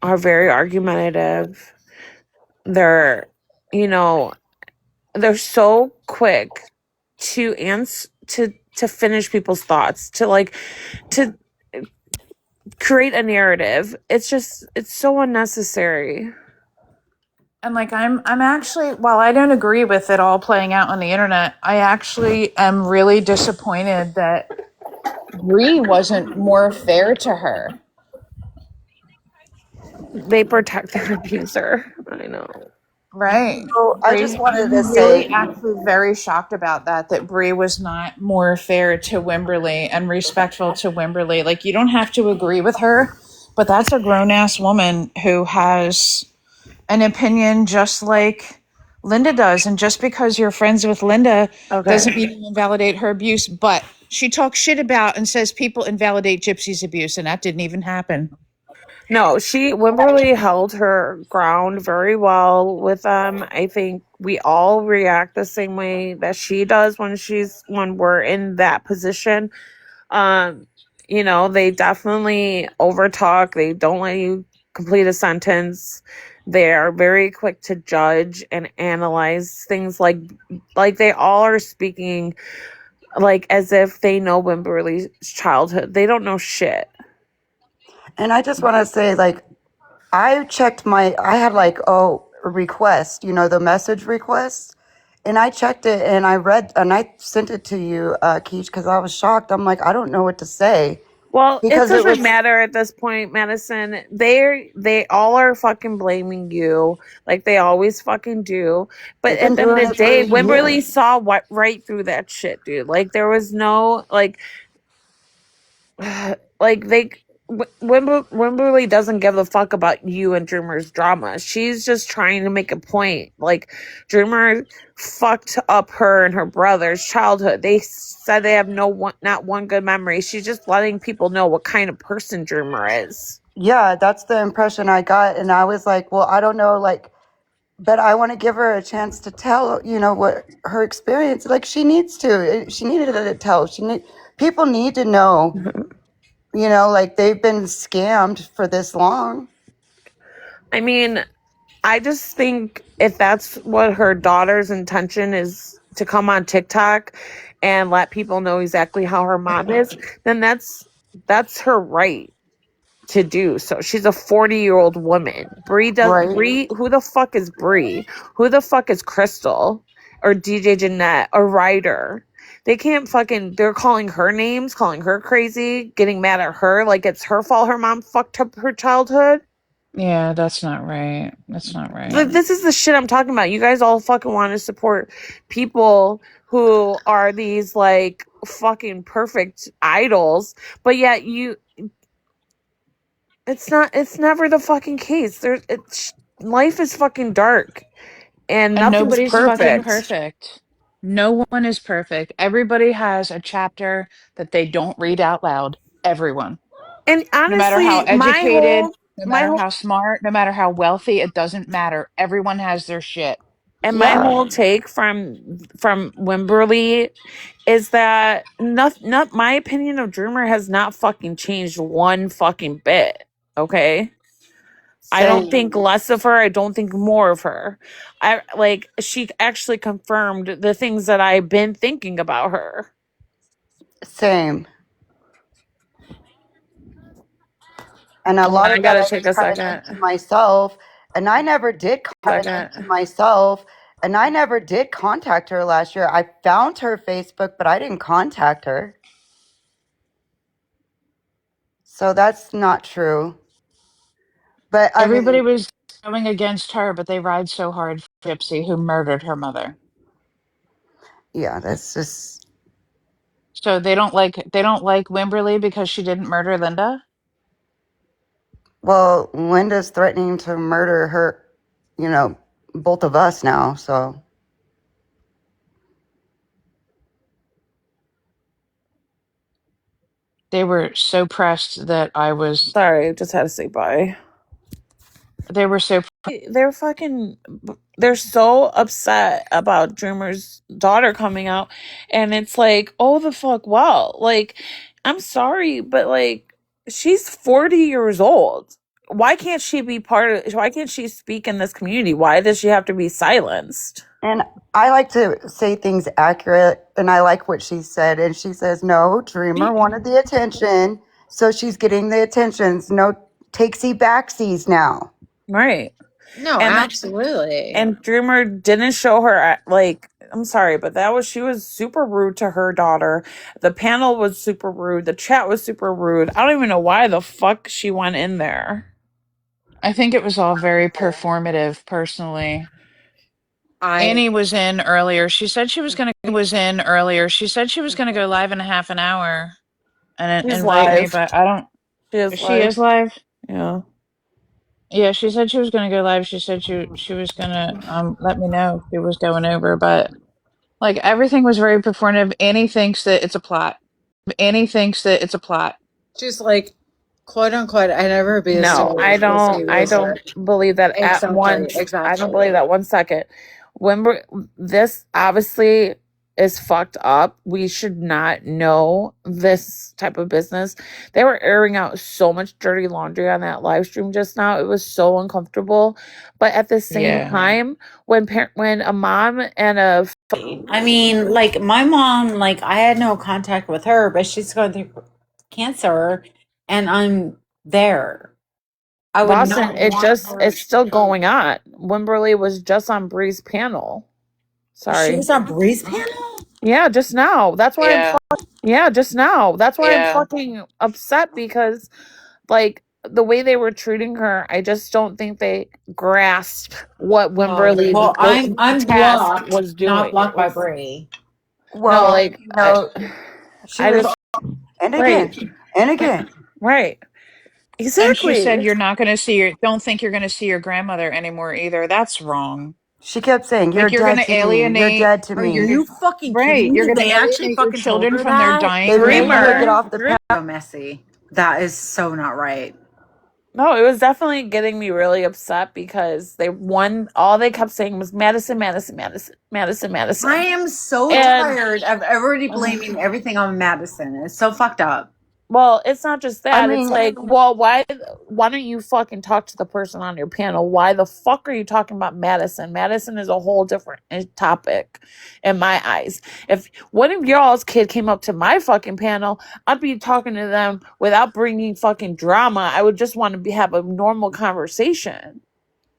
are very argumentative. They're, you know, they're so quick to answer to finish people's thoughts, to like to create a narrative. It's so unnecessary. And like I'm actually, while I don't agree with it all playing out on the internet, I actually am really disappointed that Bree wasn't more fair to her. They protect their abuser. I know. Right. So I just Bree, wanted to I'm really say, actually very shocked about that Bree was not more fair to Wimberly and respectful to Wimberly. Like, you don't have to agree with her, but that's a grown ass woman who has an opinion just like Linda does. And just because you're friends with Linda doesn't Okay. mean you invalidate her abuse. But she talks shit about and says people invalidate Gypsy's abuse, and that didn't even happen. No, Wimberly held her ground very well with them. I think we all react the same way that she does when we're in that position. Um, they definitely overtalk. They don't let you complete a sentence. They are very quick to judge and analyze things like they all are speaking like as if they know Wimberly's childhood. They don't know shit. and I just want to say, like, I had like, oh, a request, the message request. And I checked it and I read and I sent it to you, Keach, because I was shocked. I'm like, I don't know what to say. Well, it Because it doesn't was, matter at this point, Madison. They all are fucking blaming you, like they always fucking do. But they've at been the end doing of the it for day, a Wimberly year. saw what right through that shit, dude. Like there was no like they Wimberly doesn't give a fuck about you and Dreamer's drama. She's just trying to make a point. Like Dreamer fucked up her and her brother's childhood. They said they have not one good memory. She's just letting people know what kind of person Dreamer is. Yeah, that's the impression I got. And I was like, well, I don't know, like, but I want to give her a chance to tell, what her experience, like she needs to. She needed to tell. People need to know, like they've been scammed for this long. I mean, I just think if that's what her daughter's intention is to come on TikTok and let people know exactly how her mom is, then that's her right to do. So she's a 40-year-old woman. Right. Bree, who the fuck is Bree? Who the fuck is Crystal or DJ Jeanette or Ryder? They can't fucking, they're calling her names, calling her crazy, getting mad at her like it's her fault her mom fucked up her childhood. Yeah, that's not right. That's not right. This is the shit I'm talking about. You guys all fucking want to support people who are these like fucking perfect idols, but yet it's never the fucking case. Life is fucking dark and And nothing's nobody's fucking perfect. perfect. No one is perfect. Everybody has a chapter that they don't read out loud. Everyone. And No matter how honestly, educated, no my matter whole how smart, no matter how wealthy, it doesn't matter. Everyone has their shit. my Yeah. whole take from Wimberly is that not my opinion of Dreamer has not fucking changed one fucking bit. Okay? I don't think Same. less of her. I don't think more of her. I like she actually confirmed the things that I've been thinking about her. Same. And a Hold on, lot I of that gotta I take just a kind of think to second. myself. And I never did kind of think Second. to myself. And I never did contact her last year. I found her Facebook, but I didn't contact her. So that's not true. But I Everybody mean, was going against her, but they ride so hard for Gypsy, who murdered her mother. yeah, that's just, So they don't like Wimberly because she didn't murder Linda. well, Linda's threatening to murder her, you know, both of us now. So They were so pressed that I was. Sorry, just had to say bye. They were so. They're fucking they're so upset about Dreamer's daughter coming out, and it's like, oh the fuck, wow. Like, I'm sorry, but like she's 40 years old. why can't she be why can't she speak in this community? Why does she have to be silenced? And I like to say things accurate, and I like what she said. And she says, no, Dreamer wanted the attention, so she's getting the attentions. No takesy backsies now. Right. No, And absolutely. And Dreamer didn't show her, like, I'm sorry, but she was super rude to her daughter. The panel was super rude. The chat was super rude. I don't even know why the fuck she went in there. I think it was all very performative, personally. Annie was in earlier. She said she was gonna go live in a half an hour and She's invite me, live. but I don't. She is live. Live? Yeah. Yeah, she said she was gonna go live. She said she was gonna let me know if she was going over, but like everything was very performative. Annie thinks that it's a plot. She's like, quote unquote, I never be a No, I don't believe that at once. Exactly. I don't believe that 1 second. This obviously is fucked up. We should not know this type of business. They were airing out so much dirty laundry on that live stream just now. It was so uncomfortable. But at the same time, when a mom and a I mean, like my mom, like I had no contact with her, but she's going through cancer, and I'm there. I would Boston, not want her it's still to- going on. Wimberly was just on Bree's panel. Sorry. She was on Bree's panel? Yeah, just now. That's why I'm fucking upset because like the way they were treating her, I just don't think they grasped what Wimberly Well, I'm task blocked, was doing. not blocked by Bree. Well, like she I was, just and again, and again. right. Exactly. And she said you're not going to see don't think you're going to see your grandmother anymore either. That's wrong. She kept saying, "You're Like, you're dead gonna to me. You're alienate- dead to Are me." you fucking Right, kidding me? you're gonna They actually alienate your fucking children told her from their that? dying They made her Dreamer. get off the panel. So messy. That is so not right. No, it was definitely getting me really upset because they kept saying was Madison. I am so tired of everybody blaming everything on Madison. It's so fucked up. Well, it's not just that. I mean- it's like, well, why don't you fucking talk to the person on your panel? Why the fuck are you talking about Madison? Madison is a whole different topic in my eyes. If one of y'all's kid came up to my fucking panel, I'd be talking to them without bringing fucking drama. I would just want to have a normal conversation.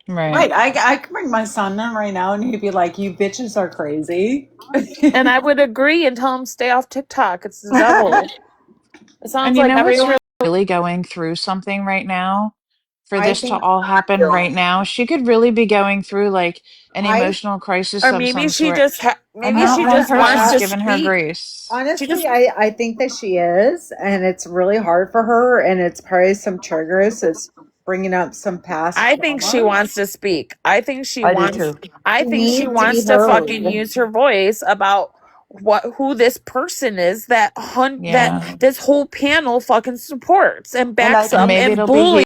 Right. I can bring my son in right now and he'd be like, you bitches are crazy. And I would agree and tell him stay off TikTok. It's the devil. It sounds And you like know what's everyone really going through something right now? For I this to think- all happen right now, she could really be going through like an emotional crisis or of maybe some she sort. just Maybe she just wants to given her grace. Honestly, I think that she is, and it's really hard for her, and it's probably some triggers. It's bringing up some past. I think she wants to speak. I think she I do wants. too. I She think she needs to wants be to heard. fucking use her voice about who this person is that that this whole panel fucking supports and backs And up maybe and it'll be bullies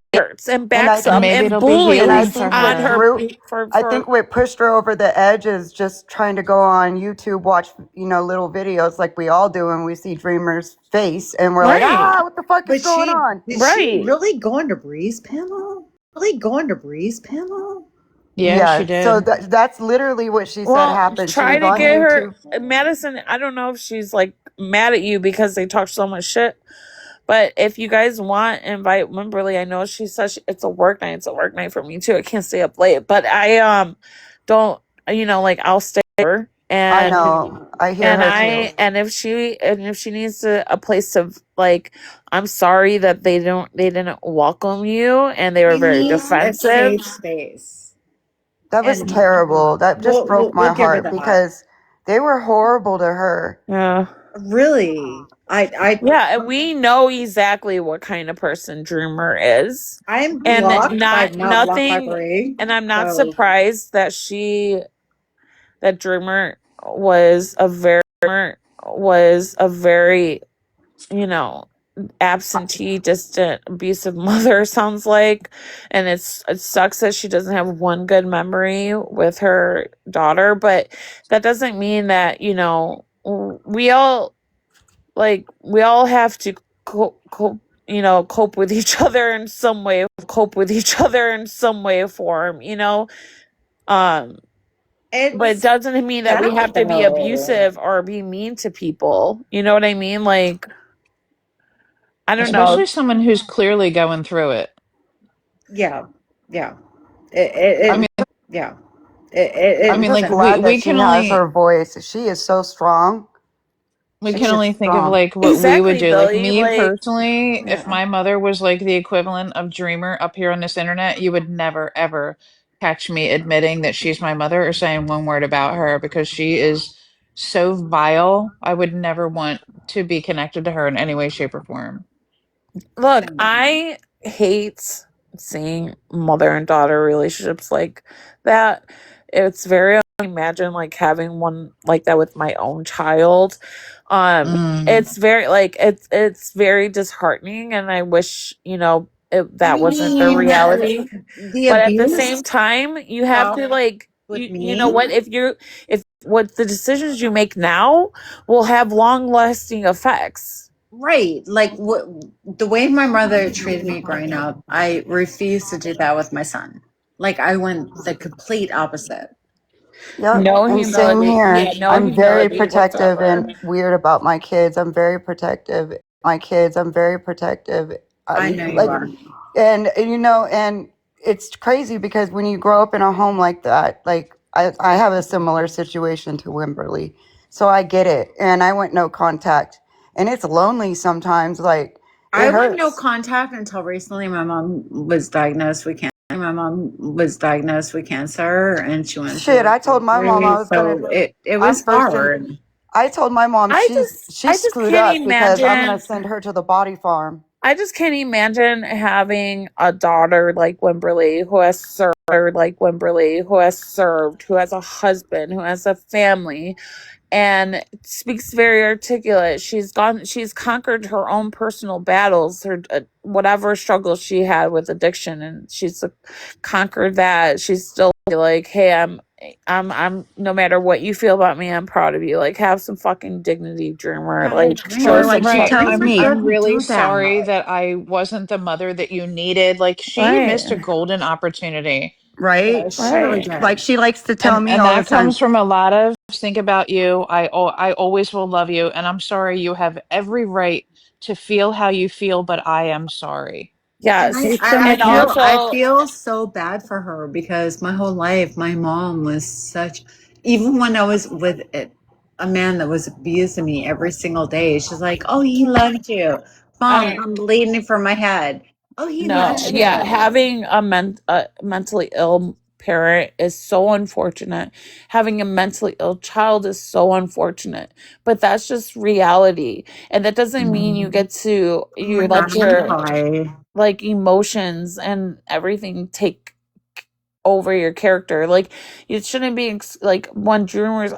and backs up maybe and it'll be bullies healing I for think on her. her. I think what pushed her over the edge is just trying to go on YouTube, watch little videos like we all do, and we see Dreamer's face, and we're like, what the fuck is going on? Is she really going to Bree's panel? Yeah, she did. So that's literally what she said happened. Try She to was on get her YouTube. Madison. I don't know if she's like mad at you because they talk so much shit. But if you guys want, invite Wimberly. I know she says it's a work night. It's a work night for me too. I can't stay up late, but I don't. I'll stay over. And I know. I hear her too. And if she needs a place to I'm sorry that they didn't welcome you and they were very defensive. A safe space. That was terrible. That just broke my heart because they were horrible to her. Yeah. Really? Yeah, and we know exactly what kind of person Dreamer is. I'm blocked, and not blocked by Bree. And I'm not surprised that Dreamer was a very absentee, distant, abusive mother, sounds like. And it sucks that she doesn't have one good memory with her daughter, but that doesn't mean that we all have to cope with each other in some way, or form, but it It's doesn't mean that we have to be abusive or be mean to people. You know what I mean? Like, I don't know. Especially someone who's clearly going through it. yeah, yeah. It I mean, yeah. I'm It's just like glad that we she can has only her voice. She is so strong. we She can is only think of strong. like what we would Exactly, do. Like Billy. me Like, personally, if yeah. my mother was like the equivalent of Dreamer up here on this internet, you would never ever catch me admitting that she's my mother or saying one word about her because she is so vile. I would never want to be connected to her in any way, shape, or form. Look, I hate seeing mother and daughter relationships like that. It's very imagine like having one like that with my own child. Mm. It's very like it's very disheartening, and I wish I that wasn't the mean, reality. the But at the abuse same time, you have to stuff like with you know me, what, if what the decisions you make now will have long lasting effects. right? Like what the way my mother treated me growing up, I refused to do that with my son. Like I went the complete opposite. Yep. No And same humility. Yeah, here. no I'm very humility protective whatsoever. and weird about my kids. I'm very protective. My kids, I'm very protective. I know you Like, are. and it's crazy because when you grow up in a home like that, like I have a similar situation to Wimberly. So I get it. And I went no contact. And it's lonely sometimes. Like, it I went no hurts. contact until recently. My mom was diagnosed with cancer. And she went Shit, through I told my mom I surgery. was gonna. So it I'm was first in. hard. I told my mom I just she's I just screwed can't up because I'm gonna imagine send her to the body farm. I just can't imagine having a daughter like Wimberly who has served, who has a husband, who has a family, and speaks very articulate. She's conquered her own personal battles, her whatever struggles she had with addiction, and she's conquered that. She's still like, hey, I'm no matter what you feel about me, I'm proud of you. Like, have some fucking dignity, Dreamer. And Like, show Dreamer, some like she Right. fucking tells me, I'm doesn't really do that sorry much. that I wasn't the mother that you needed. Like she missed a right, golden opportunity. Yeah, Right? she really right. Like did. she likes to tell me And all the that comes time. from a lot of think about you. I always will love you and I'm sorry you have every right to feel how you feel, but I am sorry. And Yes, I and feel also so bad for her because my whole life my mom was such, even when I was with a man that was abusing me every single day, she's like, "Oh, he loved you, mom. I I'm bleeding from my head. Oh, he no, loves yeah, you." having a mentally ill parent is so unfortunate. Having a mentally ill child is so unfortunate. But that's just reality. And that doesn't mean you get to Oh my you let gosh, I'm your sorry. like emotions and everything take over your character. Like, it shouldn't be like when Dreamer's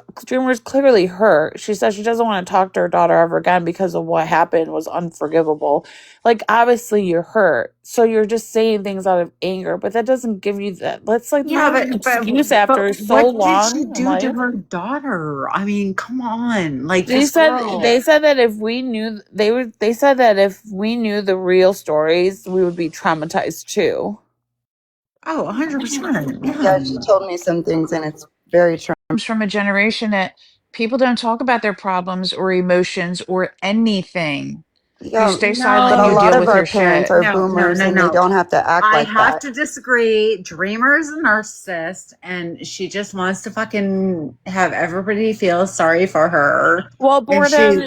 clearly hurt. She says she doesn't want to talk to her daughter ever again because of what happened was unforgivable. Like, obviously you're hurt, so you're just saying things out of anger, but that doesn't give you that. That's like Yeah, not an excuse after so what did she long in do to life. her daughter? I mean, come on, like They this said girl. they said that if we knew they said that if we knew the real stories, we would be traumatized too. Oh, 100%. Yeah, Yeah. she told me some things and it's very true. Comes from a generation that people don't talk about their problems or emotions or anything. You Yeah, stay silent but and a you lot deal of with our your parents shit. are No, no, boomers no, and they no. don't have to act I like have that. to disagree. Dreamer is a narcissist, and she just wants to fucking have everybody feel sorry for her. Well, And boredom, she,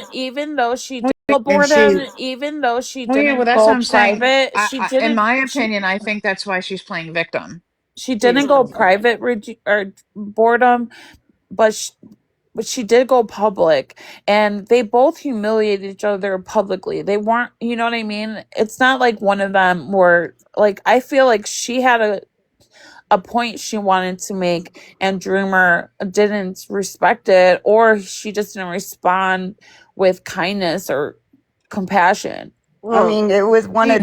and she, even though she Well, yeah, well, didn't that's what go I'm saying. private, In my opinion, I think that's why she's playing victim. she didn't go exactly. private or boredom, but she did go public, and they both humiliated each other publicly. They weren't, you know what I mean? It's not like one of them were like, I feel like she had a point she wanted to make, and Dreamer didn't respect it, or she just didn't respond with kindness or compassion. I Well, mean, it was one of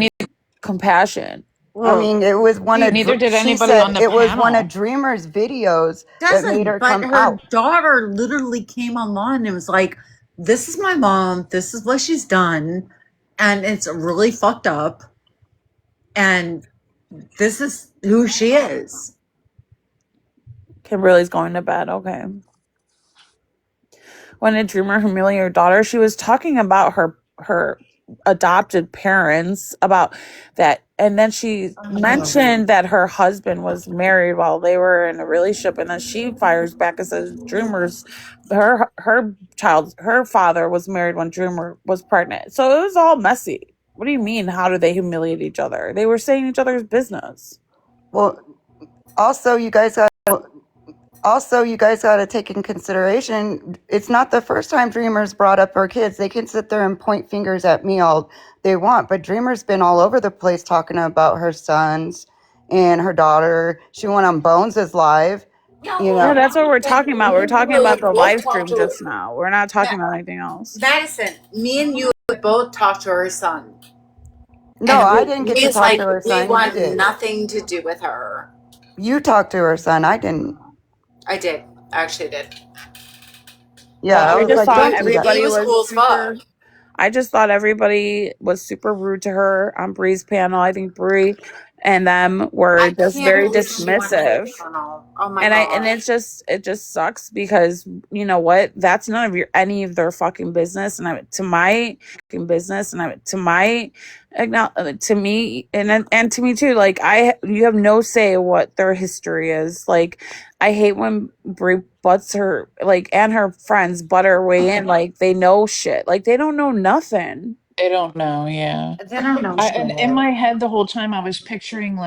Compassion. well, it was one of Neither did she anybody said on the it was one of panel. Dreamer's videos that made doesn't, her but come her out. daughter literally came online and was like, "This is my mom. This is what she's done." and it's really fucked up. And this is who she is. Kimberly's going to bed. Okay. When did Dreamer humiliate her daughter? She was talking about her adopted parents, about that, and then she mentioned that her husband was married while they were in a relationship, and then she fires back and says Dreamer's her father was married when Dreamer was pregnant. So it was all messy. What do you mean? How do they humiliate each other? They were saying each other's business. Well, also you guys got to take in consideration, it's not the first time Dreamer's brought up her kids. They can sit there and point fingers at me all they want, but Dreamer's been all over the place talking about her sons and her daughter. She went on Bones' live. Yeah, that's what we're talking about. We're talking about the live stream just now. We're not talking about anything else. Madison, me and you both talked to her son. No, I didn't get to It's talk like to her we son. You want did. nothing to do with her. You talked to her son. I didn't. I did. I actually did. Yeah, I I was just like, thought don't do that. everybody He was cool as super. fuck. I just thought everybody was super rude to her on Bree's panel. I think Bree and them were just very dismissive. Oh my And god. it just sucks because you know what? That's none of any of their fucking business. And to my fucking business, and to me and to me too. Like you have no say what their history is. Like I hate when Brie butts her and her friends butt her way in like they know shit. Like they don't know nothing. They don't know, yeah. They don't know And in my head the whole time I was picturing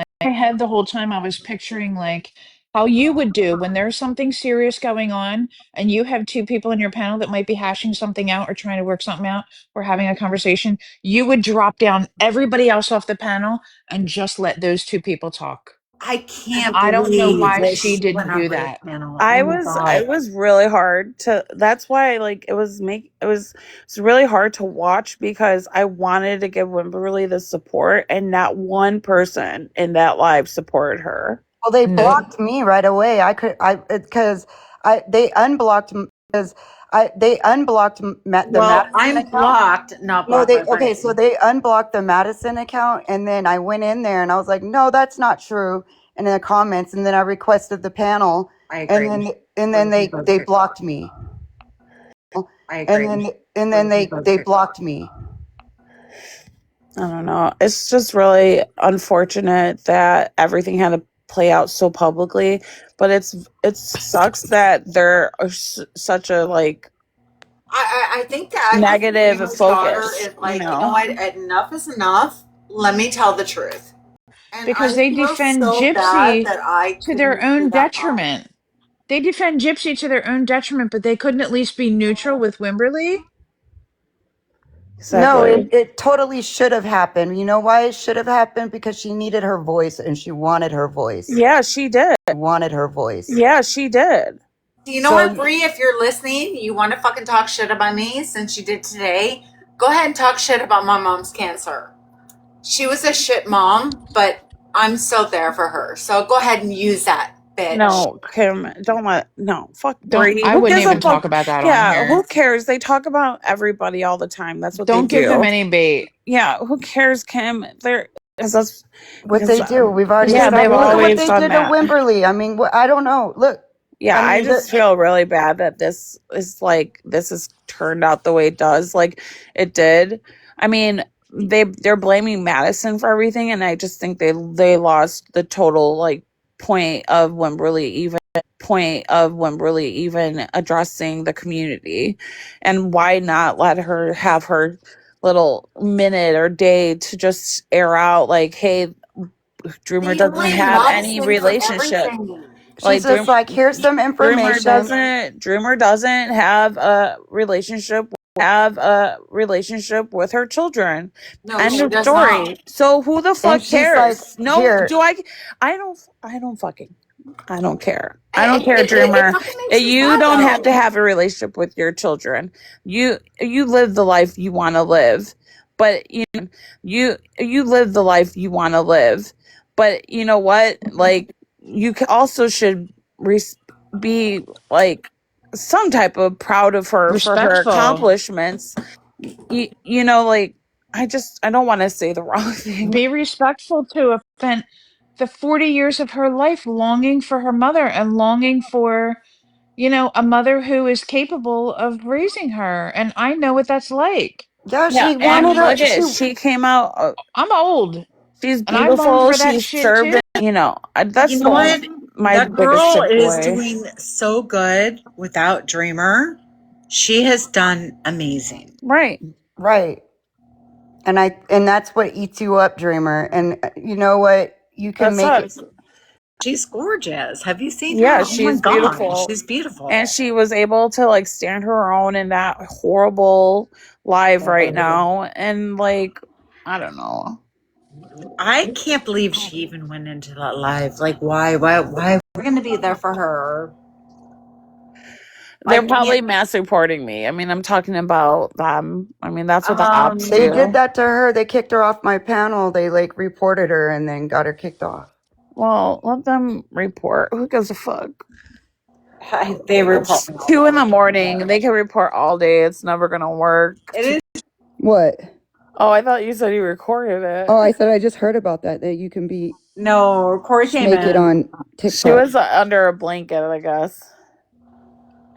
like how you would do when there's something serious going on and you have two people in your panel that might be hashing something out or trying to work something out or having a conversation. You would drop down everybody else off the panel and just let those two people talk. I can't I don't know believe why that she she didn't went on do Bree's that. panel. Oh my god. It was really hard to that's why like it's really hard to watch because I wanted to give Wimberly the support and not one person in that live supported her. Well, they No. blocked me right away. Because they unblocked because they unblocked the Well, Madison I'm account. blocked, not No, blocked by Bree. so they unblocked the Madison account, and then I went in there and I was like, no, that's not true. And in the comments, and then I requested the panel, I agree. and then they blocked me. I agree. And then they blocked me. I don't know. It's just really unfortunate that everything had to play out so publicly, but it sucks that there are such a like I think that negative Dreamer's daughter focus, is like, you know what? Enough is enough. Let me tell the truth. And Because I they feel defend so bad Gypsy that I to their couldn't do own that part. detriment. They defend Gypsy to their own detriment, but they couldn't at least be neutral with Wimberly. No, exactly. it totally should have happened. You know why it should have happened? Because she needed her voice and she wanted her voice. Yeah, she did. She wanted her voice. Yeah, she did. You know what, Bree? If you're listening, you want to fucking talk shit about me since you did today, go ahead and talk shit about my mom's cancer. She was a shit mom, but I'm still there for her. So go ahead and use that, bitch. No, Kim, fuck Bree. I Who wouldn't gives a even talk fuck? about that on Yeah, here. who cares? They talk about everybody all the time. That's what they Don't give them do. any bait. Yeah, who cares, Kim? They're because What they do, we've already yeah, they've established. Look at what always they done did to that. Wimberly. I mean, I don't know. Look, Yeah, I mean, just feel really bad that this has turned out the way it does. Like it did. I mean, they're blaming Madison for everything, and I just think they lost the total like point of Wimberly even addressing the community, and why not let her have her little minute or day to just air out like, hey, Dreamer doesn't have any relationship. she's just like, here's some information. Dreamer doesn't have a relationship with her children. No, End she of does story. not. So who the fuck And she's like, cares? No, here. I don't care. I don't care, Dreamer. You don't have to have a relationship with your children. You live the life you want to live. But you live the life you want to live. But you know what? Like you also should be like some type of proud of her for her Respectful. accomplishments. You know, like I don't want to say the wrong thing. Be respectful to have spent the 40 years of her life longing for her mother and longing for, a mother who is capable of raising her. And I know what that's like. Yeah, Yeah, she and wanted look her. at she came out. I'm old She's and I long beautiful. for that She's shit too. served. That's You know what? my That biggest girl is takeaway. doing so good without Dreamer. She has done amazing. Right. Right. And that's what eats you up, Dreamer. And you know what? You can That make it. sucks. She's gorgeous. Have you seen her? Yeah, Oh my she's God, beautiful. she's beautiful. And she was able to like stand her own in that horrible live right now. And like, I don't know. I can't believe she even went into that live. Like, why? We're gonna be there for her. They're I probably can't. mass reporting me. I mean, I'm talking about them. I mean, that's what the ops They did do. that to her. They kicked her off my panel. They like reported her and then got her kicked off. Well, let them report. Who gives a fuck? They report. It's 2 a.m. They can report all day. It's never gonna work. It is. What? Oh, I thought you said you recorded it. Oh, I said I just heard about that. That you can be No, Corey came make it in. on She TikTok. was under a blanket, I guess.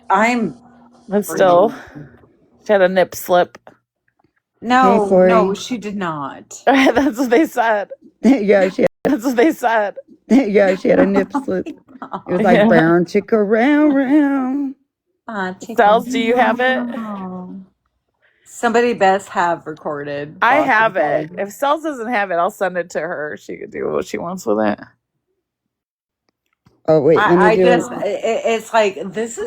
I'm. But still, she had a nip slip. No, Hey, Corey. no, she did not. That's what they said. Yeah, she That's what they said. yeah, she had a nip slip. It was like Yeah. brown chicka round round. Cells, do you have it? Somebody best have recorded. I Boston have it. College. If Cells doesn't have it, I'll send it to her. She could do what she wants with it. Oh wait, let me I do just, it. it's like this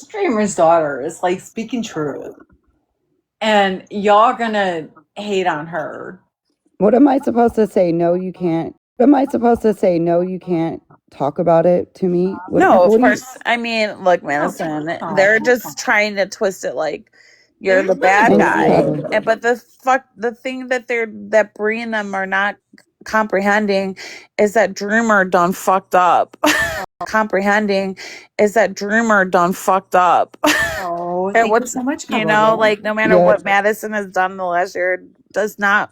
streamer's daughter is like speaking truth, and y'all gonna hate on her. What am I supposed to say? No, you can't. What am I supposed to say? No, you can't talk about it to me. No, of What do you? course. I mean, look, Madison, no. they're just trying to twist it like you're the bad Thanks, guy. Tyler. But the thing that Bree and them are not comprehending is that Dreamer done fucked up. Comprehending is that Dreamer done fucked up. Oh, And thank you what's so much, like no matter Yeah. what Madison has done the last year does not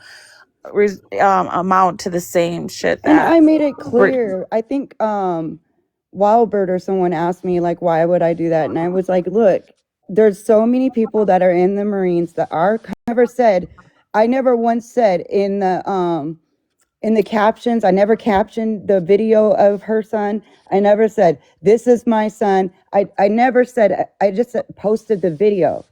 amount to the same shit And that I made it clear. I think Wildbird or someone asked me like, why would I do that? And I was like, look, there's so many people that are in the Marines that are never said. I never once said in the captions. I never captioned the video of her son. I never said this is my son. I never said. I just posted the video.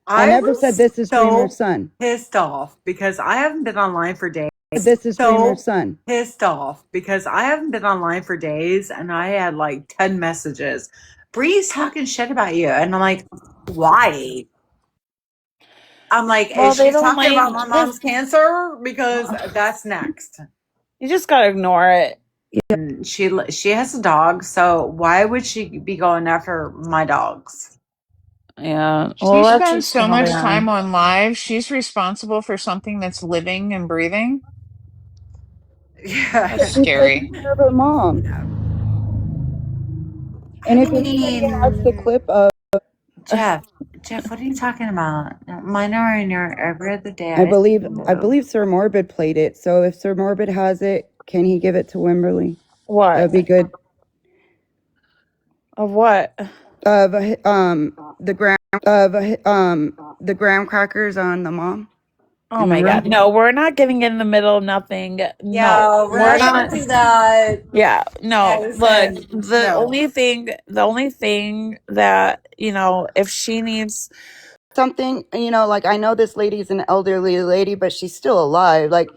I never was said this is so Dreamer's son. pissed off because I haven't been online for days. This is Dreamer's son. Pissed off because I haven't been online for days, and I had like 10 messages. Bree's talking shit about you, and I'm like, why? I'm like, Well, is they she don't talking like about my mom's cancer? Because that's next. you just gotta ignore it. And she has a dog, so why would she be going after my dogs? Yeah. She Well, that's spends just so how much they time are. on live. She's responsible for something that's living and breathing. Yeah. That's scary. Of her mom. And if anybody has the clip of, Jeff, what are you talking about? Mine are in your every other day. I believe Sir Morbid played it. So if Sir Morbid has it, can he give it to Wimberly? What? That'd be good. Of what? Of the graham crackers on the mom. Oh my god. No, we're not getting in the middle of nothing. No. We're not gonna do that. Yeah, no. Madison, Look, the no. only thing that, if she needs Something, like I know this lady's an elderly lady, but she's still alive. Like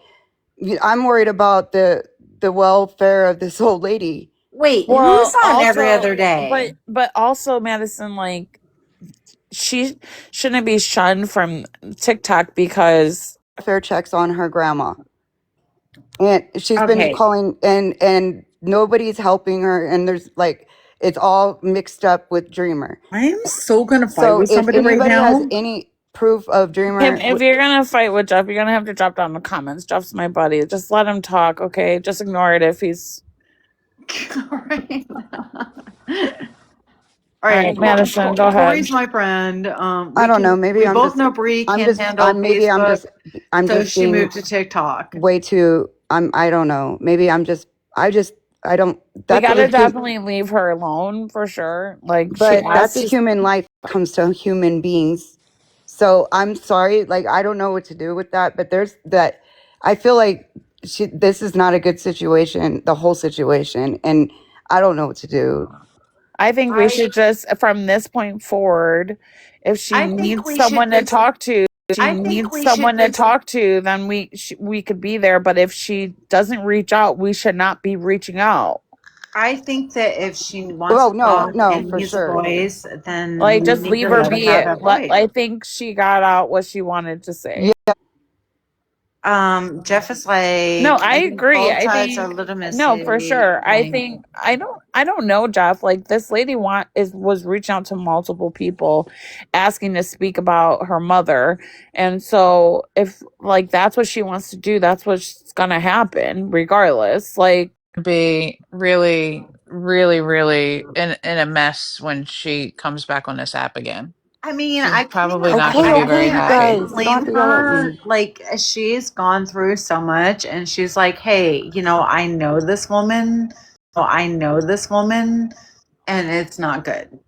I'm worried about the welfare of this old lady. Wait, well, who's on every other day? but also Madison, like she shouldn't be shunned from TikTok because Fair checks on her grandma, and she's been calling, and nobody's helping her, and there's like it's all mixed up with Dreamer. I'm so gonna fight So with if somebody right anybody has now. any proof of Dreamer, if you're gonna fight with Jeff, you're gonna have to drop down the comments. Jeff's my buddy. Just let him talk, okay? Just ignore it if he's Right. All All right, right, Madison, go ahead. Corey's my friend. I don't know. Maybe We I'm both just know Bree I'm can't just handle maybe Facebook, I'm so just she being moved to TikTok. way too I don't know. Maybe I don't We that's gotta a definitely leave her alone for sure. Like she but that's a has to. human life comes to human beings. So I'm sorry, like I don't know what to do with that, but there's that I feel like this is not a good situation, the whole situation, and I don't know what to do. I think we should just, from this point forward, if she I think needs we should someone to just. talk to, I think we should just. then we could be there. But if she doesn't reach out, we should not be reaching out. I think that if she wants Oh to no, talk no, and for needs a sure. voice, then Like, we just need leave to her let be her have it. a voice. I think she got out what she wanted to say. Yeah. Jeff is like, No, I think agree. both I sides are think legitimacy. no, for sure. I Like, think I don't know, Jeff. Like this lady was reaching out to multiple people asking to speak about her mother. And so if like that's what she wants to do, that's what's gonna happen regardless. Like Be really, really, really in a mess when she comes back on this app again. I mean, She's I probably can't, not Okay, going to be I very okay, you can't happy. guys. You don't blame have to yell at her. me. Like, she's gone through so much, and she's like, hey, I know this woman. I know this woman, and it's not good.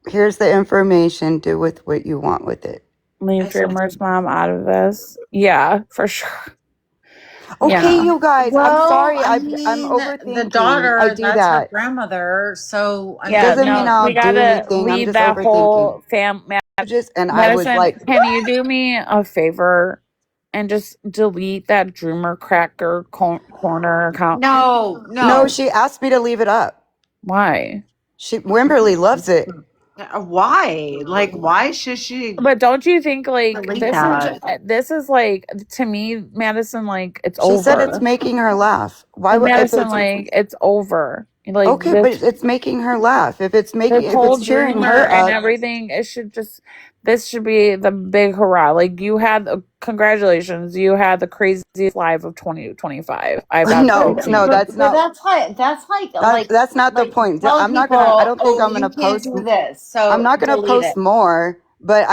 Here's the information. Do with what you want with it. leave Dreamer's mom out of this. Yeah, for sure. Okay, Yeah. you guys. I'm Well, sorry. I I'm mean, the overthinking. I daughter, do that's her that. grandmother. So, I Yeah, mean, Doesn't mean no, we I'll do gotta anything. I'm leave just that overthinking. whole And I was Medicine, like, can you do me a favor and just delete that Dreamer Cracker corner account? no, no, no. she asked me to leave it up. Why? Wimberly loves it. Why? Like, why should she But don't you think like delete that? this is like to me, Madison, like it's She said it's over. making her laugh. Why would if Madison, it's like it's over. Like okay, but it's making her laugh. If this if whole it's cheering Dreamer her and up, everything, this should be the big hurrah. Like you had congratulations, you had the craziest live of 2025 I've ever no, seen. that's not. That's not the point. Tell I'm not gonna. I people, don't think oh, I'm you gonna can't post. do this, I'm so not gonna delete post it. more. But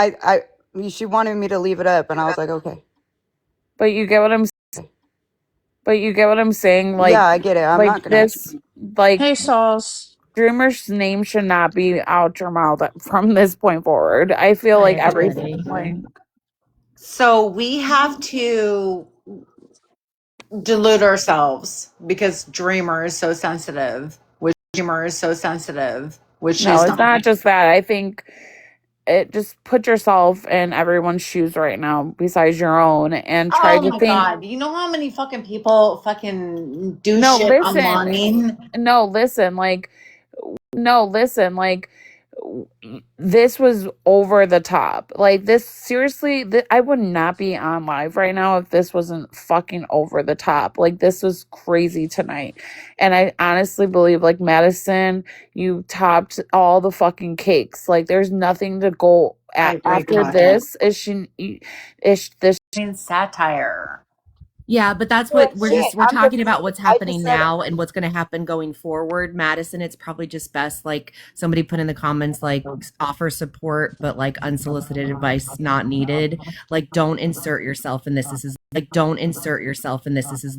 she wanted me to leave it up, and I was like, okay. But you get what I'm saying? Like Yeah, I get it. I'm not gonna. this like Hey, Sauce. Dreamer's name should not be out your mouth from this point forward. I feel like everything like So we have to delude ourselves because Dreamer is so sensitive, which no, she's it's not. not just that. I think it just put yourself in everyone's shoes right now besides your own and try Oh to my think god! You know how many fucking people fucking do no shit listen online? no listen like no listen like this was over the top. Like this seriously, I would not be on live right now if this wasn't fucking over the top. Like this was crazy tonight. And I honestly believe like Madison, you topped all the fucking cakes. Like there's nothing to go at after this. Is this Satire. Yeah, but that's Yeah, what we're shit. we're I'm talking just. about what's I just happening said. now and what's going to happen going forward. Madison, it's probably just best like somebody put in the comments like offer support but like unsolicited advice not needed. Like don't insert yourself in this. This is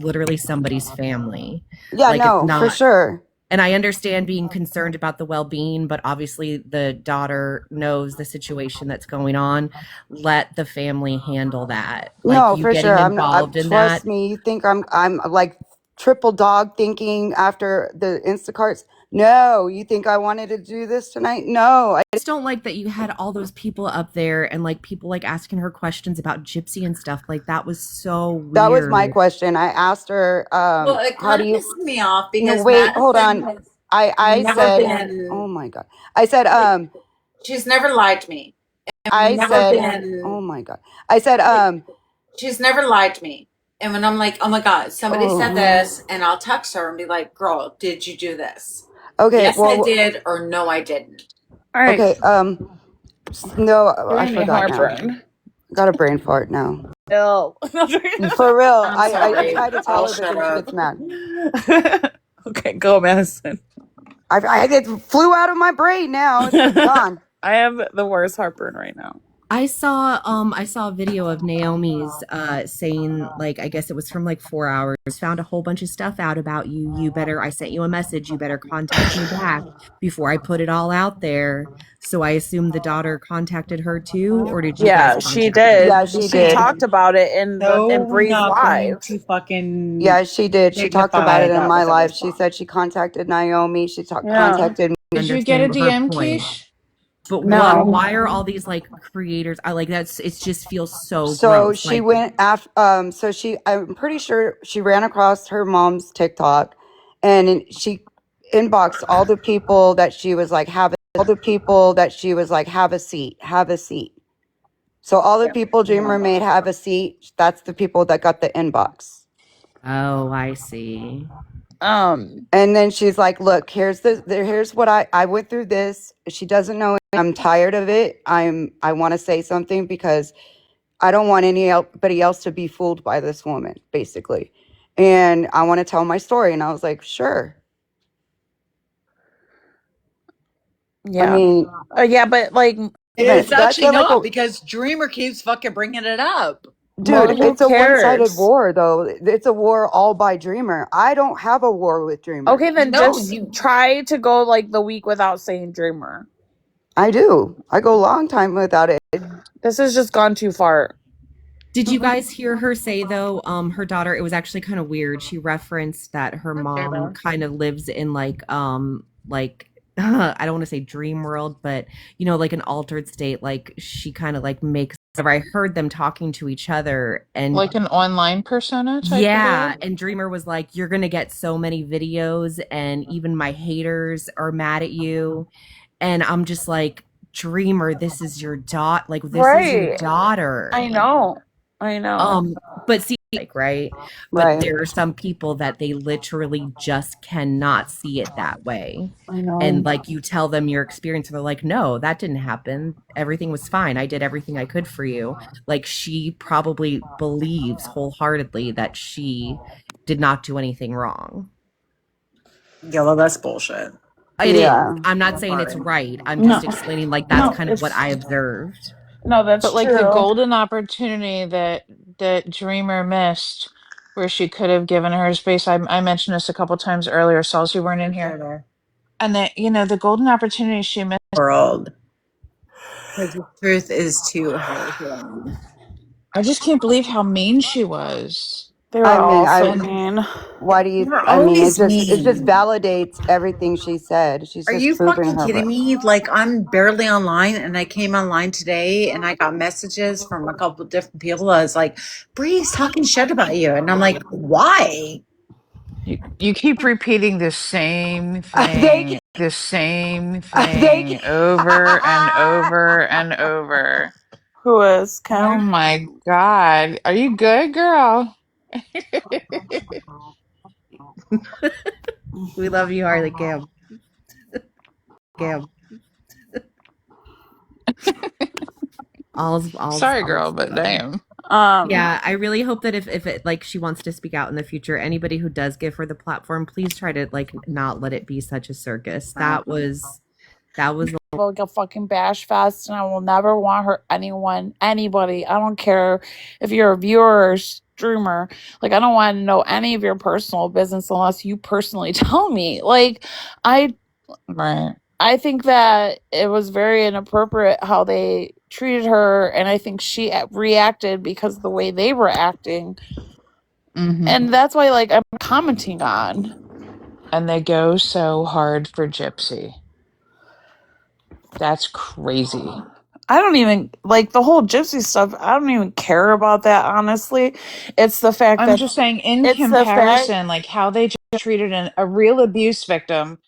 literally somebody's family. Yeah, Like it's no, for not. sure. And I understand being concerned about the well-being, but obviously the daughter knows the situation that's going on. Let the family handle that. Like No, you for getting sure. I'm not. involved in that. Trust me. You think I'm like triple dog thinking after the Instacarts? No. You think I wanted to do this tonight? No. I just don't like that you had all those people up there and like people like asking her questions about Gypsy and stuff. Like that was so weird. That was my question. I asked her, Well, it how kind do of you pissed me off no because wait, hold Madison on. has I never said, been. oh my God. I said, She's never lied to me. I Never said, been. oh my God. I said, She's never lied to me. And when I'm like, oh my God, somebody said this, and I'll text her and be like, girl, did you do this? okay, Yes, well, I did, or no, I didn't. all right? okay, no, I Giving me forgot now. heartburn. Got a brain fart now. No. For real. I'm I sorry. try to tell I'll her, but shut then she up. gets mad. Okay, go, Madison. It flew out of my brain now. It's gone. I have the worst heartburn right now. I saw a video of Naomi's saying, like, I guess it was from like 4 hours, found a whole bunch of stuff out about you. You better, I sent you a message, you better contact me back before I put it all out there. So I assume the daughter contacted her too, or did you guys Yeah, she contact her? did. Yeah, she She did. talked about it in So Bree's not going live. to fucking Yeah, she did. She talked about signify it in that my was a live. She response. said she contacted Naomi. She Yeah. contacted me. Did you get a Understand her DM, point. Keish? But No. why are all these like creators? I like that's it just feels so So gross. she Like, went after. I'm pretty sure she ran across her mom's TikTok, and she inboxed all the people that she was like have a seat, have a seat. So all the people Dreamer made have a seat. That's the people that got the inbox. oh, I see. Um. And then she's like, "Look, here's what I went through this. She doesn't know. I'm tired of it. I want to say something because I don't want anybody else to be fooled by this woman, basically. And I want to tell my story." And I was like, "Sure." Yeah. I mean, Yeah, but like, It's that's actually like not a because Dreamer keeps fucking bringing it up. well, dude. who It's a one-sided cares? war, though. It's a war all by Dreamer. I don't have a war with Dreamer. Okay, then No, just you try to go like the week without saying Dreamer. I do. I go a long time without it. This has just gone too far. Did you guys hear her say though, her daughter, it was actually kind of weird. She referenced that her mom kind of lives in like I don't want to say dream world, but you know, like an altered state. Like she kind of like makes I heard them talking to each other and Like an online persona type yeah, of deal? and Dreamer was like, you're gonna get so many videos, and even my haters are mad at you. And I'm just like, Dreamer, this is your this is your Right. daughter. I know. I know. But see, like, right? But Right. there are some people that they literally just cannot see it that way. I know. And like you tell them your experience, and they're like, no, that didn't happen. Everything was fine. I did everything I could for you. Like she probably believes wholeheartedly that she did not do anything wrong. yeah, well, that's bullshit. It is. Yeah. I'm not saying it's right. I'm No. just explaining like that's No, kind of what I observed. no, that's But like true. the golden opportunity that Dreamer missed, where she could have given her space. I mentioned this a couple times earlier, Sauls, you weren't in here. And that, the golden opportunity she missed. World. Because the truth is too horrifying. I just can't believe how mean she was. They were I mean, all so I. mean. Why do you? You're I mean, always it just mean. validates everything she said. She's Are just you proving fucking her. kidding me? Like, I'm barely online, and I came online today, and I got messages from a couple of different people. I was like, Bree's talking shit about you. And I'm like, why? You keep repeating the same They. thing, the same They. thing over and over and over. Who is Oh Kim? my God. Are you good, girl? We love you, Harley Cam. Cam. All's Sorry, girl, but well. damn. Yeah, I really hope that if it like she wants to speak out in the future, anybody who does give her the platform, please try to like not let it be such a circus. That was Like a fucking bash fest, and I will never want her anybody. I don't care if you're a viewer or streamer. Like, I don't want to know any of your personal business unless you personally tell me. Like, Right. I think that it was very inappropriate how they treated her, and I think she reacted because of the way they were acting, and that's why like I'm commenting on. And they go so hard for Gypsy. That's crazy. I don't even like the whole gypsy stuff. I don't even care about that, honestly. It's the fact I'm that just saying, in it's the fact comparison, like how they just treated a real abuse victim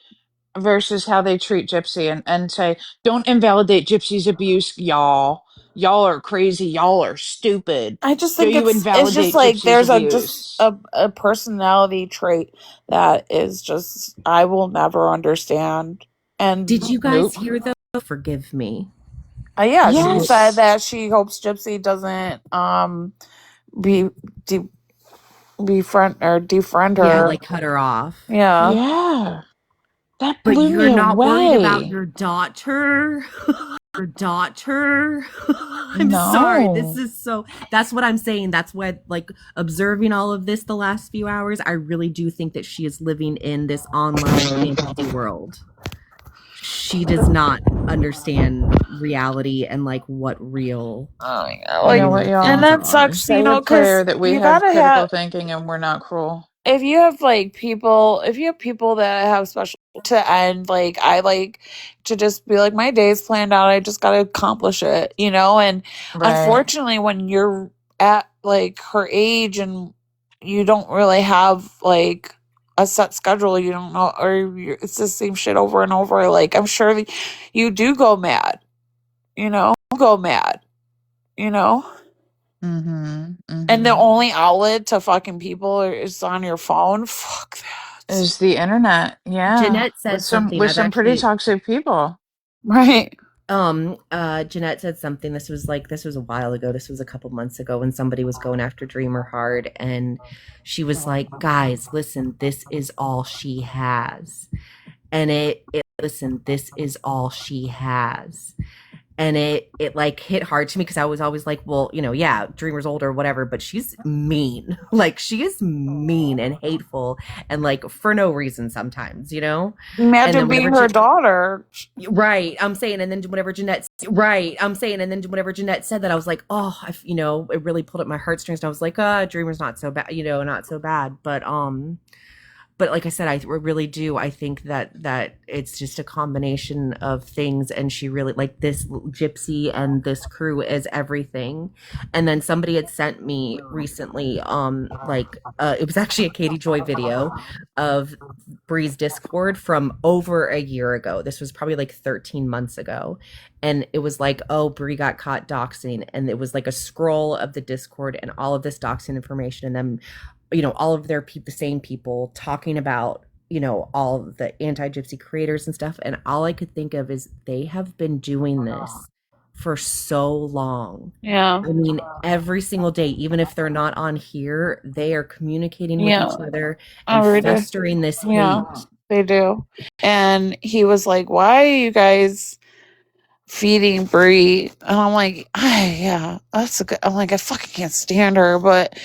versus how they treat Gypsy and say, don't invalidate Gypsy's abuse, y'all. Y'all are crazy. Y'all are stupid. I just Do think you it's just invalidate like Gypsy's there's just abuse? a personality trait that is just I will never understand. And Did you guys Nope. hear though? Forgive me. yeah, she said Yes. that she hopes Gypsy doesn't be befriend or defriend Yeah, her. like cut her off. Yeah. Yeah. That But blew me you're not worried about away. your daughter. Your daughter. I'm sorry. This No. is so. That's what I'm saying. That's why, like, observing all of this the last few hours, I really do think that she is living in this online fantasy world. She does not understand reality and like what real Oh my God. You know Like, what, real and y'all? things that are. sucks, you Say a know, prayer because that we you have gotta critical have, thinking and we're not cruel. if you have like people, if you have people that have special to end, like I like to just be like, my day's planned out, I just gotta accomplish it, you know. And Right. unfortunately, when you're at like her age and you don't really have like a set schedule, you don't know, or it's the same shit over and over. Like, I'm sure that you do go mad, you know, go mad, you know. Mm-hmm. And the Mm-hmm. only outlet to fucking people is on your phone. Fuck that. Is the internet. Yeah. Jeanette With said something. with I've some pretty actually toxic people. Right. Jeanette said something. This was a while ago. This was a couple months ago when somebody was going after Dreamer hard, and she was like, guys, listen, this is all she has. And it listen, this is all she has. And it like hit hard to me because I was always like, well, you know, yeah, Dreamer's older, whatever, but she's mean. Like, she is mean and hateful and like for no reason sometimes, you know. And Imagine then being whenever her daughter. right, I'm saying, and then whenever Jeanette, right, I'm saying, and then whenever Jeanette said that, I was like, oh, you know, it really pulled at my heartstrings. And I was like, Dreamer's not so bad, you know, not so bad, but like I said, I really do. I think that it's just a combination of things, and she really like this gypsy and this crew is everything. And then somebody had sent me recently, it was actually a Katie Joy video of Bree's Discord from over a year ago. This was probably like 13 months ago. And it was like, oh, Bree got caught doxing. And it was like a scroll of the Discord and all of this doxing information. And then, you know, all of their the same people talking about, you know, all the anti-gypsy creators and stuff. And all I could think of is they have been doing this for so long. Yeah. I mean, every single day, even if they're not on here, they are communicating with Yeah. each other and Every day. festering this Yeah. hate. They do. And he was like, why are you guys feeding Brie? And I'm like, yeah, that's a good. I'm like, I fucking can't stand her, but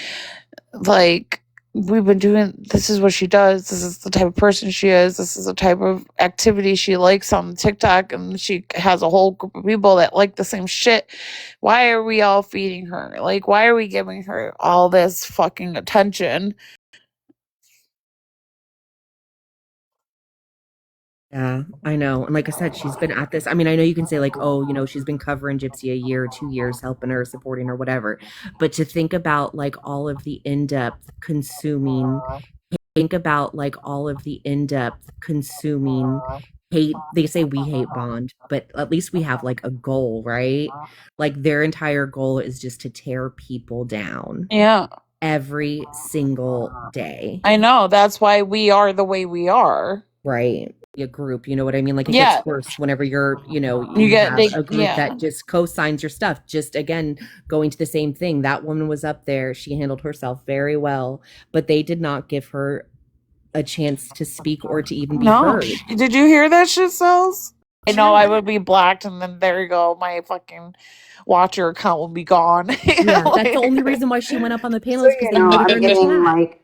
like, we've been doing, this is what she does, this is the type of person she is, this is the type of activity she likes on TikTok, and she has a whole group of people that like the same shit. Why are we all feeding her? Like, why are we giving her all this fucking attention? Yeah, I know. And like I said, she's been at this. I mean, I know you can say, like, oh, you know, she's been covering Gypsy a year, 2 years, helping her, supporting her, whatever. But to think about like all of the in depth consuming, think about like all of the in depth consuming hate. They say we hate Bond, but at least we have like a goal, right? Like their entire goal is just to tear people down Yeah, every single day. I know. That's why we are the way we are. Right. A group, you know what I mean? Like it Yeah, gets worse whenever you're, you know, you you get have they. a group Yeah, that just co-signs your stuff. Just again, going to the same thing. That woman was up there. She handled herself very well, but they did not give her a chance to speak or to even be no. heard. Did you hear that shit, Cells? I know I Yeah. would be blocked, and then there you go. My fucking watcher account will be gone. Yeah. That's the only Like, reason why she went up on the Just panel so is because you they know, muted her I'm in the getting chat. like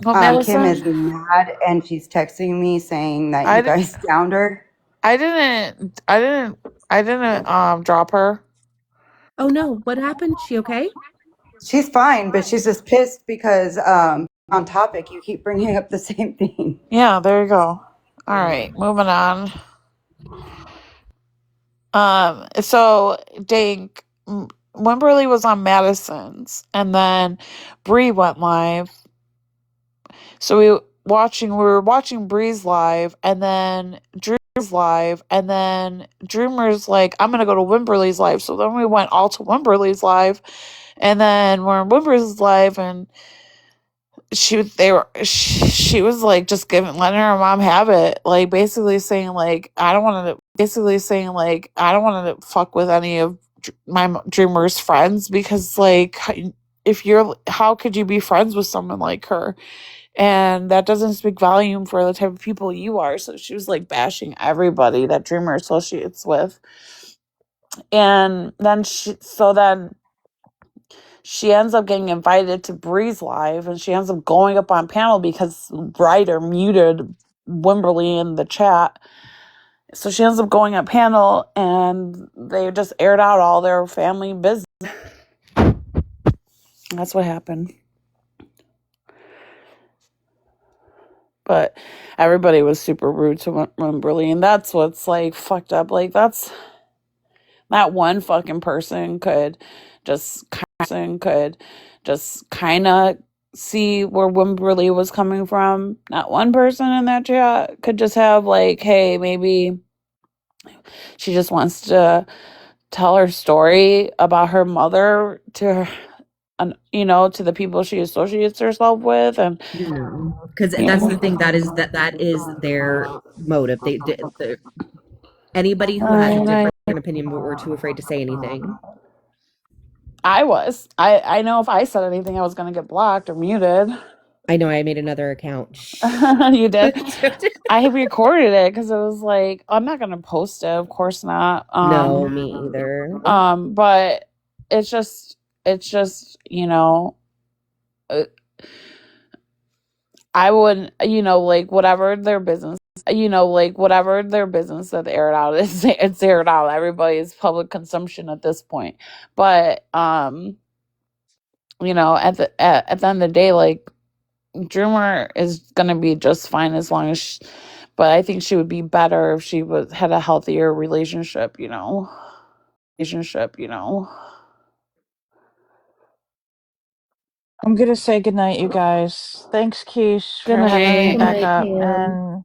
what Kim Melissa? is mad and she's texting me saying that I, you d- guys downed her. I didn't drop her. Oh no, what happened? She okay? She's fine, but she's just pissed because on topic you keep bringing up the same thing. Yeah, there you go. All right, moving on. So Dink, Wimberly was on Madison's, and then Bree went live. So we were watching Bree's live, and then Dreamer's live, and then Dreamer's like, I'm gonna go to Wimberly's live. So then we went all to Wimberly's live, and then we're in Wimberly's live, and she was like just letting her mom have it, like basically saying like I don't want to fuck with any of my Dreamer's friends, because like, if you're, how could you be friends with someone like her? And that doesn't speak volume for the type of people you are. So she was like bashing everybody that Dreamer associates with. And then she ends up getting invited to Bree's live, and she ends up going up on panel because Ryder muted Wimberly in the chat. So she ends up going on panel, and they just aired out all their family business. That's what happened. But everybody was super rude to Wimberly, and that's what's like fucked up. Like that one fucking person could just kind of see where Wimberly was coming from. Not one person in that chat could just have like, hey, maybe she just wants to tell her story about her mother to her, to the people she associates herself with, and because that's the thing, that is their motive. Anybody who has a different opinion were too afraid to say anything. I know if I said anything, I was gonna get blocked or muted. I know, I made another account. You did. I recorded it because it was like, I'm not gonna post it, of course not. No, me either. But it's just I would, like whatever their business, that they aired out is, it's aired out. Everybody's public consumption at this point. But at the end of the day, like Dreamer is gonna be just fine as long as but I think she would be better if she had a healthier relationship, I'm gonna say goodnight, you guys. Thanks, Keish, Good for having me night. back up. And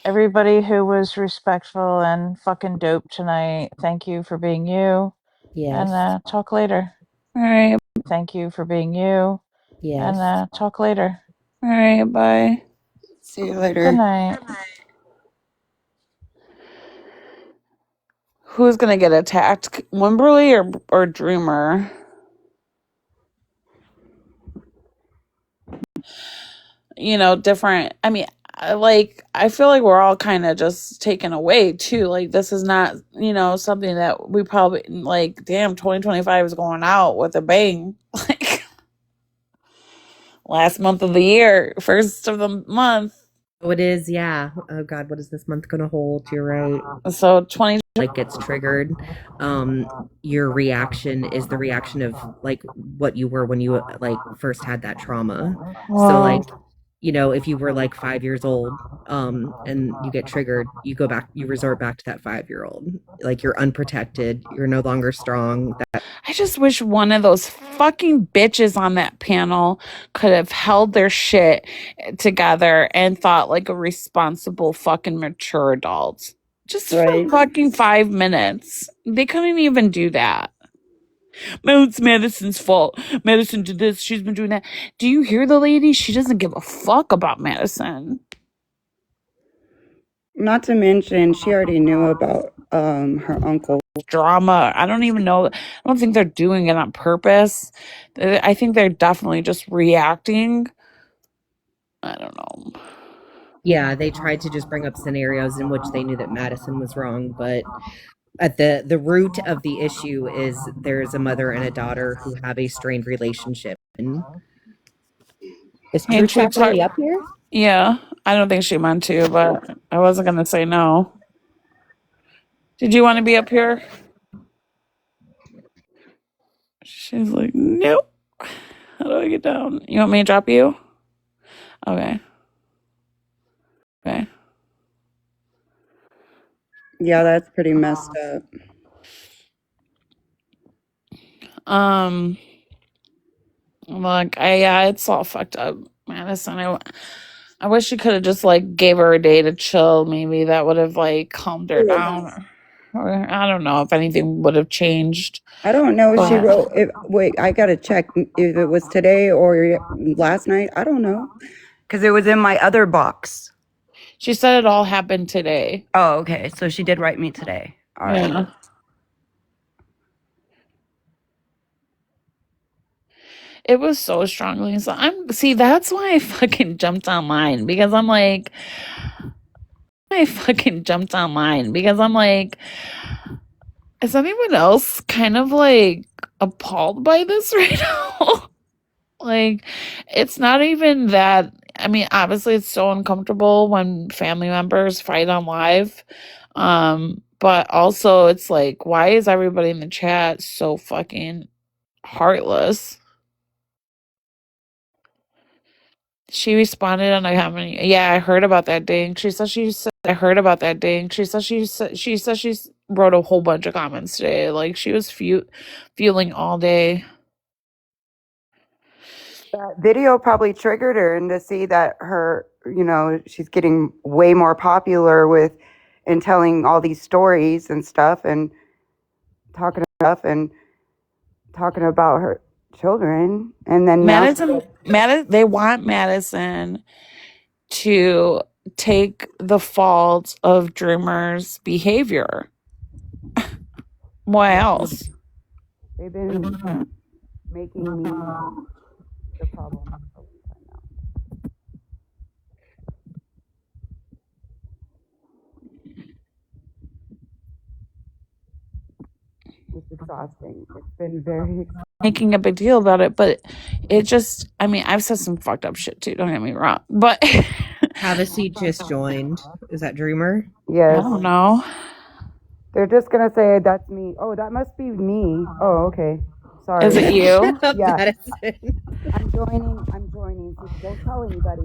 everybody who was respectful and fucking dope tonight, thank you for being you. Yes. And talk later. All right. Thank you for being you. Yes. And talk later. All right, bye. See you later. Good night. Who's gonna get attacked, Wimberly or Dreamer? Different. I mean, I feel like we're all kind of just taken away too. Like this is not, something that we probably like. Damn, 2025 is going out with a bang. Like last month of the year, first of the month. Oh, it is, yeah. Oh God, what is this month gonna hold? You're right. So 20 like gets triggered, your reaction is the reaction of like what you were when you like first had that trauma. So like, if you were like 5 years old, and you get triggered, you resort back to that 5-year-old. Like you're unprotected, you're no longer strong. I just wish one of those fucking bitches on that panel could have held their shit together and thought like a responsible fucking mature adult. Just for fucking 5 minutes. They couldn't even do that. It's Madison's fault. Madison did this. She's been doing that. Do you hear the lady? She doesn't give a fuck about Madison. Not to mention, she already knew about her uncle. Drama. I don't even know. I don't think they're doing it on purpose. I think they're definitely just reacting. I don't know. Yeah, they tried to just bring up scenarios in which they knew that Madison was wrong, but at the root of the issue is there's a mother and a daughter who have a strained relationship. Is True Chat really up here? Yeah, I don't think she meant to, but I wasn't gonna say no. Did you want to be up here? She's like, nope. How do I get down? You want me to drop you? Okay. Okay. Yeah, that's pretty messed up. Look, it's all fucked up, Madison. I wish she could have just like gave her a day to chill. Maybe that would have like calmed her down, or I don't know if anything would have changed. I don't know if she wrote. Wait, I gotta check if it was today or last night. I don't know, because it was in my other box. She said it all happened today. Oh, okay. So she did write me today. All right. It was so strongly. So that's why I fucking jumped online because I'm like, is anyone else kind of like appalled by this right now? Like, it's not even that. I mean, obviously, it's so uncomfortable when family members fight on live. But also, it's like, why is everybody in the chat so fucking heartless? She responded on like how many? Yeah, I heard about that ding. I heard about that ding. She wrote a whole bunch of comments today. Like she was fueling all day. That video probably triggered her, and to see that her, she's getting way more popular with and telling all these stories and stuff and talking about her children, and then now They want Madison to take the fault of Dreamer's behavior. What else? they've been making me the problem. It's exhausting. It's been very Making a big deal about it, but it just, I mean, I've said some fucked up shit too, don't get me wrong, but Havacy just joined. Is that Dreamer? yes. I don't know. They're just gonna say that's me. Oh, that must be me. Oh, okay. Sorry. Is it you? Yeah. Madison. I'm joining. Just don't tell anybody.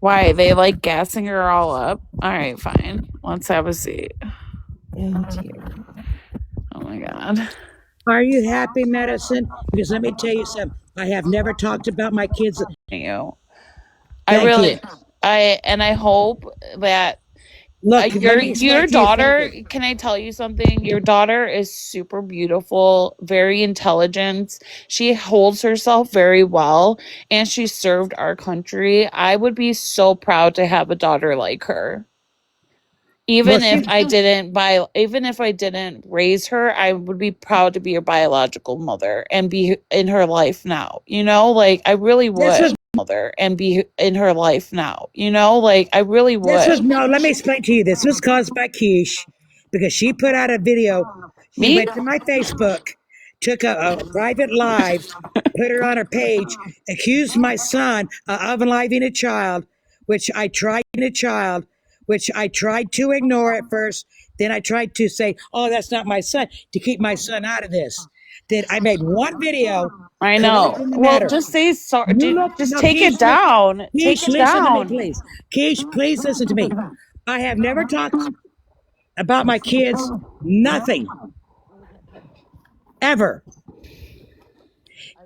Why? They like gassing her all up? All right, fine. Let's have a seat. Oh, dear. Oh my God. Are you happy, Madison? Because let me tell you something. I have never talked about my kids. You. Thank you. I hope that Look, let me explain your to you daughter, something. can I tell you something? Your daughter is super beautiful, very intelligent. She holds herself very well and she served our country. I would be so proud to have a daughter like her. Even if I didn't raise her, I would be proud to be her biological mother and be in her life now. You know, like I really would. Mother and be in her life now. You know, like I really would. No, let me explain to you. This was caused by Quiche because she put out a video. She Me? went to my Facebook, took a private live, put it on her page, accused my son of unaliving a child, which I tried to ignore at first. Then I tried to say, "Oh, that's not my son," to keep my son out of this. Then I made one video. I know. Correcting the Well, matter. just say sorry. Just take Quiche, it down. Take Quiche, it listen to me, down. please. Quiche, please listen to me. I have never talked about my kids, nothing, ever.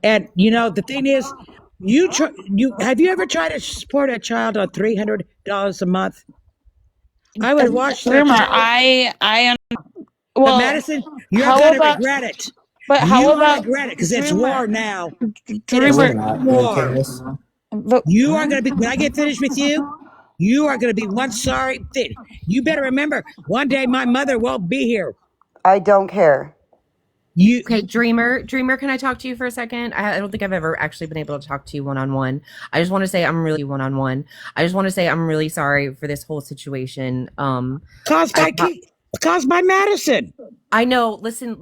And the thing is, have you ever tried to support a child on $300 a month? I would watch that Rumor. child. But Well, Madison, you're how gonna about? regret it. But how about? Regret it because it's war now. Dreamer. War. You are gonna be when I get finished with you. You are gonna be one sorry thing. You better remember, one day my mother won't be here. I don't care. Okay, Dreamer, can I talk to you for a second? I don't think I've ever actually been able to talk to you one-on-one. I just want to say I'm really one-on-one. I just want to say I'm really sorry for this whole situation. Caused by Madison. I know. Listen.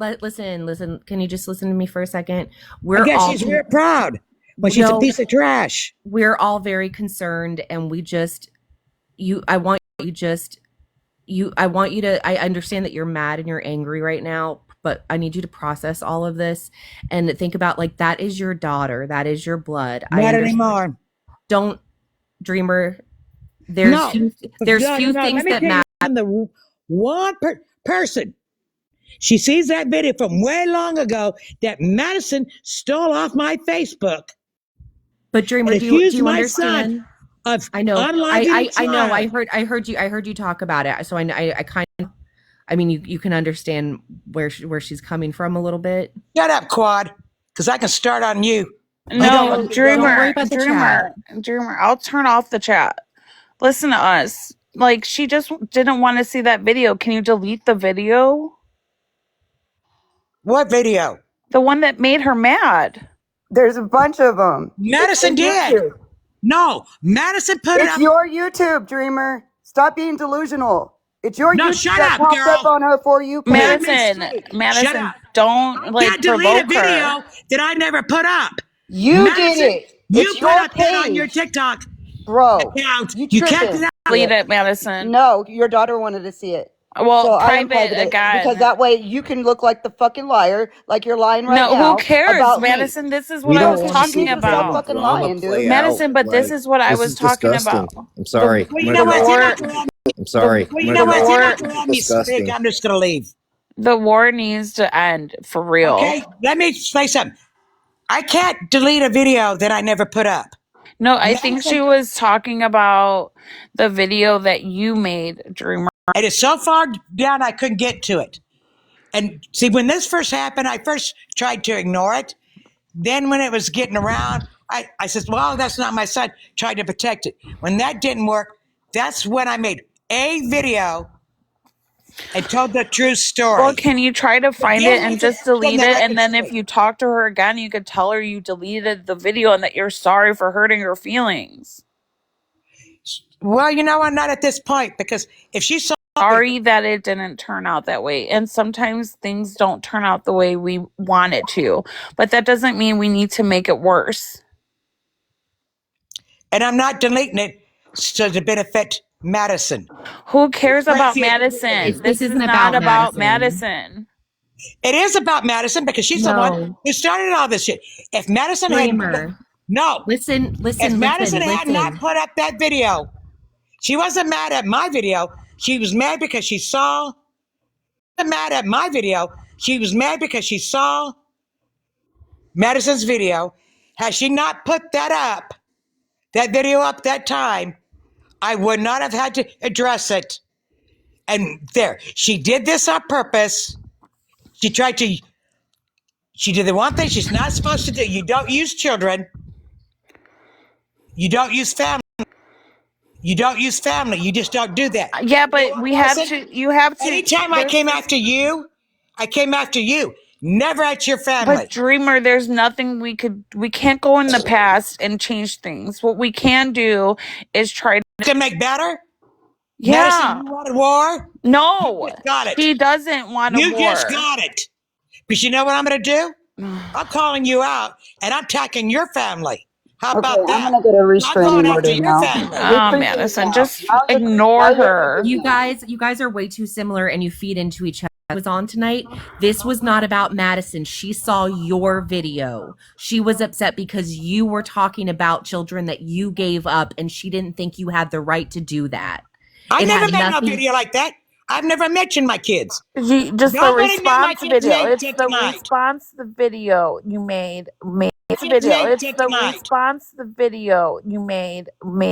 Can you just listen to me for a second? I guess she's very proud when she's a piece of trash. We're all very concerned, and I want you to, I understand that you're mad and you're angry right now, but I need you to process all of this and think about, like, that is your daughter. That is your blood. Not anymore. Don't, Dreamer. There's few things that matter. The one person. She sees that video from way long ago that Madison stole off my Facebook. But Dreamer, do you understand? I know. I know. I heard you talk about it. So I mean, you can understand where she's coming from a little bit. Shut up, Quad, because I can start on you. No, Dreamer. I'll turn off the chat. Listen to us. Like, she just didn't want to see that video. Can you delete the video? What video? The one that made her mad. There's a bunch of them. Madison did. No, Madison put it It's up. your YouTube, Dreamer. Stop being delusional. It's your No, YouTube shut that up, popped up girl. on her For You page. Let me Madison, speak. Shut Madison, up. don't like Can't delete a provoke her. video that I never put up. You did Madison, it. you It's put your up that on your page. TikTok Bro, account. you You kept it tripping. out. Delete it, Madison. No, your daughter wanted to see it. Well, So I private unplugged it because again. that way you can look like the fucking liar, like you're lying right No, who now cares, about me. Madison? This is what We I No, don't was because want to you see talking need the to stop baby about. fucking drama lying, dude. play out. Madison, but this Like, is what I this was is talking disgusting. about. I'm sorry. Well, you I'm know The what? You're war, not gonna, I'm sorry. well, I'm you gonna know the go what? back You're to war, not being gonna let me speak. disgusting. I'm just gonna leave. the war needs to end for real. Okay, let me say something. I can't delete a video that I never put up. No, I think she Madison, was talking about the video that you made, Dreamer. it is so far down I couldn't get to it. And see, when this first happened, I first tried to ignore it. Then when it was getting around, I said, well, that's not my son. Tried to protect it. When that didn't work, that's when I made a video and told the true Well, story. can you try to But find it then I and said, just delete that it? I And could then if speak. you talk to her again, you could tell her you deleted the video and that you're sorry for hurting her feelings. Well, you know what? Not at this point, because if she saw Sorry that it didn't turn out that way. And sometimes things don't turn out the way we want it to. But that doesn't mean we need to make it worse. and I'm not deleting it so to benefit Madison. Who cares about Crazy as it Madison? is. This This is isn't not about about Madison. Madison. It is about Madison because she's the one No. who started all this shit. If Madison had Dreamer. no, Listen, if listen, Madison listen, had not listen. put up that video, she wasn't mad at my video. She was mad because she saw. Mad at my video. She was mad because she saw Madison's video. Had she not put that video up that time, I would not have had to address it. And there, she did this on purpose. She tried to. She did the one thing she's not supposed to do. You don't use children. You don't use family. You don't use family. You just don't do that. Yeah, You know but what, we have Madison? to, you have to, Anytime I came after you, I came after you. Never at your but family. Dreamer, there's nothing we can't go in the past and change things. What we can do is try to, Can make better. Madison, yeah, you wanted war? You no, just got it. she doesn't want a You just war. got it. Because you know what I'm going to do? I'm calling you out and I'm attacking your family. How Okay, about I'm that? gonna get a I'm going restraining after order your now. family. You're Oh, creeping me Madison, out. just Now you're ignore her. creeping You me out. guys are way too similar and you feed into each other. I was on tonight. This was not about Madison. She saw your video. She was upset because you were talking about children that you gave up and she didn't think you had the right to do that. I It never had made no nothing. video like that. I've never mentioned my kids. Just the Nobody knew my response kids' video. name It's till the tonight. response the video you made the Kids' video. name It's till the tonight. response the video you made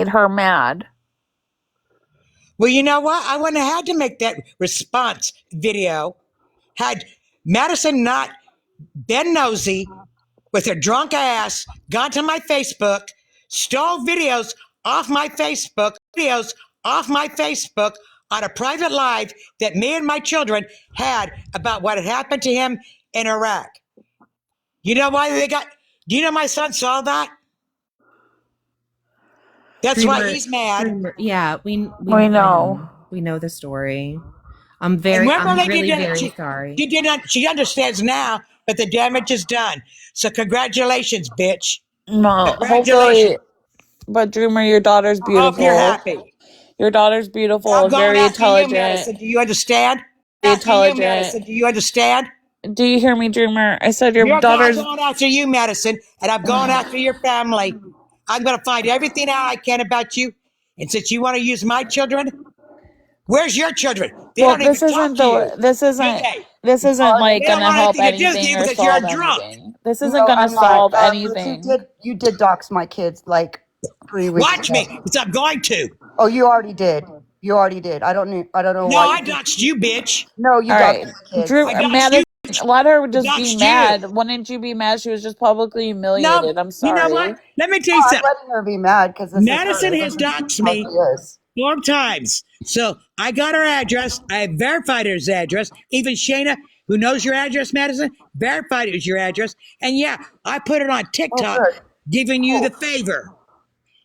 her mad. Well, you know what? I wouldn't have had to make that response video had Madison not been nosy with her drunk ass, gone to my Facebook, stole videos off my Facebook on a private live that me and my children had about what had happened to him in Iraq. You know why do you know my son saw that? That's why Dreamer, he's mad. Dreamer. Yeah, We I know. know. We know the story. I'm And remember, I'm they really did very sorry. she did not. She understands now, but the damage is done. So congratulations, bitch. No, Congratulations. hopefully, but Dreamer, your daughter's I hope you're beautiful. happy. Your daughter's beautiful I'm and going very after you, intelligent. Madison. Do you understand? Very After you, intelligent. Madison. Do you understand? Do you hear me, Dreamer? I said your I'm daughter's. going after you, Madison, and I'm going after your family. I'm going to find everything out I can about you. And since you want to use my children, where's your children? They Well, don't even talk to you, do they? this isn't like They don't gonna want help anything to do with anything you or because you're solve a drunk. anything. This isn't No, gonna I'm not. solve But anything. you did dox my kids like 3 weeks Watch ago. me, because I'm going to. Oh, you already did. You already did. I don't know No, why I you did. doxed you, bitch. No, you All doxed right, my kids. I Drew, doxed you. Madison, let her I just be doxed you. mad. Wouldn't you be mad? She was just publicly No, humiliated. I'm you know what? sorry. Let me tell No, you I'm something. letting her be mad because this is Madison her. has This is doxed how me she is. 4 times. So I got her address. I verified her address. Even Shayna who knows your address, Madison, verified it was your address. And yeah, I put it on Oh, TikTok good. giving you the Cool. favor.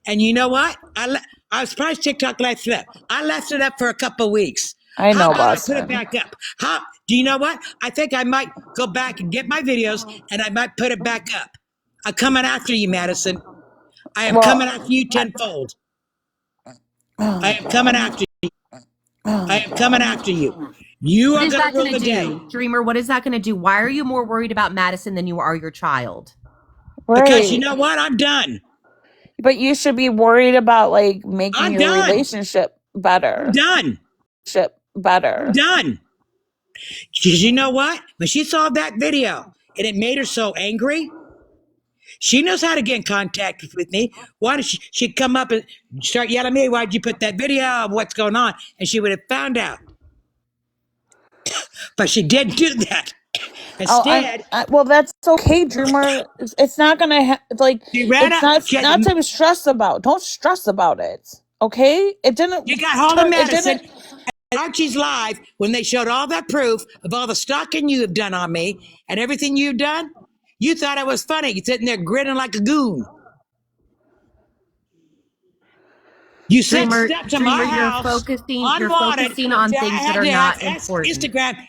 And you know what? I was surprised TikTok left it up. I left it up for a couple of weeks. I How know, about I put it Boston. back up? How do you know what? I think I might go back and get my videos and I might put it back up. I'm coming after you, Madison. I am coming after you tenfold. I am coming after you. I am coming after you. You What are is going to that rule going to the day do? Dreamer, what is that going to do? Why are you more worried about Madison than you are your child? because you Right. know what? I'm done. But you should be worried about like making I'm your done. relationship I'm better. done. I'm Better. done. Because you know what? When she saw that video and it made her so angry, she knows how to get in contact with me. Why did she'd come up and start yelling at me? Why'd you put that video up? What's going on? And she would have found out. But she didn't do that. Oh, Instead, well, that's okay, Dreamer. It's not gonna like. she ran It's up. not to stress about. Don't stress about it. Okay. It didn't You got hold of turn. It Madison. didn't. Archie's live when they showed all that proof of all the stalking you have done on me and everything you've done. You thought it was funny. You're sitting there grinning like a goon. You sent stuff to my Dreamer, you're house focusing. You're unwanted. focusing on I things that had are to have not important. Instagram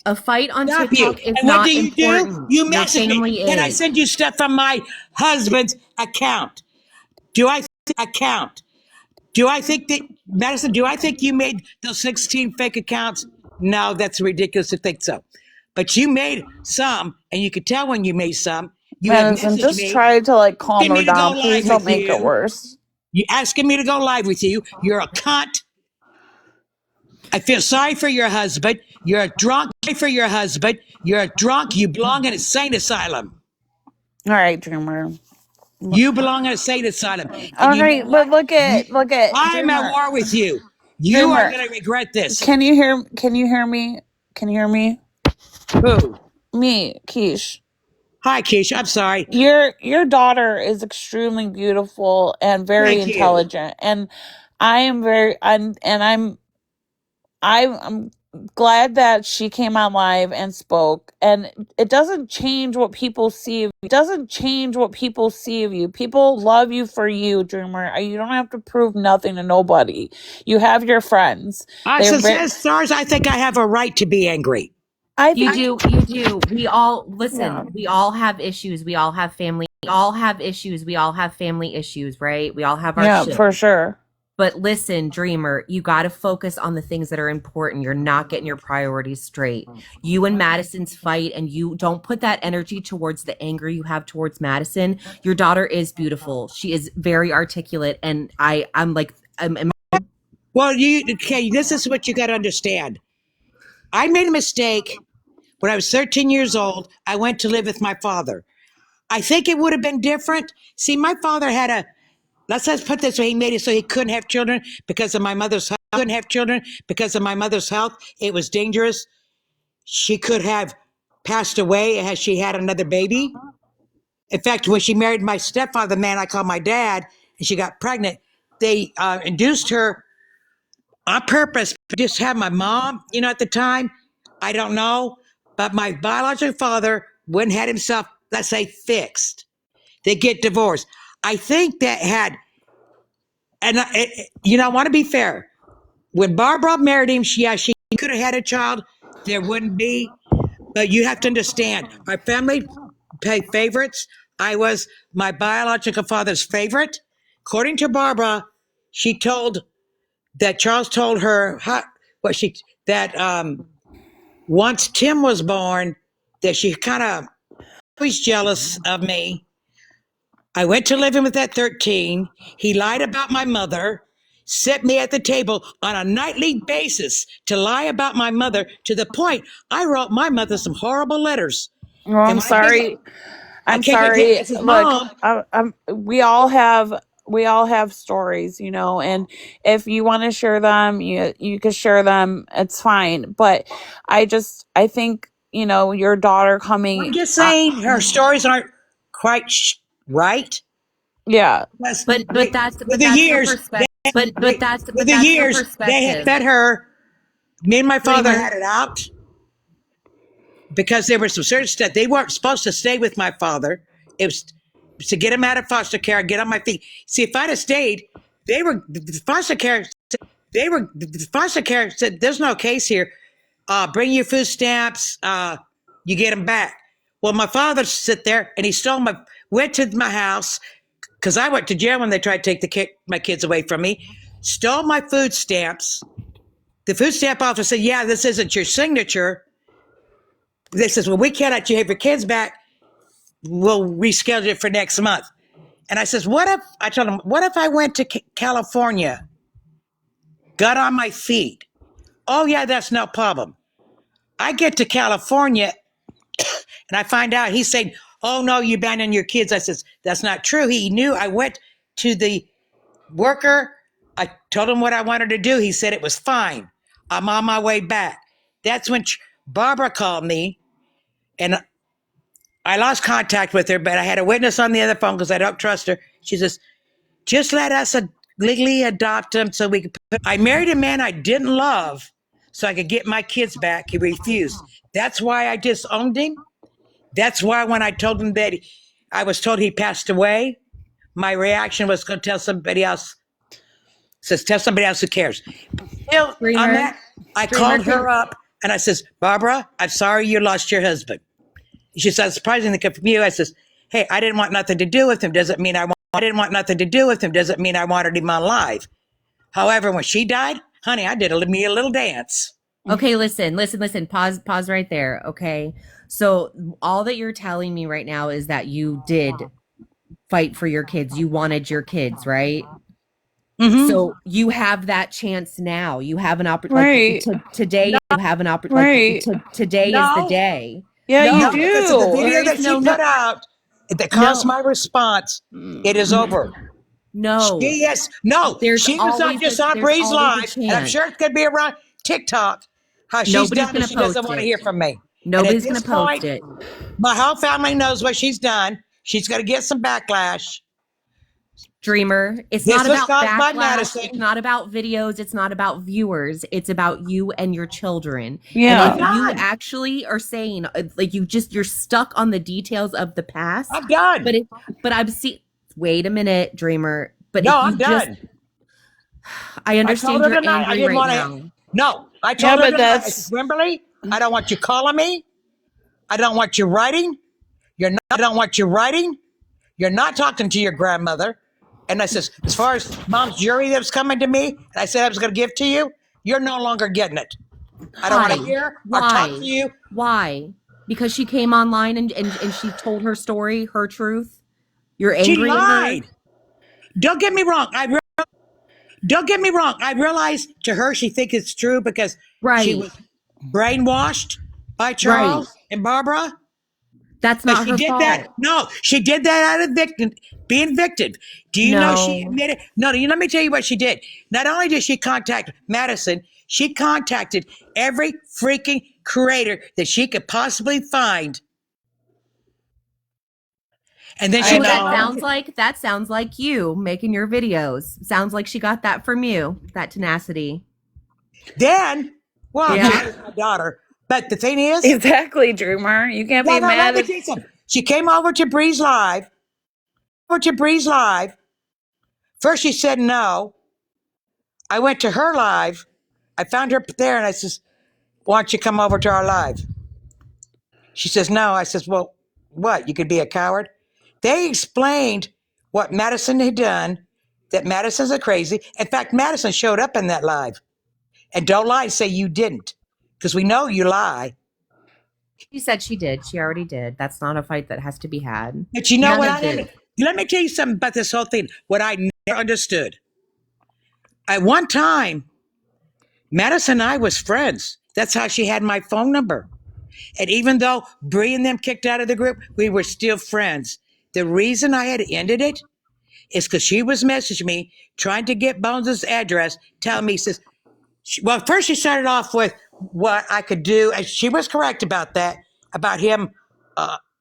A fight on stop you. TikTok is And what not do? important. You Your message me. family Can I is. send you stuff from my husband's account? Do I account? Do I think that Madison? Do I think you made those 16 fake accounts? No, that's ridiculous to think so. But you made some, and you could tell when you made some. You have Madison, messaged just me, try to like calm asking her me to go down. Please live don't with make it you. worse. You asking me to go live with you. You're a cunt. I feel sorry for your husband. You're a drunk for your husband. You're a drunk. You belong in a insane asylum. All right, Dreamer. You belong in a insane asylum. And All you know right, but what? look at I'm at Dreamer. war with you. You are Dreamer, going to regret this. can you hear? Can you hear me? Can you hear me? Who? Me, Keish. Hi, Keisha. I'm sorry. Your daughter is extremely beautiful and very Thank you. intelligent, and I am very I'm glad that she came on live and spoke. And it doesn't change what people see of you. It doesn't change what people see of you. People love you for you, Dreamer. You don't have to prove nothing to nobody. You have your friends. They're So very. says stars, I think I have a right to be angry. I You think. do. You do. We all Yeah. listen. We all have issues. We all have family. We all have issues. We all have family issues, right? We all have our Yeah, shit. for sure. But listen, Dreamer, you got to focus on the things that are important. You're not getting your priorities straight. You and Madison's fight, and you don't put that energy towards the anger you have towards Madison. Your daughter is beautiful. She is very articulate, and I'm like, Well, this is what you got to understand. I made a mistake when I was 13 years old. I went to live with my father. I think it would have been different. See, my father had let's put it this way, he made it so he couldn't have children because of my mother's health. Couldn't have children because of my mother's health. It was dangerous. She could have passed away as she had another baby. In fact, when she married my stepfather, the man I call my dad, and she got pregnant, they induced her on purpose. Just have my mom, at the time, I don't know, but my biological father wouldn't had himself, let's say, fixed. They get divorced. I think that had, and I want to be fair. When Barbara married him, she could have had a child. There wouldn't be, but you have to understand, our family pay favorites. I was my biological father's favorite. According to Barbara, she told that Charles told her that once Tim was born, that she kind of was jealous of me. I went to live in with that 13. He lied about my mother, set me at the table on a nightly basis to lie about my mother to the point I wrote my mother some horrible letters. Well, And I'm when I came, sorry. I I'm came to get sorry. as his Look, mom. we all have stories, and if you want to share them, you can share them. It's fine. But I think, your daughter I'm coming. just saying her stories aren't quite right. Yeah. Because but that's with the her years, perspective. with the That's her years, they had perspective. fed her. Me and my father Dreamer, had it out. because there was some certain stuff. They weren't supposed to stay with my father. It was to get him out of foster care, get on my feet. See, if I'd have stayed, the foster care said, there's no case here. Bring your food stamps. You get them back. Well, my father sit there and he went to my house because I went to jail when they tried to take my kids away from me, stole my food stamps. The food stamp officer said, yeah, this isn't your signature. They says, well, we can't let you have your kids back. We'll reschedule it for next month. And I says, I told him, what if I went to California, got on my feet? Oh, yeah, that's no problem. I get to California and I find out he's saying, oh, no, you abandoned your kids. I says, that's not true. He knew. I went to the worker. I told him what I wanted to do. He said it was fine. I'm on my way back. That's when Barbara called me, and I lost contact with her, but I had a witness on the other phone because I don't trust her. She says, just let us legally adopt him so we could. I married a man I didn't love so I could get my kids back. He refused. That's why I disowned him. That's why when I told him that I was told he passed away, my reaction was going to tell somebody else. Says, tell somebody else who cares. Still, on that, I called her up and I says, Barbara, I'm sorry you lost your husband. She said, surprisingly from you. I says, hey, I didn't want nothing to do with him. Doesn't mean I didn't want nothing to do with him. Doesn't mean I wanted him alive. However, when she died, honey, I did me a little dance. Okay, listen. Pause right there. Okay. So all that you're telling me right now is that you did fight for your kids. You wanted your kids, right? Mm-hmm. So you have that chance now. You have an opportunity. Like, today, you have an opportunity. Like, today is the day. Yeah, No, you because do. of the video that she put out that caused my response. It is over. No. She was not just on Bree's Live, and I'm sure it's going to be around TikTok. How she's done it, she doesn't want to hear from me. Nobody's going to post it. My whole family knows what she's done. She's going to get some backlash. Dreamer, it's This not was about caused by backlash. Madison. It's not about videos. It's not about viewers. It's about you and your children. Yeah. And if you actually are saying like you're stuck on the details of the past. I'm done. But I've seen. Wait a minute, Dreamer. But no, if you I'm done. I understand you're angry right now. No, I told her tonight, I said, Wimberly, I don't want you calling me. I don't want you writing. I don't want you writing. You're not talking to your grandmother. And I says, as far as mom's jury that was coming to me, and I said I was going to give to you, you're no longer getting it. I don't want to hear or talk to you. Why? Because she came online and she told her story, her truth. You're angry. She lied. Don't get me wrong. I realize to her she thinks it's true because she was brainwashed by Charles and Barbara. That's not her fault. She did that out of being victim. Do you know she admitted? No, let me tell you what she did. Not only did she contact Madison, she contacted every freaking creator that she could possibly find. And then that sounds like you making your videos. Sounds like she got that from you, that tenacity. Then, she's my daughter. But the thing is, exactly, Dreamer. You can't be mad. She came over to Bree's Live. First, she said no. I went to her live. I found her there, and I says, "Why don't you come over to our live?" She says, "No." I says, "Well, what? You could be a coward." They explained what Madison had done. That Madison's a crazy. In fact, Madison showed up in that live. And don't lie and say you didn't, because we know you lie. She said she did. She already did. That's not a fight that has to be had. But you know what? Let me tell you something about this whole thing. What I never understood. At one time, Madison and I was friends. That's how she had my phone number. And even though Bree and them kicked out of the group, we were still friends. The reason I had ended it is because she was messaging me, trying to get Bones' address, telling me, says, well, first she started off with what I could do, and she was correct about that, about him,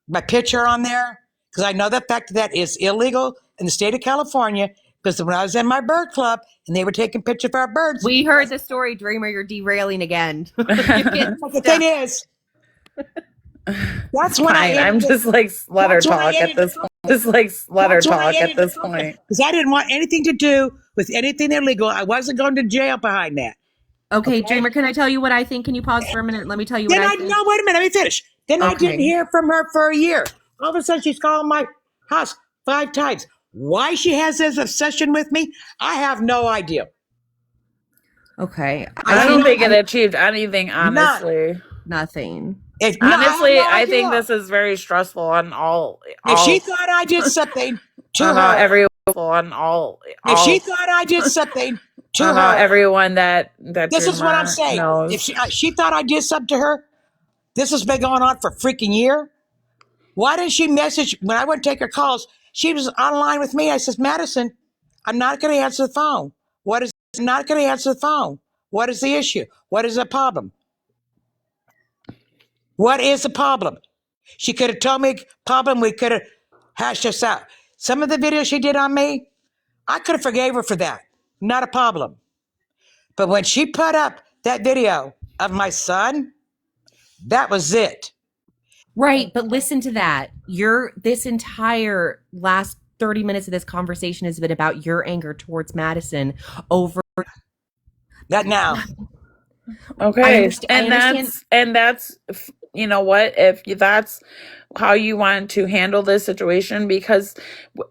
my picture on there, because I know the fact that is illegal in the state of California, because when I was in my bird club and they were taking pictures of our birds. We heard the story, Dreamer. You're derailing again. The thing is, That's when I Fine. I'm ended just like let her That's when I talk at ended this point. Just like let her That's when I talk at ended this point. because I didn't want anything to do with anything illegal. I wasn't going to jail behind that. Okay, Okay. Dreamer, can I tell you what I think? Can you pause for a minute? Let me tell you what Then I I think. no, wait a minute, let me finish. Then I didn't Okay. hear from her for a year. All of a sudden, she's calling my house 5 times. Why she has this obsession with me, I have no idea. Okay. I have don't no think it idea. achieved anything, None. honestly. Nothing. No, I have Honestly, no I think idea. this is very stressful on If she all thought I did something to on her, every on if she all thought I did something to on her, everyone that this is what I'm Dreamer saying. If knows. she thought I did something to her, this has been going on for a freaking year. Why didn't she message when I went to take her calls? She was online with me. I says, Madison, I'm not going to answer the phone. I'm not going to answer the phone. What is the issue? What is the problem? What is the problem? She could have told me problem. We could have hashed this out. Some of the videos she did on me, I could have forgave her for that. Not a problem. But when she put up that video of my son, that was it. Right, but listen to that. This entire last 30 minutes of this conversation has been about your anger towards Madison over That now. Okay, I understand. and that's you know what, if that's how you want to handle this situation, because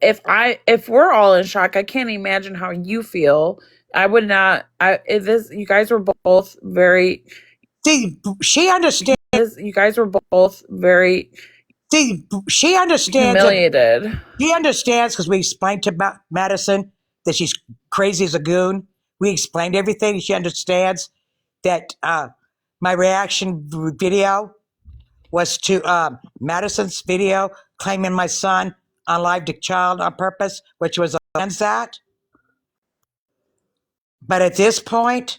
if we're all in shock, I can't imagine how you feel. I would not. I if this you guys were both very. See, she understands. You guys were both very See, she understands that. humiliated. She understands because we explained to Madison that she's crazy as a goon. We explained everything. She understands that my reaction video was to Madison's video claiming my son unlived a child on purpose, which was against that. But at this point,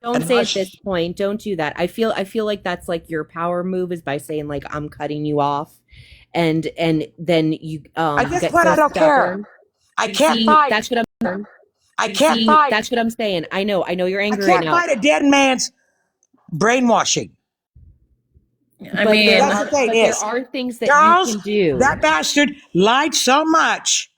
Don't and say at this point. Don't do that. I feel like that's like your power move is by saying like I'm cutting you off, and then you at this get point, so I don't care. stubborn. I can't See, fight. that's what I'm. I can't See, fight. that's what I'm saying. I know you're I angry right can't now, fight a dead man's brainwashing. I but mean, That's the thing there is, are things that you Charles, can do. that bastard lied so much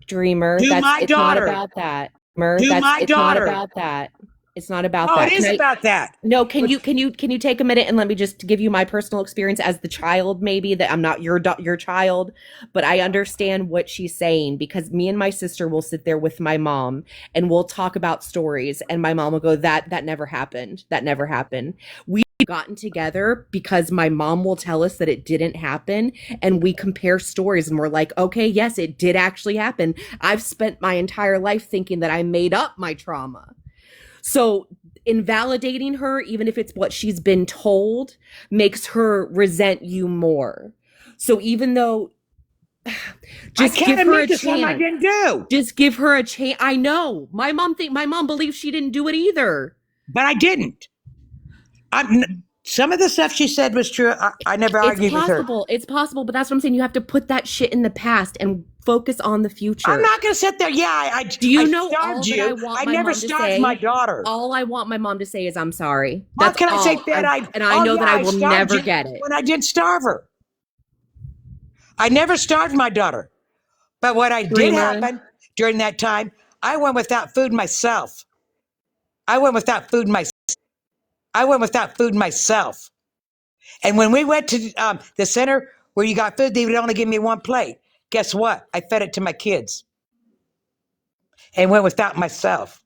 Dreamer, to that's my it's not daughter. about that. Dreamer, To that's my it's not daughter. about that. It's not about Oh, it that. is about that. No, can you take a minute and let me just give you my personal experience as the child, maybe that I'm not your child, but I understand what she's saying because me and my sister will sit there with my mom and we'll talk about stories and my mom will go that never happened. That never happened. We gotten together because my mom will tell us that it didn't happen and we compare stories and we're like, okay, yes, it did actually happen. I've spent my entire life thinking that I made up my trauma. So invalidating her, even if it's what she's been told, makes her resent you more. So even though I just can't give her a admit to something I chance. didn't do. Just give her a chance. I know. My mom believes she didn't do it either. But I didn't. Some of the stuff she said was true. I never It's argued with her. possible. It's possible, but that's what I'm saying. You have to put that shit in the past and focus on the future. I'm not going to sit there. Yeah, I Do you I know starved all that you. I want I my never mom to starved say? my daughter. All I want my mom to say is I'm sorry. How That's can I say all. that? And I know that I will starved never you get it. when I didn't starve her. I never starved my daughter. But what I did Dreamer. happen during that time, I went without food myself. I went without food myself. I went without food myself. And when we went to the center where you got food, they would only give me one plate. Guess what? I fed it to my kids and went without myself.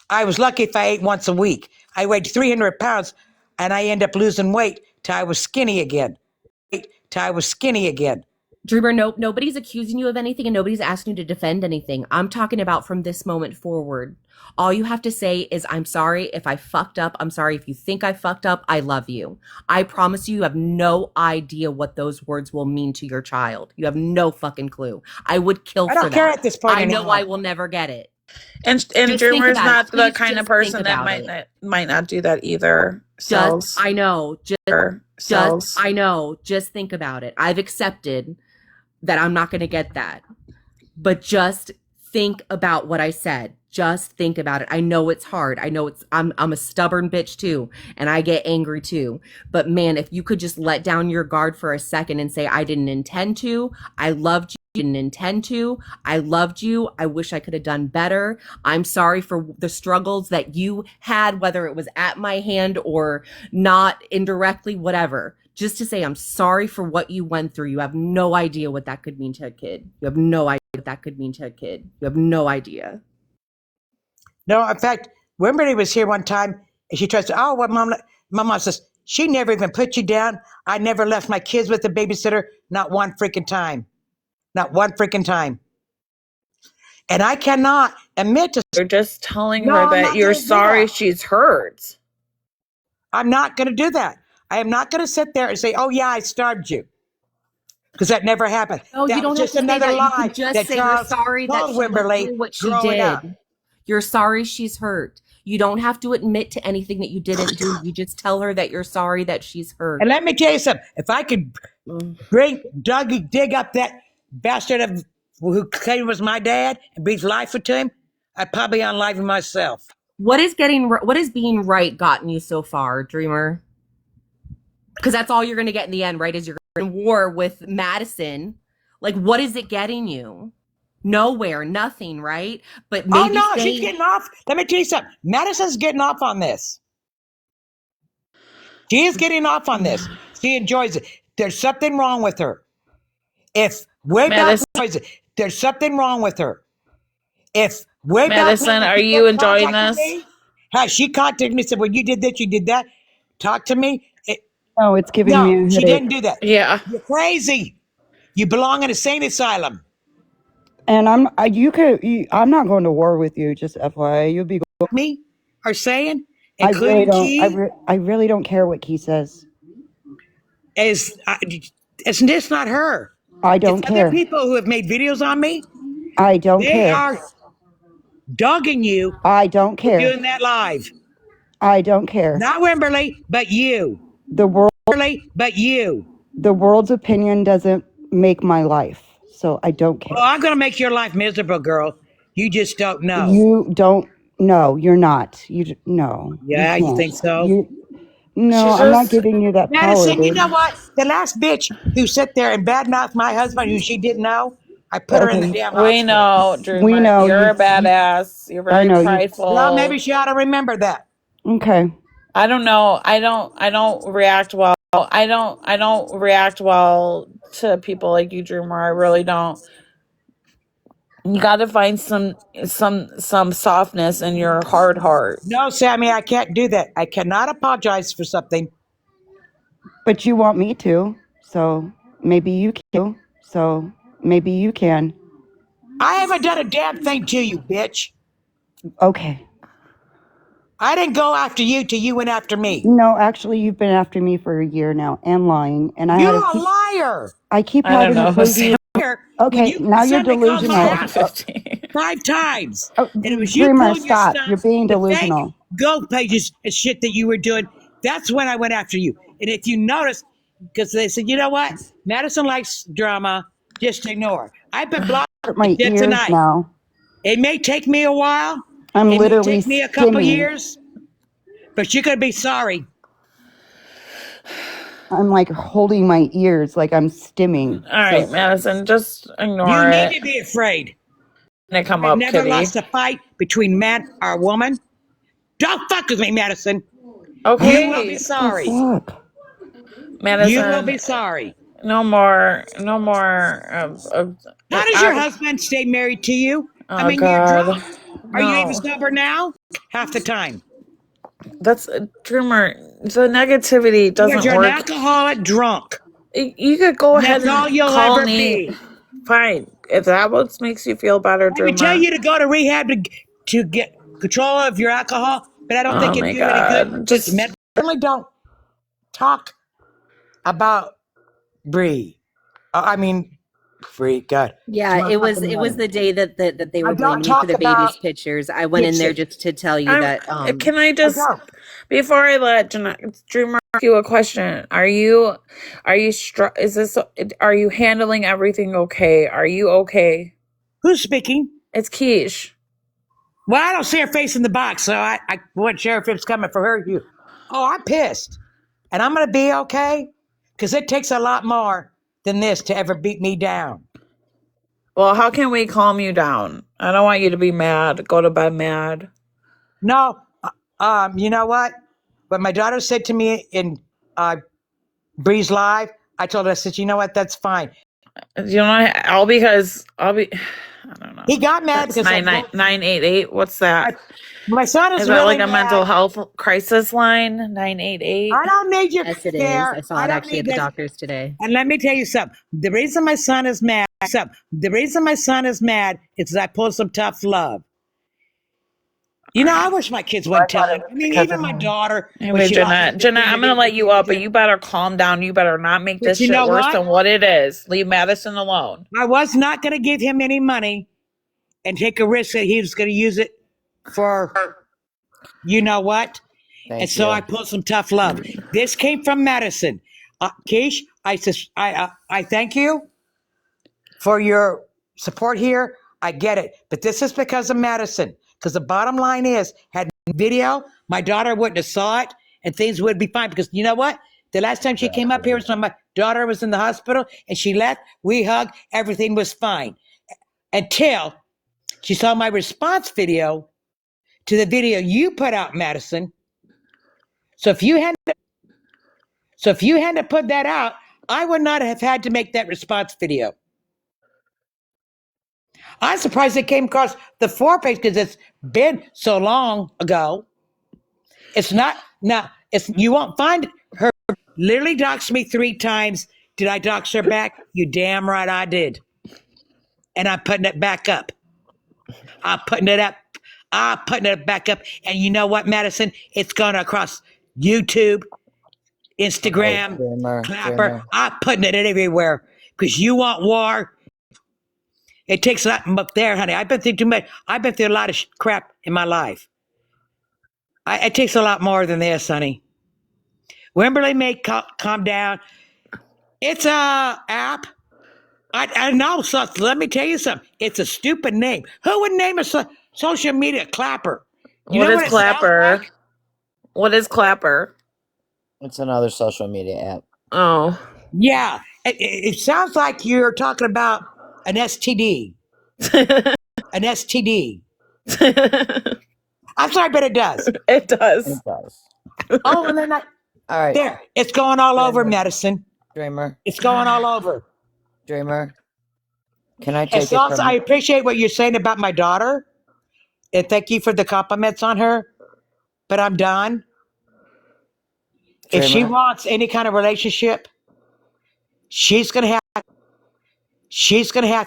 I was lucky if I ate once a week. I weighed 300 pounds and I ended up losing weight till I was skinny again. Dreamer, nobody's accusing you of anything and nobody's asking you to defend anything. I'm talking about from this moment forward. All you have to say is, I'm sorry if I fucked up. I'm sorry if you think I fucked up. I love you. I promise you have no idea what those words will mean to your child. You have no fucking clue. I would kill I for don't care that. at this point I know anymore. I will never get it. And Just think Dreamer's about it. not the Please kind of just person think that about might not do that either. Just, I know. Cells. I know. Just think about it. I've accepted that I'm not going to get that. But just think about what I said. Just think about it. I know it's hard. I know I'm a stubborn bitch too, and I get angry too. But man, if you could just let down your guard for a second and say, I didn't intend to, I loved you, didn't intend to, I loved you, I wish I could have done better. I'm sorry for the struggles that you had, whether it was at my hand or not indirectly, whatever. Just to say, I'm sorry for what you went through. You have no idea what that could mean to a kid. You have no idea what that could mean to a kid. You have no idea. No, in fact, Wimberly was here one time and she tries to, oh, what mom, my mom says, she never even put you down. I never left my kids with a babysitter. Not one freaking time. Not one freaking time. And I cannot admit to. You're just telling No, her I'm that not you're going to do sorry that. she's hurt. I'm not going to do that. I am not going to sit there and say, oh, yeah, I starved you. Because that never happened. No, That you was don't have just to say another that. You lie could just that say you're Charles sorry that told she went Wimberly through what she growing did. up. You're sorry she's hurt. You don't have to admit to anything that you didn't do. You just tell her that you're sorry that she's hurt. And let me tell you something. If I could dig up that bastard of who claimed was my dad and breathe life into him, I'd probably unlive him myself. What is being right gotten you so far, Dreamer? Because that's all you're going to get in the end, right? Is you're in war with Madison. Like, what is it getting you? Nowhere, nothing, right? But maybe oh, no, she's getting off. Let me tell you something. Madison's getting off on this. She is getting off on this. She enjoys it. There's something wrong with her. If way back, there's something wrong with her. If way Madison, back, are you enjoying this? Me, she contacted me and said, well, you did this, you did that. Talk to me. No, it's giving me a No, she headache. didn't do that. Yeah. You're crazy. You belong in a sane asylum. And I'm not going to war with you. Just FYI, you'll be. Me are saying, I really including don't. Key, I really don't care what Key says. it's just not her. I don't It's care. other people who have made videos on me. I don't They care. are dogging you I don't for care. doing that live. I don't care. Not Wimberly, but you. The world. Wimberly, but you. The world's opinion doesn't make my life, so I don't care. Oh, I'm going to make your life miserable, girl. You just don't know. You don't know. You're not. No. Yeah, you think so? No, I'm not giving you that power, Madison, dude. you know what? The last bitch who sat there and badmouthed my husband, who she didn't know, I put her in the damn hospital. We know, Dreamer. We know You're a badass. You're very prideful. Well, maybe she ought to remember that. Okay. I don't know. I don't react well. I don't react well to people like you, Dreamer. I really don't. You got to find some softness in your hard heart. No, Sammy, I can't do that. I cannot apologize for something. But you want me to, so maybe you can. So maybe you can. I haven't done a damn thing to you, bitch. Okay. I didn't go after you till you went after me. No, actually, you've been after me for a year now and lying. And You're a liar. I keep having to prove you. Okay, now you're delusional. 5 times. Oh, And it was you Dreamer, pulling your stop. stuff, You're being the delusional. fake go pages and shit that you were doing. That's when I went after you. And if you notice, because they said, you know what? Madison likes drama. Just ignore. I've been blocking My ears tonight. now. It may take me a while. I'm it literally may take me a couple stimming. years. But you're going to be sorry. I'm like holding my ears like I'm stimming. All right, Madison, just ignore it. You need to be afraid. I've never lost a fight between man or woman. Don't fuck with me, Madison. Okay. You will be sorry. Madison, you will be sorry. No more. How does your husband stay married to you? Oh, I mean, God. you're drunk. Are you even sober now? Half the time. That's Dreamer. The negativity doesn't because you're work. an alcoholic drunk. You could go ahead That's all and you'll call ever me. be. Fine. If that what makes you feel better, I Dreamer. would tell you to go to rehab to get control of your alcohol, but I don't think it'd do any good. Just certainly don't talk about Bree. I mean, Bree. God. Yeah, it was the day that they were blaming me for the baby's pictures. I went in there just to tell you that. Can I just before I let Dreamer ask you a question? Are you handling everything okay? Are you okay? Who's speaking? It's Keish. Well, I don't see her face in the box, so I wasn't sure if it's coming for her. Oh, I'm pissed. And I'm going to be okay because it takes a lot more than this to ever beat me down. Well, how can we calm you down? I don't want you to be mad. Go to bed mad. No, you know what? What my daughter said to me in Breeze Live, I told her, I said, you know what? That's fine. You know, I'll be. I don't know. He got mad That's because I 988. What's that? my son is Is that really like a mad. mental health crisis line? 988. I don't need your Yes, it is. care. I saw I it don't actually need at the this. doctor's today. And let me tell you something. The reason my son is mad is because I pulled some tough love. You know, I wish my kids wouldn't tell him. I mean, Because even of my me. daughter. Anyway, Jeanette, I'm gonna let you up, but you better calm down. You better not make But this you shit know worse what? than what it is. Leave Madison alone. I was not going to give him any money and take a risk that he was going to use it for, you know what? Thank And so you. I pulled some tough love. This came from Madison. Keish, I thank you for your support here. I get it. But this is because of Madison. Because the bottom line is, had video, my daughter wouldn't have saw it and things would be fine. Because you know what? The last time she came up here was when my daughter was in the hospital and she left. We hugged. Everything was fine. Until she saw my response video to the video you put out, Madison. So if you hadn't put that out, I would not have had to make that response video. I'm surprised it came across the 4-page because it's been so long ago. It's not now. It's you won't find her. Literally doxed me 3 times. Did I dox her back? You damn right I did. And I'm putting it back up. I'm putting it up. I'm putting it back up. And you know what, Madison? It's going across YouTube, Instagram, Clapper. I'm putting it everywhere because you want war. It takes a lot up there, honey. I've been through too much. I've been through a lot of crap in my life. It takes a lot more than this, honey. Wimberley may calm down. It's a app. I know. So let me tell you something. It's a stupid name. Who would name a social media Clapper? You What know is what it sounds Clapper? like? What is Clapper? It's another social media app. Oh. Yeah, it sounds like you're talking about an STD. An STD. I'm sorry, but it does. It does. It does. Oh, and then All right. there. It's going all over, Madison. Dreamer. It's going all over. Dreamer. Can I And take it Sauce, from I appreciate what you're saying about my daughter. And thank you for the compliments on her. But I'm done. If she Dreamer? wants any kind of relationship, she's gonna have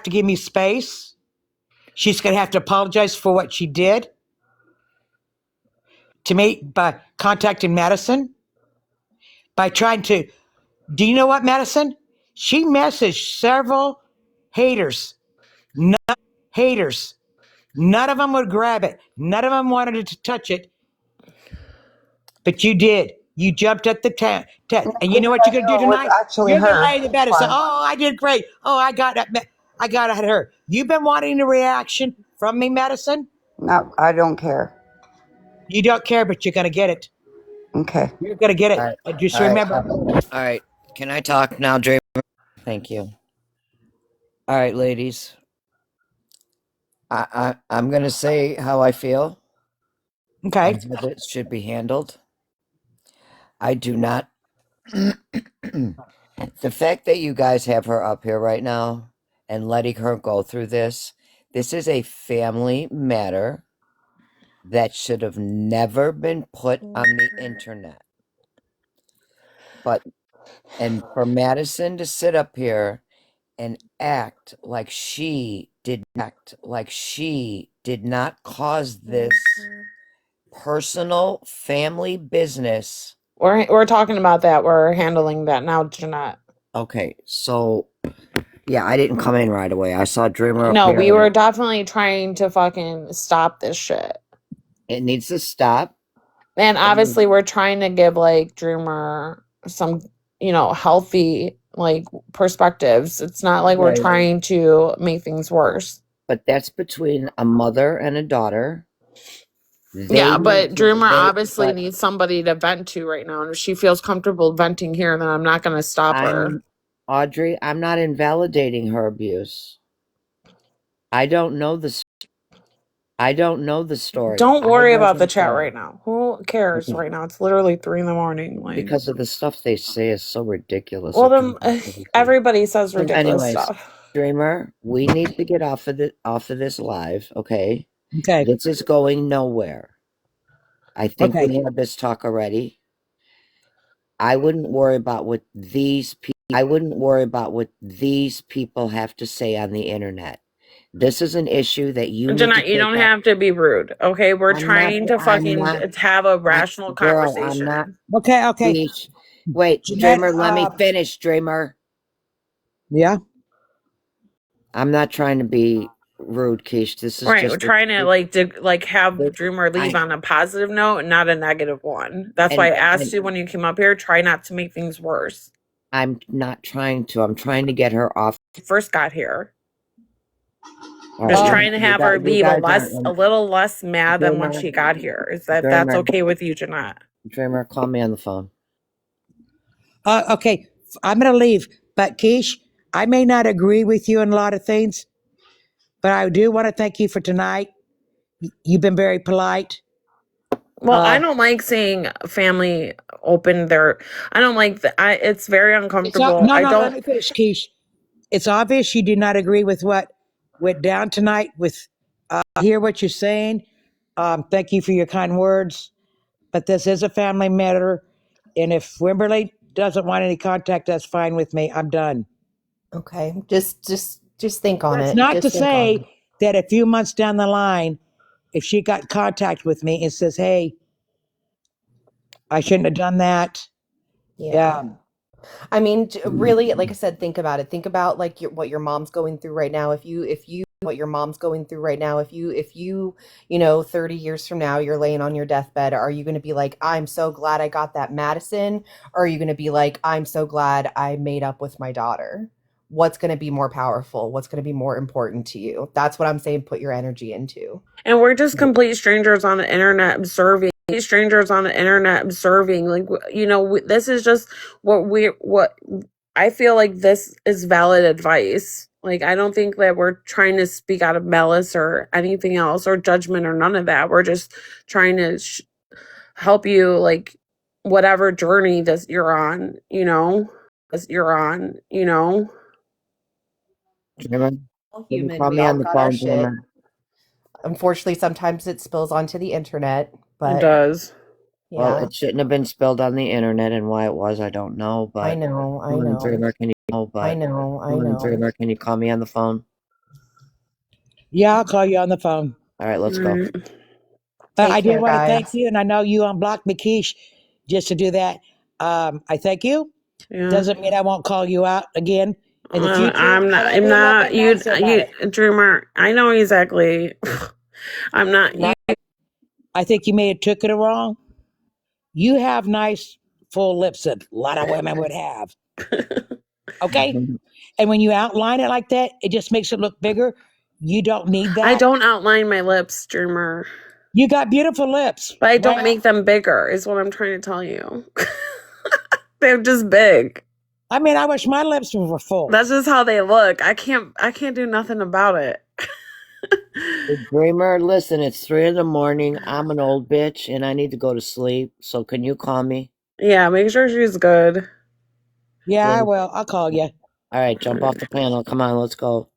to give me space. She's gonna have to apologize for what she did to me by contacting Madison. By trying to, do you know what, Madison? She messaged several haters. Haters. None of them would grab it. None of them wanted to touch it. But you did. You jumped at the tent. And you know what you're going to do It was tonight? actually You're going to her. lay in the bed and say, oh, I did great. Oh, I got at her. You've been wanting a reaction from me, Madison? No, I don't care. You don't care, but you're going to get it. Okay. You're going to get it. All right. And just All right. remember. All right. Can I talk now, Dreamer? Thank you. All right, ladies. I'm going to say how I feel. Okay. And how this should be handled. I do not. The fact that you guys have her up here right now and letting her go through this is a family matter that should have never been put on the internet. And for Madison to sit up here and act like she did not cause this personal family business. We're talking about that. We're handling that now, Jeanette. Okay, so yeah, I didn't come in right away. I saw Dreamer up No, here. we were definitely trying to fucking stop this shit. It needs to stop. And obviously we're trying to give like Dreamer some, healthy like perspectives. It's not like we're trying to make things worse. But that's between a mother and a daughter. They Yeah, need but to. Dreamer They obviously but needs somebody to vent to right now. And if she feels comfortable venting here, then I'm not going to stop her. I'm Audrey. I'm not invalidating her abuse. I don't know the. I don't know the story. Don't I worry about the wasn't chat there. right now. Who cares Okay. right now? It's literally 3 in the morning. Like, Because of the stuff they say is so ridiculous. well, It then comes off really good. everybody says So ridiculous anyways, stuff. Dreamer, we need to get off of this live, okay? Okay. This is going nowhere. I think Okay. we had this talk already. I wouldn't worry about what these people have to say on the internet. This is an issue that you need to Jeanette, you take don't up. have to be rude, okay? We're trying to I'm fucking not, have a rational girl, I'm not. conversation. Okay. Okay. Please. Wait, Jeanette. Dreamer, let me finish, Dreamer. Yeah. I'm not trying to be rude, Keish. This is Right, we're just trying to have Dreamer leave I on a positive note and not a negative one. That's why I asked you when you came up here, try not to make things worse. I'm not trying to. I'm trying to get her off. First got here. All Just right, trying to have her you leave guys a little less mad than when Dreamer, she got here. Is that's Dreamer, okay with you, Jeanette? Dreamer, call me on the phone. Okay. I'm gonna leave, but Keish, I may not agree with you on a lot of things, but I do want to thank you for tonight. You've been very polite. Well, I don't like seeing family open their. I don't like that. It's very uncomfortable. No, I no. Let don't. me finish, Keish. It's obvious you do not agree with what went down tonight. With hear what you're saying. Thank you for your kind words. But this is a family matter, and if Wimberley doesn't want any contact, that's fine with me. I'm done. Okay. Just think on That's it. not to Just think on say it. that a few months down the line, if she got contact with me and says, "Hey, I shouldn't have done that," Yeah. yeah, I mean, really, like I said, think about it. Think about like what your mom's going through right now. If you what your mom's going through right now, if you, 30 years from now you're laying on your deathbed, are you going to be like, "I'm so glad I got that Madison," or are you going to be like, "I'm so glad I made up with my daughter"? What's going to be more powerful? What's going to be more important to you? That's what I'm saying, put your energy into. And we're just complete strangers on the internet observing. Strangers on the internet observing. Like, this is just what I feel like this is valid advice. Like, I don't think that we're trying to speak out of malice or anything else or judgment or none of that. We're just trying to help you, like, whatever journey that you're on, Dreamer, All can you human, call we me all on the got our phone, shit. Dreamer? Unfortunately, sometimes it spills onto the internet, It but does. Well, yeah, it shouldn't have been spilled on the internet, and why it was, I don't know. I But know, I come on, know, Dreamer, can you? I know, I know. Dreamer, can you call me on the phone? yeah, I'll call you on the phone. All right, let's go. Right. I Take did care, want to thank guys. you, and I know you unblocked Mikish just to do that. I thank you. Yeah. Doesn't mean I won't call you out again in the future. I'm I not. won't I'm be a little not. bit nicer about it. Dreamer. I know exactly. I'm not. I think you may have took it wrong. You have nice full lips that a lot of women would have. Okay? And when you outline it like that, it just makes it look bigger. You don't need I that. don't outline my lips, Dreamer, You got beautiful lips. but I don't Well, make them bigger. Is what I'm trying to tell you. They're just big. I mean, I wish my lips were full. That's just how they look. I can't do nothing about it. Dreamer, listen, it's 3 in the morning. I'm an old bitch, and I need to go to sleep. So can you call me? Yeah, make sure she's good. Yeah, I Dreamer. will. I'll call you. All right, jump off the panel. Come on, let's go.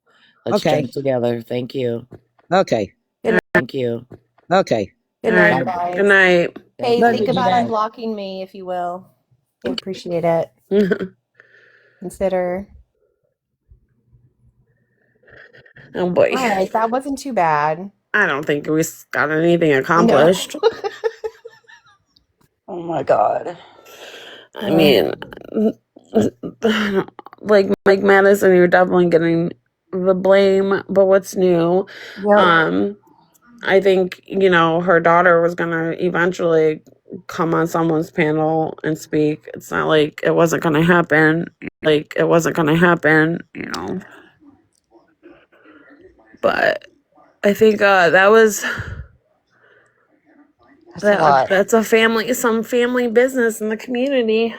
Let's Okay. jump together. Thank you. Okay. Thank you. Okay. Good All night, right. guys. Good night. Hey, Love think you, about Jeanette. unblocking me if you will. I appreciate it. Consider. Oh boy. All right, that wasn't too bad. I don't think we got anything No. accomplished. Oh my God. I mean, like Madison, you're definitely getting the blame. But what's new? Yep. I think her daughter was gonna eventually come on someone's panel and speak. It's not like it wasn't gonna happen. But I think that was That's a lot. That's some family business in the community.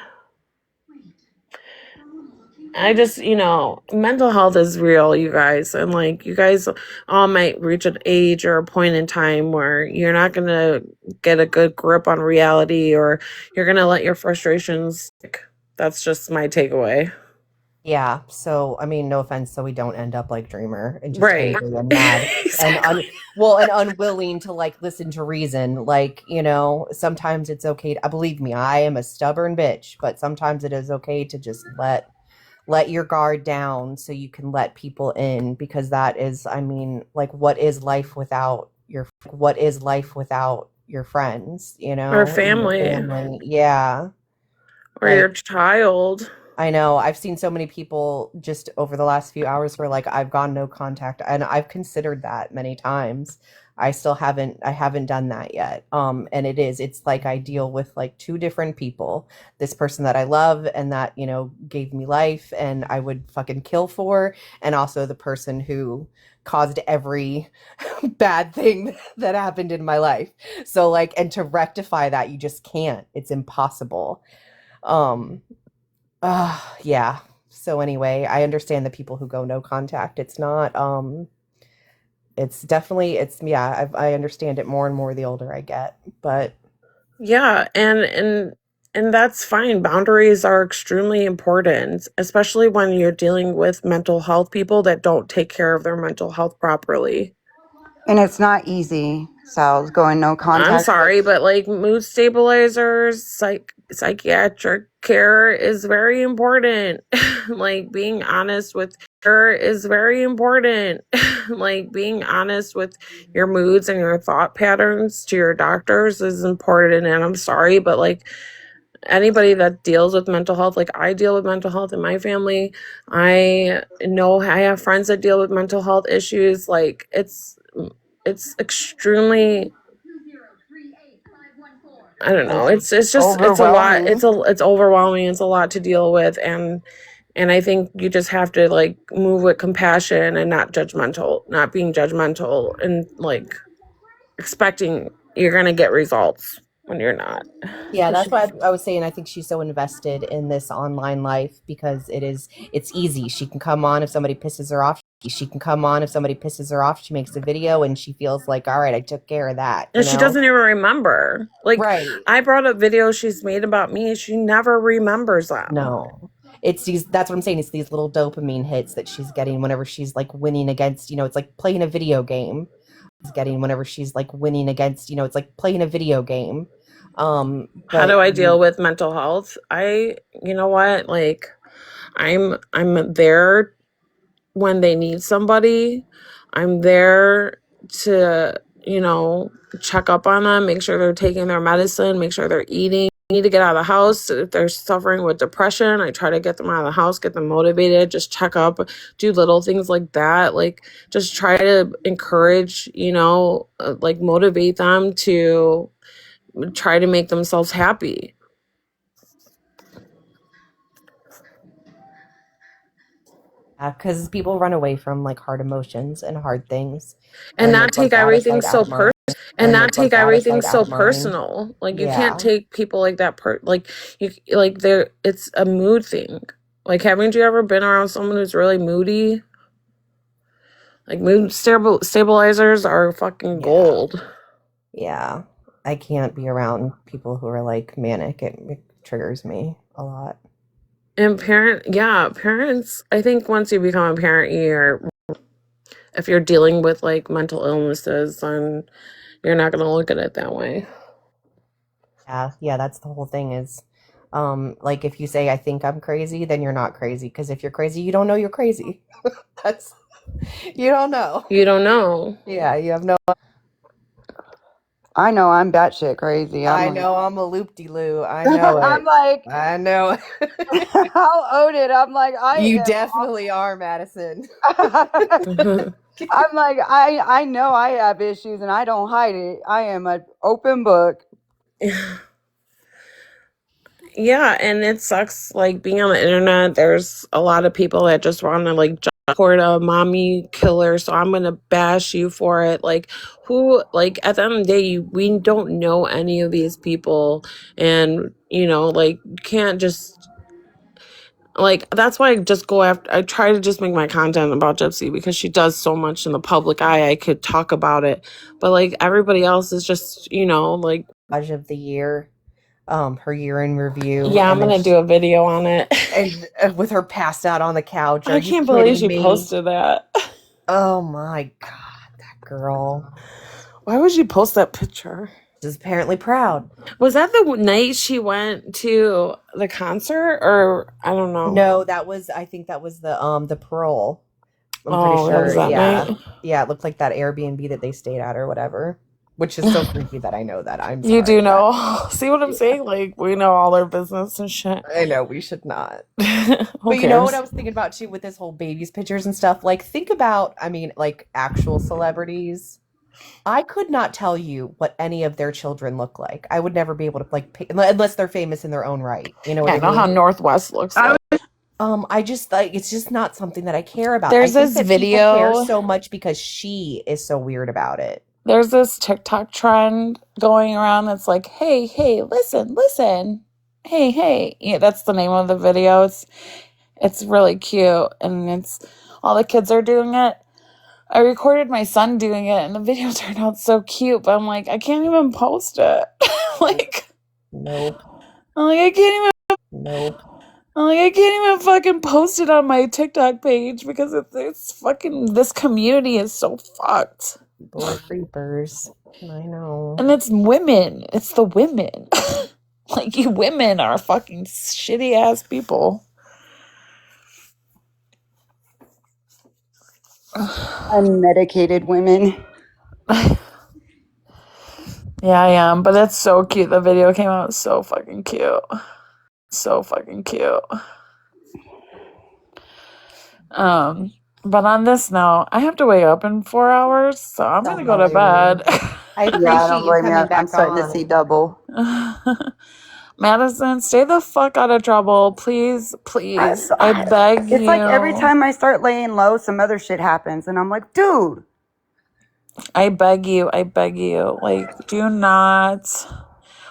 I just, mental health is real, you guys. And like, you guys all might reach an age or a point in time where you're not going to get a good grip on reality, or you're going to let your frustrations. That's just my takeaway. Yeah. So, I mean, no offense, so we don't end up like Dreamer and just Right. angry and mad and Exactly. and unwilling to like listen to reason. Like, sometimes it's okay to, believe me, I am a stubborn bitch, but sometimes it is okay to just let your guard down so you can let people in, because that is, I mean, like, what is life without your friends, Or and your family, family? Yeah. or your Like, child. I know I've seen so many people just over the last few hours where like I've gone no contact, and I've considered that many times. I haven't done that yet. And it's like I deal with like two different people. This person that I love and that, gave me life and I would fucking kill for, and also the person who caused every bad thing that happened in my life. So like, and to rectify that, you just can't. It's impossible. Um yeah. So anyway, I understand the people who go no contact. It's not it's definitely yeah, I understand it more and more the older I get. But Yeah, and that's fine. Boundaries are extremely important, especially when you're dealing with mental health people that don't take care of their mental health properly. And it's not easy. So going no I'm contact. sorry, but like mood stabilizers, psychiatric care is very important. Like being honest with her is very important. Like being honest with your moods and your thought patterns to your doctors is important. And I'm sorry, but like anybody that deals with mental health, like I deal with mental health in my family. I know I have friends that deal with mental health issues. Like it's extremely, I don't know. It's It's a lot. overwhelming. It's overwhelming. It's a lot to deal with, and I think you just have to like move with compassion and not being judgmental, and like expecting you're gonna get results when you're not. yeah, that's why I was saying I think she's so invested in this online life because it's easy. She can come on if somebody pisses her off. She makes a video and she feels like, all right, I took care of that, And she doesn't even remember. Like, Right. I brought up videos she's made about me. She never remembers them. No. That's what I'm saying. It's these little dopamine hits that she's getting whenever she's like winning against, it's like playing a video game. She's getting whenever she's like winning against, it's like playing a video game. How But do I deal with mental health? You know what? Like, I'm there when they need somebody. I'm there to, check up on them, make sure they're taking their medicine, make sure they're eating. Need to get out of the house. If they're suffering with depression, I try to get them out of the house, get them motivated, just check up, do little things like that. Like, just try to encourage, like motivate them to try to make themselves happy. because people run away from like hard emotions and hard things, And and not take out of everything sight, out so of mind, personal. Like, you can't Yeah. take people like that like you like they're it's a mood thing. Like, haven't you ever been around someone who's really moody? Like, stabilizers are fucking Yeah. gold. Yeah. I can't be around people who are like manic. It triggers me a lot. And parents, I think once you become a parent, if you're dealing with like mental illnesses, then you're not going to look at it that way. Yeah, that's the whole thing is like if you say I think I'm crazy, then you're not crazy, because if you're crazy, you don't know you're crazy. That's you don't know. You don't know. Yeah, you have no I know I'm batshit crazy. I know I'm a loop-de-loo. I know I'm it. like, I know it. I'll own it. I'm like, You definitely are, Madison. I'm like, I know I have issues and I don't hide it. I am an open book. Yeah, and it sucks like being on the internet. There's a lot of people that just want to like support a mommy killer, so I'm gonna bash you for it. Like, who, like, at the end of the day, we don't know any of these people, and you know, like, you can't just, like, that's why I just go after, I try to just make my content about Gypsy because she does so much in the public eye. I could talk about it, but like everybody else is just, you know, like, of the year, her year in review. yeah, I'm and then gonna do a video on it. and with her passed out on the couch. Are I you can't believe kidding she me? posted that. Oh my god, that girl Why would she post that picture? is apparently proud. Was that the night she went to the concert, or I don't know? No, I think that was the Patroll. I'm Oh, pretty that was sure. that night? Yeah, it looked like that Airbnb that they stayed at or whatever. Which is so creepy that I know that. I'm sorry. You do know. See what I'm saying? Like, we know all their business and shit. I know we should not. Who But you know what cares? I was thinking about too with this whole babies pictures and stuff? Like, think about, I mean, like actual celebrities. I could not tell you what any of their children look like. I would never be able to like pick, unless they're famous in their own right. You know what I I know mean? how Northwest looks like. I just like it's just not something that I care about. There's I think this that people care video. so much because she is so weird about it. There's this TikTok trend going around that's like, hey, hey, listen, listen. Hey, hey. Yeah, that's the name of the video. It's really cute, and it's all the kids are doing it. I recorded my son doing it, and the video turned out so cute, but I'm like, I can't even post it. Like, Nope. I'm like, I can't even fucking post it on my TikTok page because it's fucking, this community is so fucked. People are creepers. I know. And it's women. It's the women. Like, you women are fucking shitty ass people. Unmedicated women. Yeah, I am, but it's so cute. The video came out so fucking cute. So fucking cute. But on this note, I have to wake up in 4 hours, so I'm gonna go to bed. I appreciate Yeah, I don't you blame you. coming back I'm starting to on. see double. Madison, stay the fuck out of trouble, please, please. I beg you. It's like every time I start laying low, some other shit happens, and I'm like, dude. I beg you. Like, do not.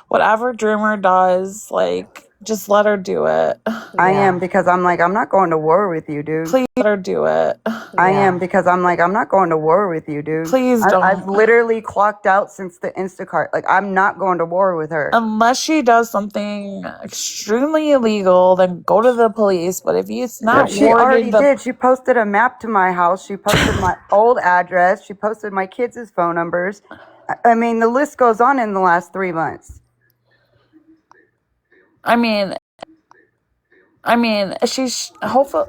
Whatever Dreamer does, like, just let her do it. I am, because I'm like, I'm not going to war with you, dude. Please let her do it. I am, because I'm like, I'm not going to war with you, dude. Please don't. I've literally clocked out since the Instacart. Like, I'm not going to war with her. Unless she does something extremely illegal, then go to the police. But if it's not She warded, already did. She posted a map to my house. She posted my old address. She posted my kids' phone numbers. I mean, the list goes on in the last 3 months. I mean, she's hopefully,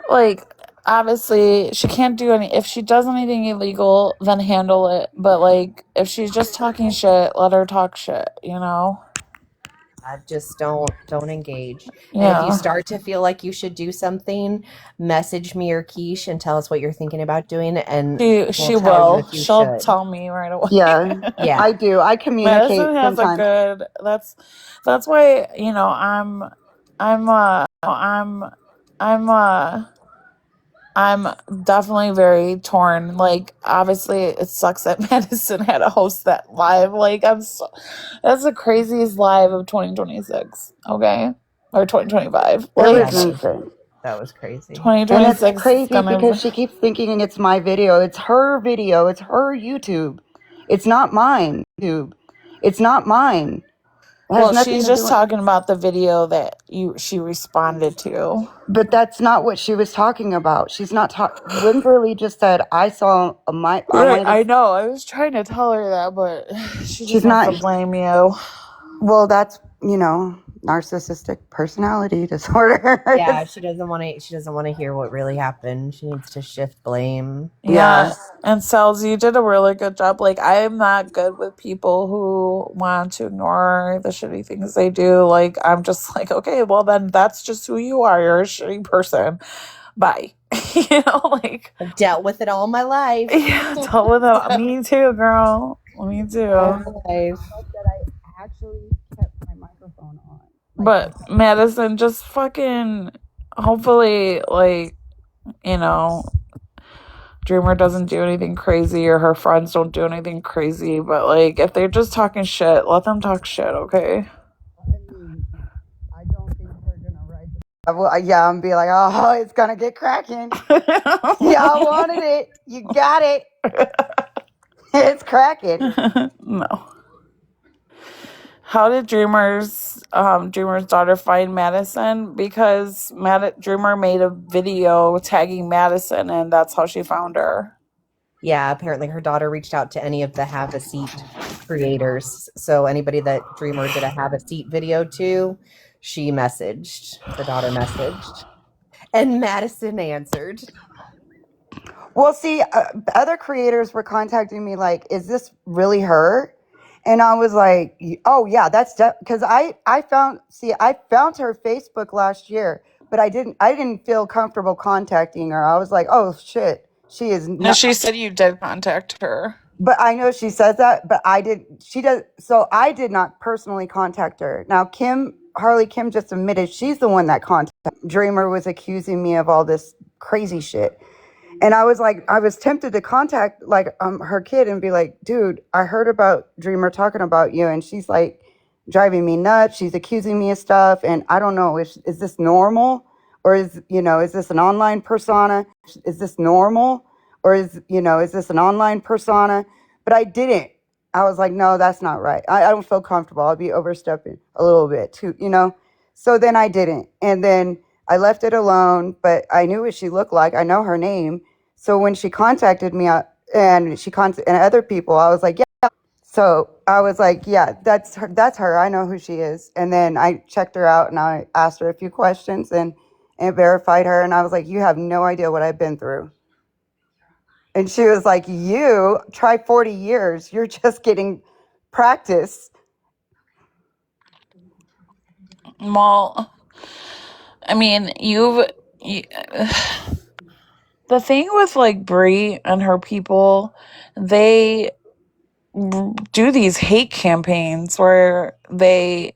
like, obviously she can't do any. If she does anything illegal, then handle it. But like, if she's just talking shit, let her talk shit. You know. Just don't engage. Yeah. And if you start to feel like you should do something, message me or Quiche and tell us what you're thinking about doing, and she will. She'll tell me right away. Yeah, Yeah. I do. I communicate Madison has sometimes. a good. That's why, you know, I'm definitely very torn. Like, obviously, it sucks that Madison had to host that live. Like, that's the craziest live of 2026. Okay, or 2025. That Like, was insane. That was crazy. 2026 And it's crazy is gonna because she keeps thinking it's my video. It's her video. It's her YouTube. It's not mine. YouTube. It's not mine. It has Well, nothing she's to just do talking about the video that she responded to. But that's not what she was talking about. She's not talking. Wimberly just said, "I saw a my." I know. I was trying to tell her that, but she just wants to blame you. Well, that's, you know, narcissistic personality disorder. Yeah, she doesn't want to hear what really happened. She needs to shift blame. Yeah. And Cells, you did a really good job. Like, I'm not good with people who want to ignore the shitty things they do. Like, I'm just like, okay, well, then that's just who you are. You're a shitty person. Bye. You know, like, I've dealt with it all my life. Yeah, dealt with it. Me too, girl. Me too. I actually kept my microphone on. But Madison, just fucking, hopefully, like, you know, Dreamer doesn't do anything crazy or her friends don't do anything crazy, but like if they're just talking shit, let them talk shit, okay? I don't think they're gonna write. Well, yeah, I'm be like, oh, it's gonna get cracking. Y'all wanted it, you got it. It's cracking. No. How did Dreamer's daughter find Madison? Because Dreamer made a video tagging Madison, and that's how she found her. Yeah, apparently her daughter reached out to any of the Have a Seat creators. So anybody that Dreamer did a Have a Seat video to, she messaged. The daughter messaged. And Madison answered. Well, see, other creators were contacting me like, is this really her? And I was like, oh yeah, that's because I found her Facebook last year, but I didn't feel comfortable contacting her. I was like, oh shit, she is No, not. she said you did contact her. But I know she says that, but I did. She does. So I did not personally contact her. Now Harley Kim just admitted she's the one that contacted. Dreamer was accusing me of all this crazy shit. And I was like, I was tempted to contact like her kid and be like, dude, I heard about Dreamer talking about you, and she's like driving me nuts. She's accusing me of stuff, and I don't know, is this normal, or is this an online persona? Is this normal, or is this an online persona? But I didn't. I was like, no, that's not right. I don't feel comfortable. I'll be overstepping a little bit too. So then I didn't, and then I left it alone. But I knew what she looked like. I know her name. So when she contacted me and and other people, I was like, yeah. So I was like, yeah, that's her. That's her. I know who she is. And then I checked her out and I asked her a few questions and verified her. And I was like, you have no idea what I've been through. And she was like, you try 40 years. You're just getting practice. Well, I mean, the thing with like Brie and her people, they do these hate campaigns where they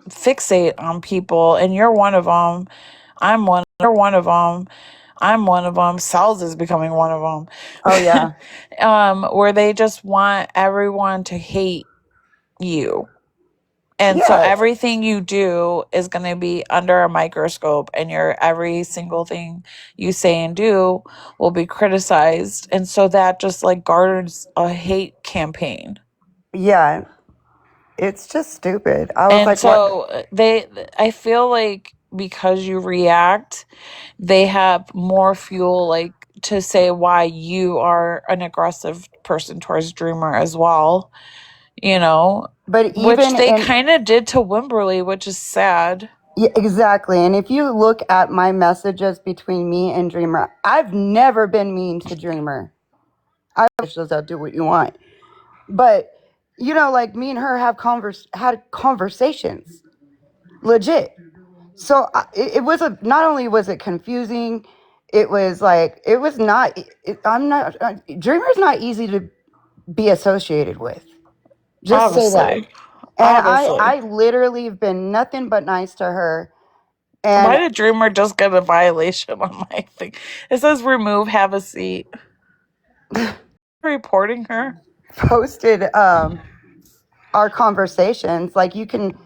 fixate on people, and you're one of them. I'm one. You're one of them. I'm one of them. Sal's is becoming one of them. Oh, yeah. Where they just want everyone to hate you. And so Yeah. everything you do is going to be under a microscope, and every single thing you say and do will be criticized. And so that just like garners a hate campaign. Yeah. It's just stupid. I was And like, what? so I feel like because you react, they have more fuel like to say why you are an aggressive person towards Dreamer as well, But which even they in, kind of did to Wimberly, which is sad. yeah, exactly. And if you look at my messages between me and Dreamer, I've never been mean to Dreamer. I just I'll do what you want. But like me and her have had conversations, legit. So it was not only was it confusing, it was like it was not. I'm not. Dreamer's not easy to be associated with. Just say that. Obviously. And Obviously. I literally have been nothing but nice to her. Why And did Dreamer just get a violation on my thing? It says remove, have a seat. Reporting her? posted our conversations. Like you can,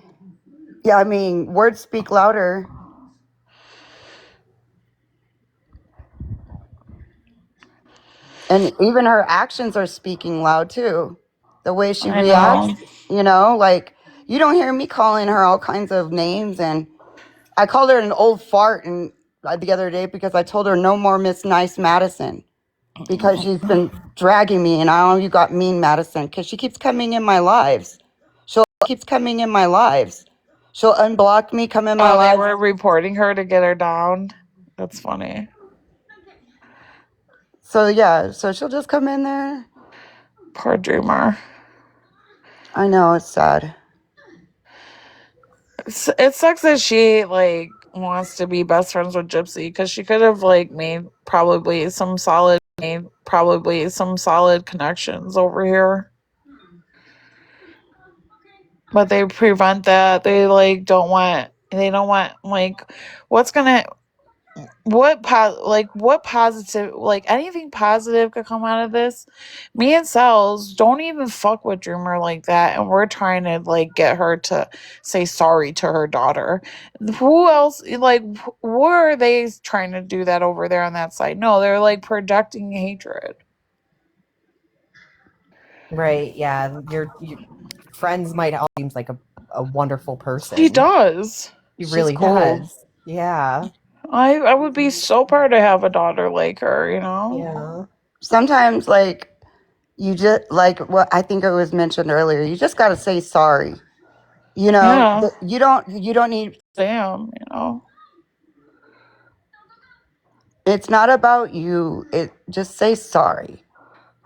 yeah, I mean, words speak louder. And even her actions are speaking loud too. The way she I reacts, know. like you don't hear me calling her all kinds of names. And I called her an old fart and the other day because I told her no more Miss Nice Madison because she's been dragging me and I know you got mean Madison because she keeps coming in my lives. Keeps coming in my lives. She'll unblock me, come in my Oh, they lives. were reporting her to get her down? That's funny. So yeah, so she'll just come in there. Poor Dreamer. I know, it's sad. It sucks that she like wants to be best friends with Gypsy because she could have like made probably some solid connections over here. But they prevent that. They don't want like what's gonna what positive, like anything positive could come out of this. Me and Cells don't even fuck with Dreamer like that, and we're trying to like get her to say sorry to her daughter. Who else, like, what are they trying to do that over there on that side? No, they're like projecting hatred. Right. Yeah. Your friends might all seems like a wonderful person. He does. He She's really cool. does. Yeah. I would be so proud to have a daughter like her, you know? Yeah. Sometimes, like, you just, like what I think it was mentioned earlier, you just got to say sorry. You know, Yeah. you don't need, Damn, you know? it's not about you. It just say sorry.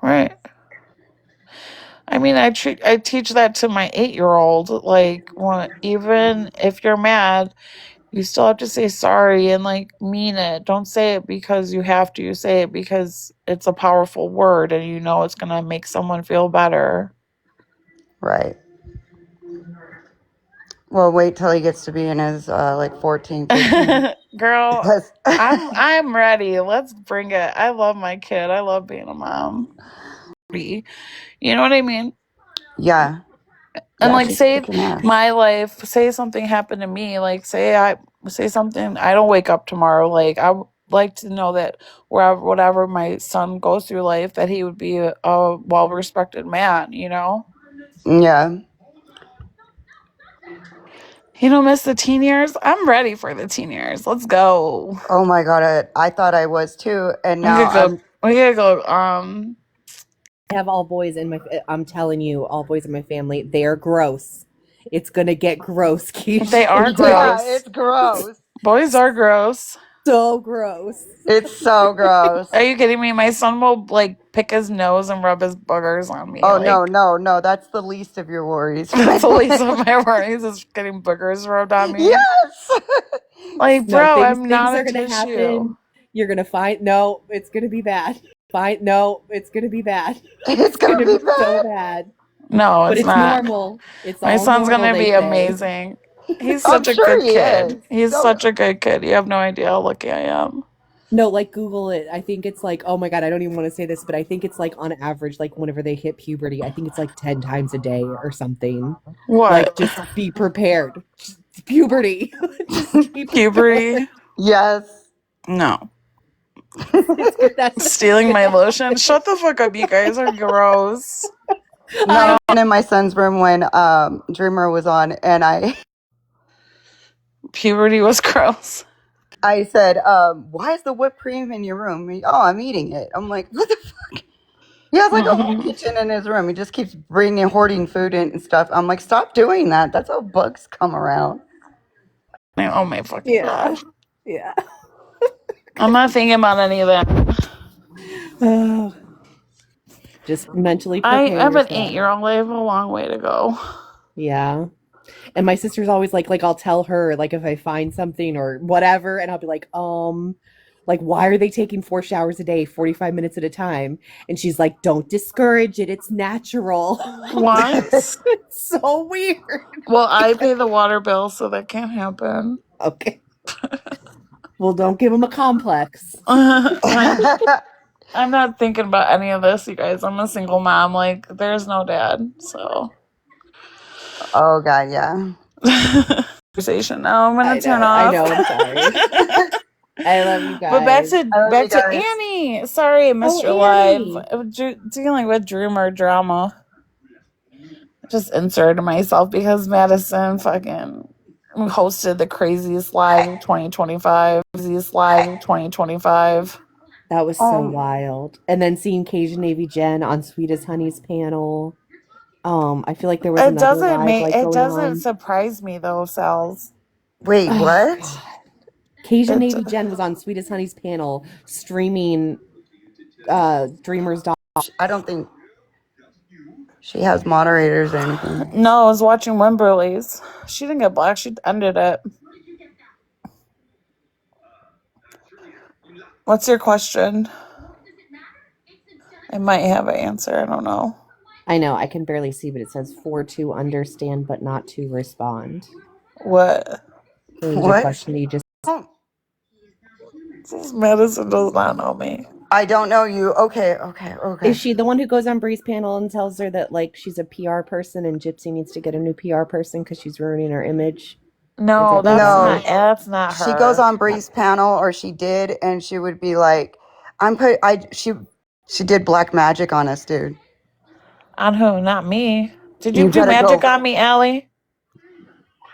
Right. I mean, I teach that to my 8-year-old. Like, even if you're mad, you still have to say sorry and like mean it. Don't say it because you have to. You say it because it's a powerful word and you know it's gonna make someone feel better. Right. Well, wait till he gets to be in his like 14, 15. Girl, Because I'm ready. Let's bring it. I love my kid. I love being a mom. You know what I mean? yeah. And Yeah, like, she's say kicking ass. my life, say something happened to me, like say something, I don't wake up tomorrow, like I would like to know that whatever my son goes through life, that he would be a well-respected man, you know? Yeah. You don't miss the teen years? I'm ready for the teen years. Let's go. Oh my God. I thought I was too. And We now could go. I'm, We could go. I have all boys in my. I'm telling you, all boys in my family. They are gross. It's gonna get gross, Keish. They are yeah, gross. it's gross. Boys are gross. So gross. It's so gross. Are you kidding me? My son will like pick his nose and rub his boogers on me. Oh, Like, no. That's the least of your worries. that's the least of my worries is getting boogers rubbed on me. Yes. Like, No, bro, things I'm things not are a gonna tissue. happen. You're gonna find no, it's gonna be bad. Find no, it's gonna be bad. It's It's going to gonna be be so bad. bad. No, But it's it's not. normal. It's My all son's normal, gonna they be say. amazing. He's I'm such a sure good he kid. is. He's Don't, such a good kid. You have no idea how lucky I am. No, like Google it. I think it's like, oh my God, I don't even want to say this, but I think it's like on average, like whenever they hit puberty, I think it's like 10 times a day or something. Like What? just be prepared. Puberty. Just keep prepared. Puberty? yes. No. It's good. That's Stealing my gonna lotion? happen. Shut the fuck up. You guys are gross. No, I I went in my son's room when Dreamer was on, and Puberty was gross. I said, why is the whipped cream in your room? Oh, I'm eating it. I'm like, what the fuck? He has like a whole kitchen in his room. He just keeps bringing, hoarding food in and stuff. I'm like, stop doing that. That's how bugs come around. Oh my fucking yeah. god. Yeah. I'm not thinking about any of that. Oh, just mentally I prepare have an yourself. 8-year-old. I have a long way to go. Yeah. And my sister's always like I'll tell her like if I find something or whatever, and I'll be like why are they taking 4 showers a day, 45 minutes at a time? And she's like, don't discourage it. It's natural. What? It's so weird. Well, I pay the water bill, so that can't happen. Okay. Well, don't give them a complex. I'm not thinking about any of this, you guys. I'm a single mom. Like, there's no dad, so. Oh God, yeah. Conversation. Now I'm gonna turn I off. know, I'm sorry. I love you But back guys. to I love you back to guys. Annie. Sorry, I missed Oh, your live. Annie. Dealing with Dreamer drama. Just inserted myself because Madison fucking hosted the craziest live of 2025. Craziest live of 2025. That was so Um, wild. And then seeing Cajun Navy Jen on Sweet as Honey's panel. I feel like there was another live like It going doesn't on. surprise me though, Cells. wait, Oh what? God. Cajun It Navy Jen was on Sweet as Honey's panel streaming Dreamer's Dog. I don't think she has moderators or anything. no, I was watching Wimberly's. She didn't get black, she ended it. What's your question? I might have an answer, I don't know. I know, I can barely see, but it says for to understand but not to respond. What? There was a What? question that you just Oh, Madison does not know me. I don't know you. Okay. Is she the one who goes on Bree's panel and tells her that like she's a PR person and Gypsy needs to get a new PR person because she's ruining her image? No, Is that No, her? that's not she goes her. on Bree's panel, or she did, and she would be like, she did black magic on us, dude. On who? Not me. Did you You do better magic go. on me, Allie?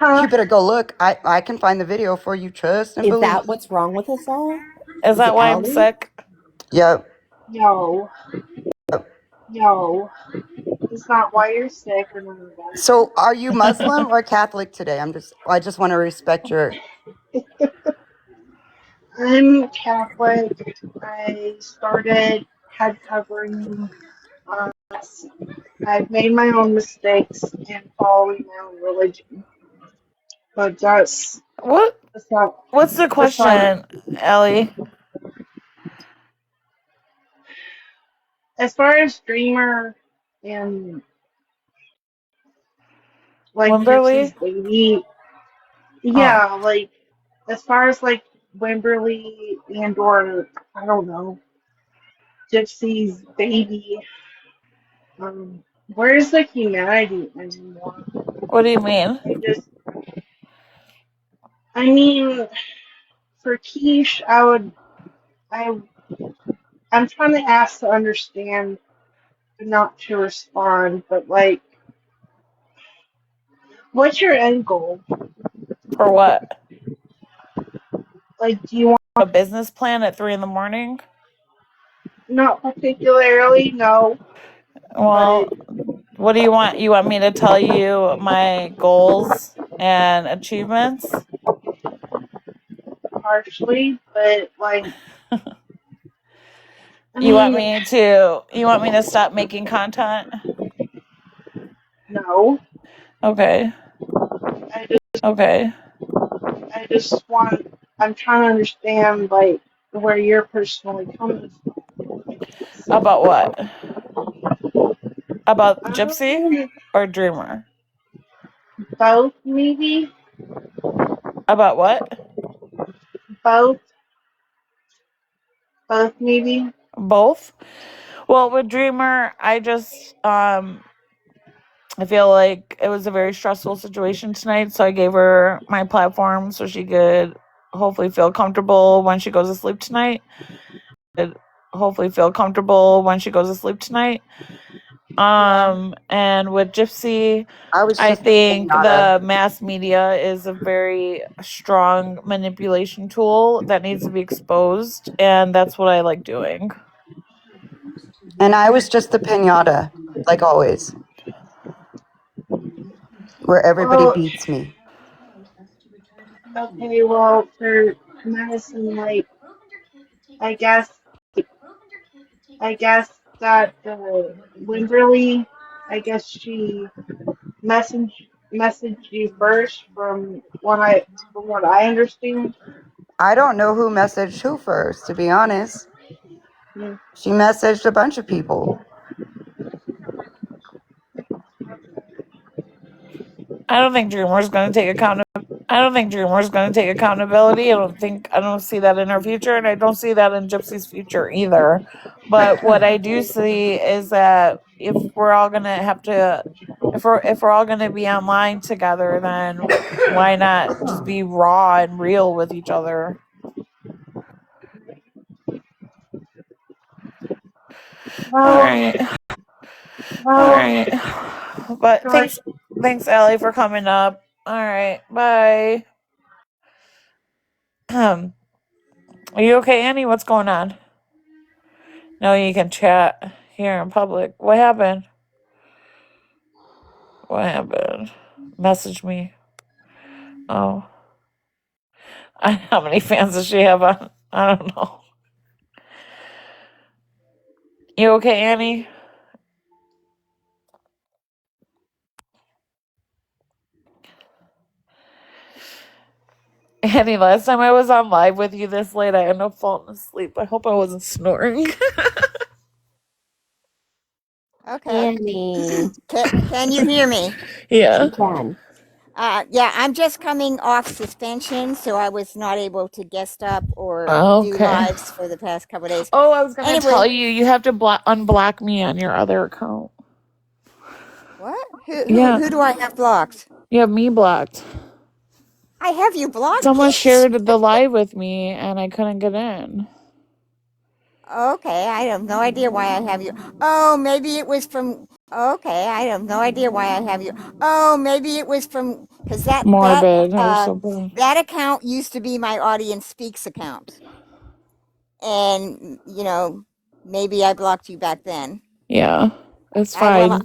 You better go look. I can find the video for you. Trust and Is believe. that what's wrong with us all? Is Is that it why I'm Allie? sick? Yep. No, no, it's not why you're sick or none of that. So, are you Muslim or Catholic today? I just want to respect your. I'm Catholic. I started head covering. Uh, I've made my own mistakes in following my own religion, but What? that's not What's the that's not. question, Allie? As far as Dreamer and like Gypsy's Wimberly? baby, Oh, yeah, like as far as like Wimberly and or I don't know Gypsy's baby. Where's the humanity anymore? what do you mean? I just, I mean, for Quiche, I, I'm trying to ask to understand, but not to respond. But like, what's your end goal? For what? Like, do you want A business plan at 3 in the morning? not particularly, no, but Well, what do you want? You want me to tell you my goals and achievements? partially, but like, I You want mean, me to stop making content? no. Okay. I just, Okay. I just want. I'm trying to understand like where you're personally coming from. I guess. About what? About Gypsy Um, or Dreamer? both maybe. About what? Both. Both maybe. Both? Well, with Dreamer, I feel like it was a very stressful situation tonight, so I gave her my platform so she could hopefully feel comfortable when she goes to sleep tonight. Hopefully feel comfortable when she goes to sleep tonight. Yeah. And with Gypsy, I was I just think pinata. the mass media is a very strong manipulation tool that needs to be exposed, and that's what I like doing. And I was just the pinata, like always, where everybody Well, beats me. okay, well, for Madison, like, I guess, I guess that Wimberly, I guess she messaged you first from what I understand. I don't know who messaged who first, to be honest. Hmm. She messaged a bunch of people. I don't think Dreamer's going to take account. I don't think Dreamer's going to take accountability. I don't see that in her future, and I don't see that in Gypsy's future either. But what I do see is that if we're all gonna be online together, then why not just be raw and real with each other? All Well, right, all well, right. But George, thanks, Allie, for coming up. All right, bye. Are you okay, Annie? What's going on? No, you can chat here in public. What happened? What happened? Message me. Oh, how many fans does she have on? I don't know. You okay, Annie? Annie, last time I was on live with you this late, I ended up falling asleep. I hope I wasn't snoring. Okay. Annie, Can you hear me? Yeah. she can. Yeah, I'm just coming off suspension, so I was not able to guest up or do Okay. lives for the past couple of days. Oh, I was gonna tell Anyway, you, you have to unblock me on your other account. what? Who who Yeah, who do I have blocked? you have me blocked. I have you blocked, Someone Peach? shared the live with me, and I couldn't get in. Okay, I have no idea why I have you. Oh, maybe it was from. Okay, I have no idea why I have you. Oh, maybe it was from because Morbid or something. that account used to be my audience speaks account, and maybe I blocked you back then. Yeah, it's I will. fine.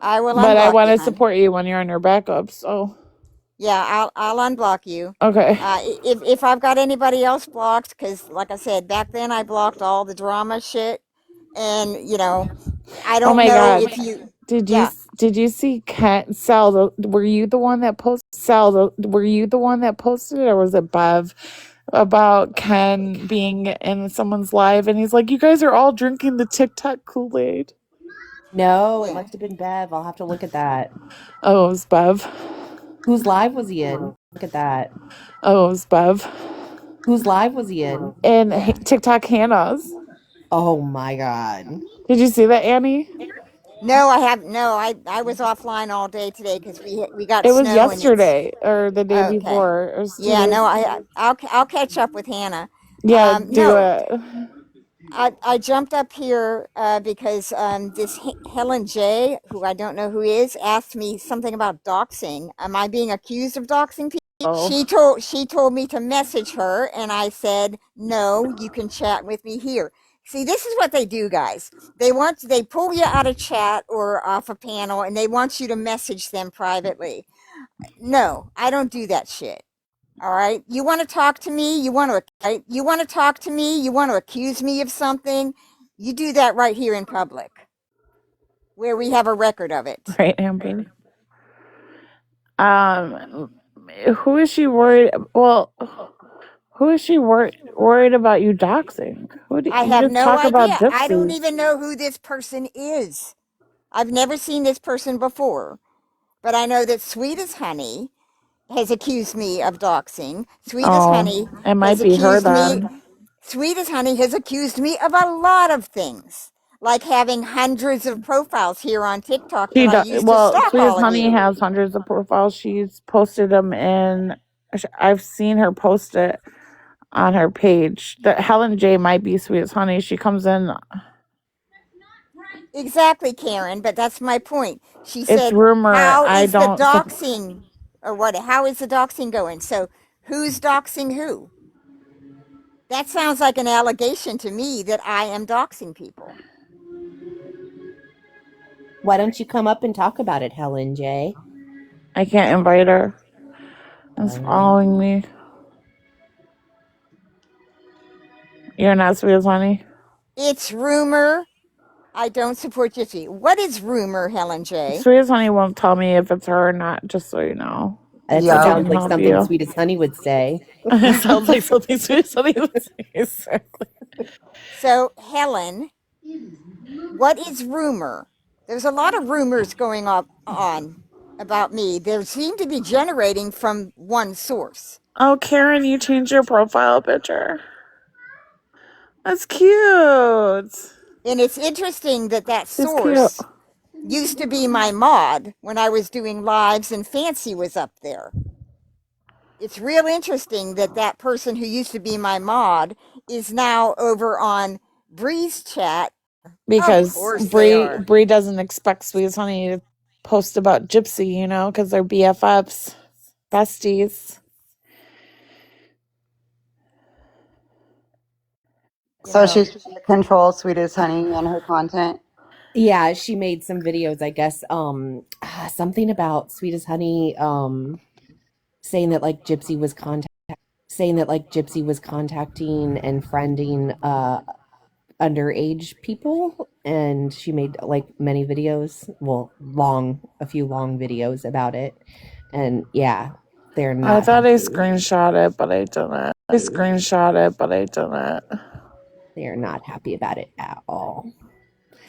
I will But I unblock want you, to hon. support you when you're on your backup. So Yeah, I'll unblock you. okay. If I've got anybody else blocked, because like I said, back then I blocked all the drama shit, and I Oh don't my know god. if you. Did you Yeah, did you see Ken Sal? Were you the one that posted Sal? Were you the one that posted it, or was it Bev about Ken being in someone's live and he's like, "You guys are all drinking the TikTok Kool-Aid." No, it yeah. must have been Bev. I'll have to look at that. Oh, it was Bev. Whose live was he in? Look at that. Oh, it was Bev. Whose live was he in? And Yeah. TikTok Hannah's. Oh my god. Did you see that, Annie? No, I have no. I was offline all day today because we got It was snow and it's yesterday or the day okay. before. It was 2 Yeah, days. no, I'll catch up with Hannah. Yeah, do No, it. I jumped up here because this Helen J, who I don't know who is, asked me something about doxing. Am I being accused of doxing people? Oh, She told me to message her, and I said no. You can chat with me here. See, this is what they do, guys. They pull you out of chat or off a panel, and they want you to message them privately. No, I don't do that shit. All right. You want to talk to me? You want to talk to me? You want to accuse me of something? You do that right here in public where we have a record of it. right, Amber. Um, who is she worried? Well, who is she worried about you doxing? Who do I you have just no talk about idea. I don't gypsies? even know who this person is. I've never seen this person before, but I know that Sweet as Honey has accused me of doxing. Sweet as Oh, Honey it has might be her accused me then. Sweet as Honey has accused me of a lot of things, like having hundreds of profiles here on TikTok that She I do, used to well, stalk Sweet as all of Honey you. has hundreds of profiles. She's posted them in. I've seen her post it on her page. That Helen J might be Sweet as Honey. She comes in. Exactly, Karen, but that's my point. She It's said, rumor. "How I is the don't. doxing or what? How is the doxing going?" So, who's doxing who? That sounds like an allegation to me that I am doxing people. Why don't you come up and talk about it, Helen J? I can't invite her. It's Um, following me. You're not Sweet as Honey. It's rumor. I don't support Gypsy. What is rumor, Helen J? Sweet as Honey won't tell me if it's her or not. Just so you know. that Like I Yo. sounds can like help something you. Sweet as Honey would say. It sounds like something Sweet as Honey would say. Exactly. So, Helen, what is rumor? There's a lot of rumors going on about me. There seem to be generating from one source. Oh, Karen, you changed your profile picture. That's cute. And it's interesting that that She's cute. source used to be my mod when I was doing lives and Fancy was up there. It's real interesting that that person who used to be my mod is now over on Bree's chat. Of Because course they are. Bree doesn't expect Sweet as Honey to post about Gypsy, because they're BFFs, besties. You So know, she's trying to control Sweet as Honey and her content. Yeah, she made some videos, I guess. Something about Sweet as Honey, saying that like Gypsy was contacting and friending underage people, and she made like many videos, well, a few long videos about it. And yeah, they're I not thought I happy. screenshot it, but I didn't. They are not happy about it at all.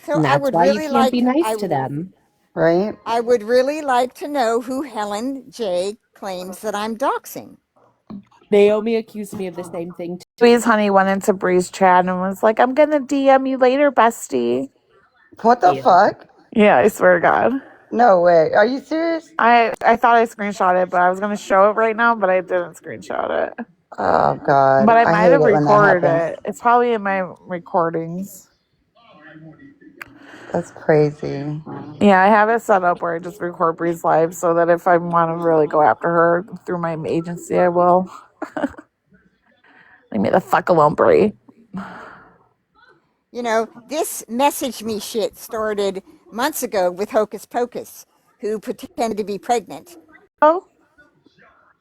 so And I that's would why you really can't like be nice to them. Right? I would really like to know who Helen J claims that I'm doxing. Naomi accused me of the same thing too. Louise Honey went into Bree's chat and was like, I'm gonna DM you later, bestie. What the fuck? Yeah, I swear to God. No way. Are you serious? I thought I screenshot it, but I was gonna show it right now, but I didn't screenshot it. Oh God, But I I might hate have it when that recorded happens. it. It's probably in my recordings. That's crazy. Yeah, I have it set up where I just record Bree's live so that if I want to really go after her through my agency, I will. Leave me the fuck alone, Bree. You know, this message me shit started months ago with Hocus Pocus, who pretended to be pregnant. Oh,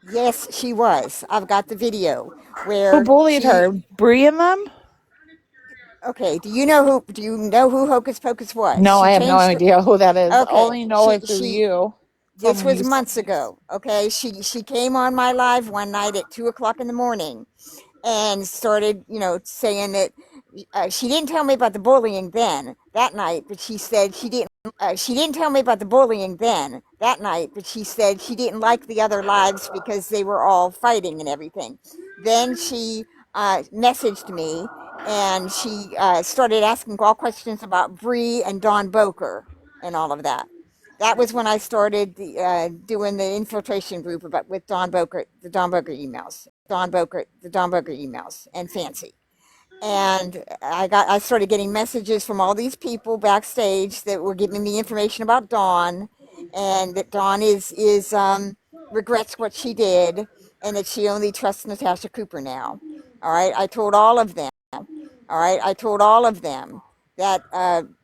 Yes, she was. I've got the video who where bullied she. her? Bree and them? Okay, do you know who Hocus Pocus was? No, She I have no changed her. idea who that is. I Okay, only know it through she you. this From was you. months ago. Okay, she came on my live one night at 2 o'clock in the morning and started, saying that she didn't tell me about the bullying then that night, but she said she didn't. She didn't tell me about the bullying then that night, but she said she didn't like the other lives because they were all fighting and everything. Then she messaged me and she started asking all questions about Bree and Don Boker and all of that. That was when I started doing the infiltration group about with Don Boker, the Don Boker emails, the Don Boker emails, and Fancy. And I started getting messages from all these people backstage that were giving me information about Dawn, and that Dawn is regrets what she did, and that she only trusts Natasha Cooper now. All right, I told all of them. All right, I told all of them that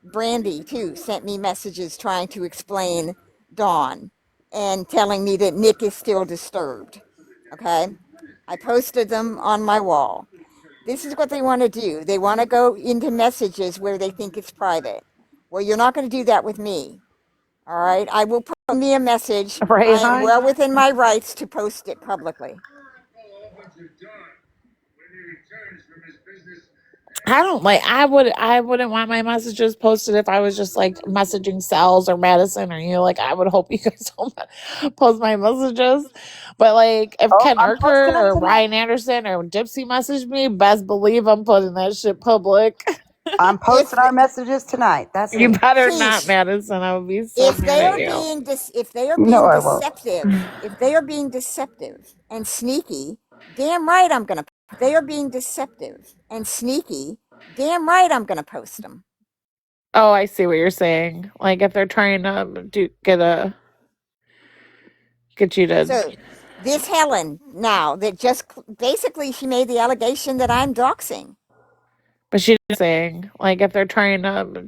Brandy too sent me messages trying to explain Dawn and telling me that Nick is still disturbed. Okay, I posted them on my wall. This is what they want to do. They want to go into messages where they think it's private. Well, you're not going to do that with me. All right. I will put me a message. Right, I am hon? well within my rights to post it publicly. I wouldn't want my messages posted if I was just like messaging Sal's or Madison or you. Like I would hope you guys don't post my messages. But like if Oh, Ken I'm posting Urquhart them or tonight. Ryan Anderson or Dipsy message me, best believe I'm putting that shit public. I'm If posting our messages tonight. That's You it. better not, please, Madison. I would be so if mad they at are you. being if they are No, being I won't. deceptive, if they are being deceptive and sneaky, damn right I'm gonna. If they are being deceptive and sneaky, damn right I'm gonna post them. Oh, I see what you're saying. Like if they're trying to get you to, So this Helen now that just basically she made the allegation that I'm doxing. but she's saying like if they're trying to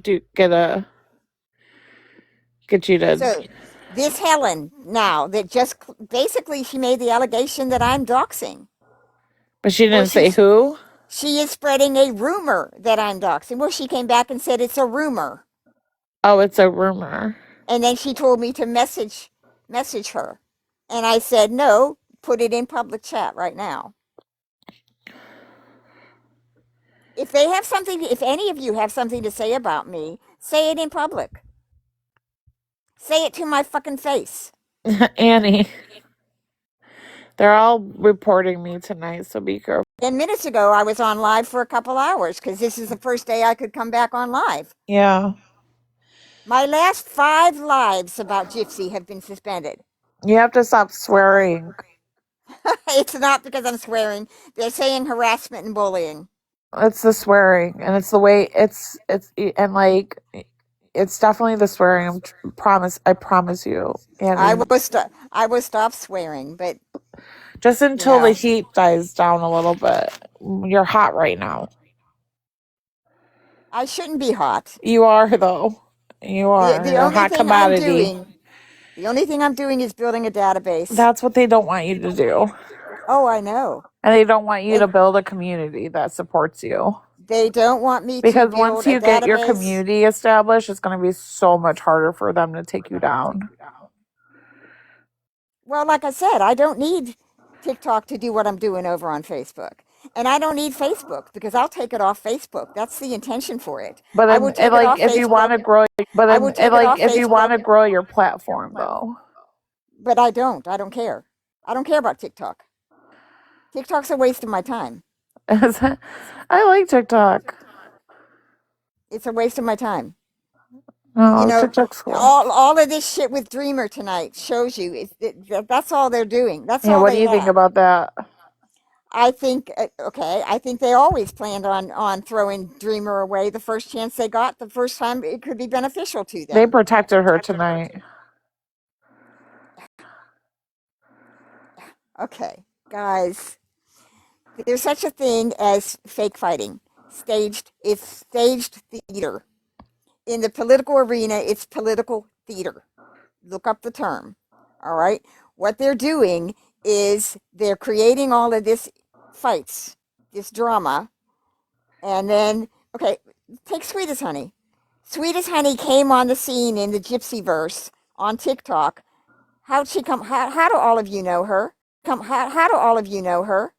get you to, So this Helen now that just basically she made the allegation that I'm doxing. but she Well, didn't say who. she is spreading a rumor that I'm doxing. Well, she came back and said it's a rumor, Oh, it's a rumor. and then she told me to message her, and I said no, put it in public chat right now. If they have something, if any of you have something to say about me, say it in public. Say it to my fucking face. Annie, they're all reporting me tonight, so be careful. 10 minutes ago, I was on live for a couple hours because this is the first day I could come back on live. Yeah, My last 5 lives about Gypsy have been suspended. you have to stop swearing. It's not because I'm swearing. They're saying harassment and bullying. It's the swearing, and it's the way and like it's definitely the swearing. Promise, I promise you, Annie. I will stop swearing, but Just you until the know, heat dies down a little bit. You're hot right now. I shouldn't be hot. You are though. You The are. the You're a only hot thing I'm commodity. doing, the only thing I'm doing is building a database. That's what they don't want you to do. Oh, I know. And they don't want you They to build a community that supports you. they don't want me to Because build once a you get your database. community established, it's going to be so much harder for them to take you down. Well, like I said, I don't need TikTok to do what I'm doing over on Facebook. And I don't need Facebook because I'll take it off Facebook. That's the intention for it. But I then, will take it off if you want Facebook. to grow, I will take it off if you want Facebook, to grow your platform, though, but I don't. I don't care. I don't care about TikTok. TikTok's a waste of my time. I like TikTok. It's a waste of my time. You Oh, know, TikTok's cool. all of this shit with Dreamer tonight shows you that's all they're doing. That's Yeah, all what do they you think have. about that? I think okay. I think they always planned on throwing Dreamer away the first chance they got, the first time it could be beneficial to They them. protected her tonight. Okay, guys, there's such a thing as fake fighting. Staged, it's staged theater. In the political arena, it's political theater. Look up the term. All right. What they're doing is they're creating all of this fights, this drama, and then okay, take Sweet as Honey. Sweet as Honey came on the scene in the Gypsy verse on TikTok. How'd she come? How do all of you know her? How do all of you know her?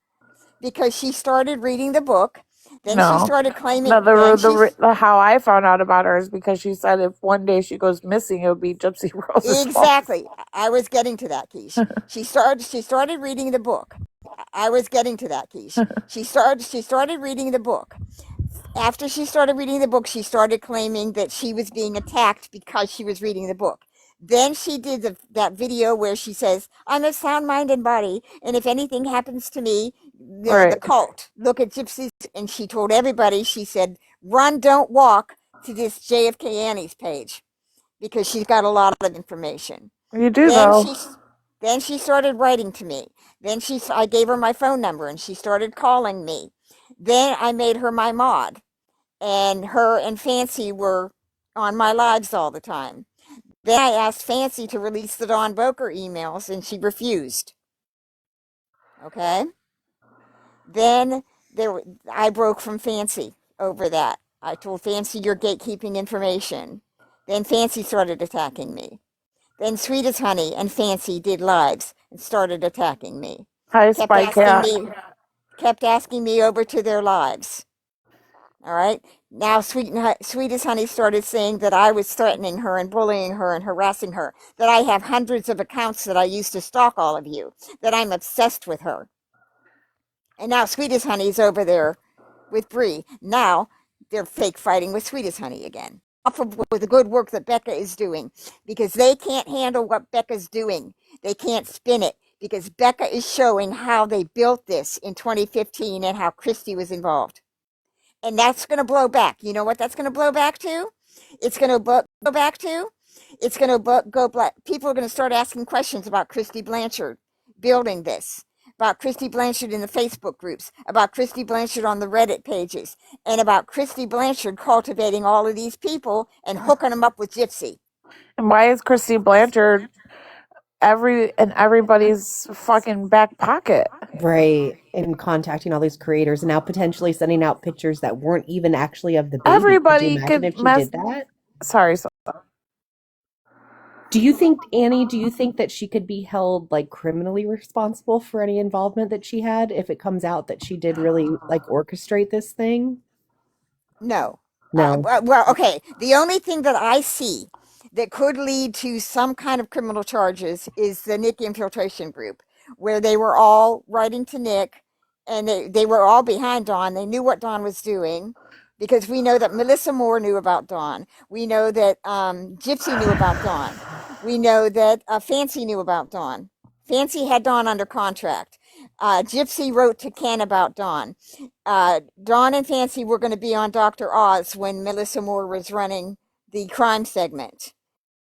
Because she started reading the book. Then she No, started no. claiming. Then she's How I found out about her is because she said if one day she goes missing, it would be Gypsy Rose's fault. exactly. I was getting to that, Keish. She started reading the book. I was getting to that, Keish. She started reading the book. After she started reading the book, she started claiming that she was being attacked because she was reading the book. Then she did that video where she says, I'm a sound mind and body, and if anything happens to me, the Right. cult, look at gypsies. And she told everybody, she said, run, don't walk to this JFK Annie's page because she's got a lot of information. You do Then though. she started writing to me. I gave her my phone number and she started calling me. Then I made her my mod, and her and Fancy were on my lives all the time. Then I asked Fancy to release the Dawn Boker emails, and she refused. Okay. Then I broke from Fancy over that. I told Fancy you're gatekeeping information. Then Fancy started attacking me. Then Sweet as Honey and Fancy did lives and started attacking me. Hi, Kept Spy asking Cat. me, kept asking me over to their lives. All right. Now, Sweet as Honey started saying that I was threatening her and bullying her and harassing her, that I have hundreds of accounts that I used to stalk all of you, that I'm obsessed with her. And now Sweet as Honey's over there with Bree. Now they're fake fighting with Sweet as Honey again. Off of with the good work that Becca is doing, because they can't handle what Becca's doing. They can't spin it because Becca is showing how they built this in 2015 and how Christy was involved. And that's going to blow back. You know what that's going to blow back to? It's going to go back to. It's going to go black. People are going to start asking questions about Christy Blanchard building this, about Christy Blanchard in the Facebook groups, about Christy Blanchard on the Reddit pages, and about Christy Blanchard cultivating all of these people and hooking them up with Gypsy. And why is Christy Blanchard everybody's fucking back pocket? Right. And contacting all these creators and now potentially sending out pictures that weren't even actually of the baby. Could you Everybody imagine could if she mess. did that? Sorry, Do you think, Annie, do you think that she could be held like criminally responsible for any involvement that she had if it comes out that she did really like orchestrate this thing? No. No. Well, okay. The only thing that I see that could lead to some kind of criminal charges is the Nick infiltration group, where they were all writing to Nick and they were all behind Dawn. They knew what Dawn was doing because we know that Melissa Moore knew about Dawn. We know that Gypsy knew about Dawn. We know that Fancy knew about Dawn. Fancy had Dawn under contract. Gypsy wrote to Ken about Dawn. Dawn and Fancy were going to be on Dr. Oz when Melissa Moore was running the crime segment.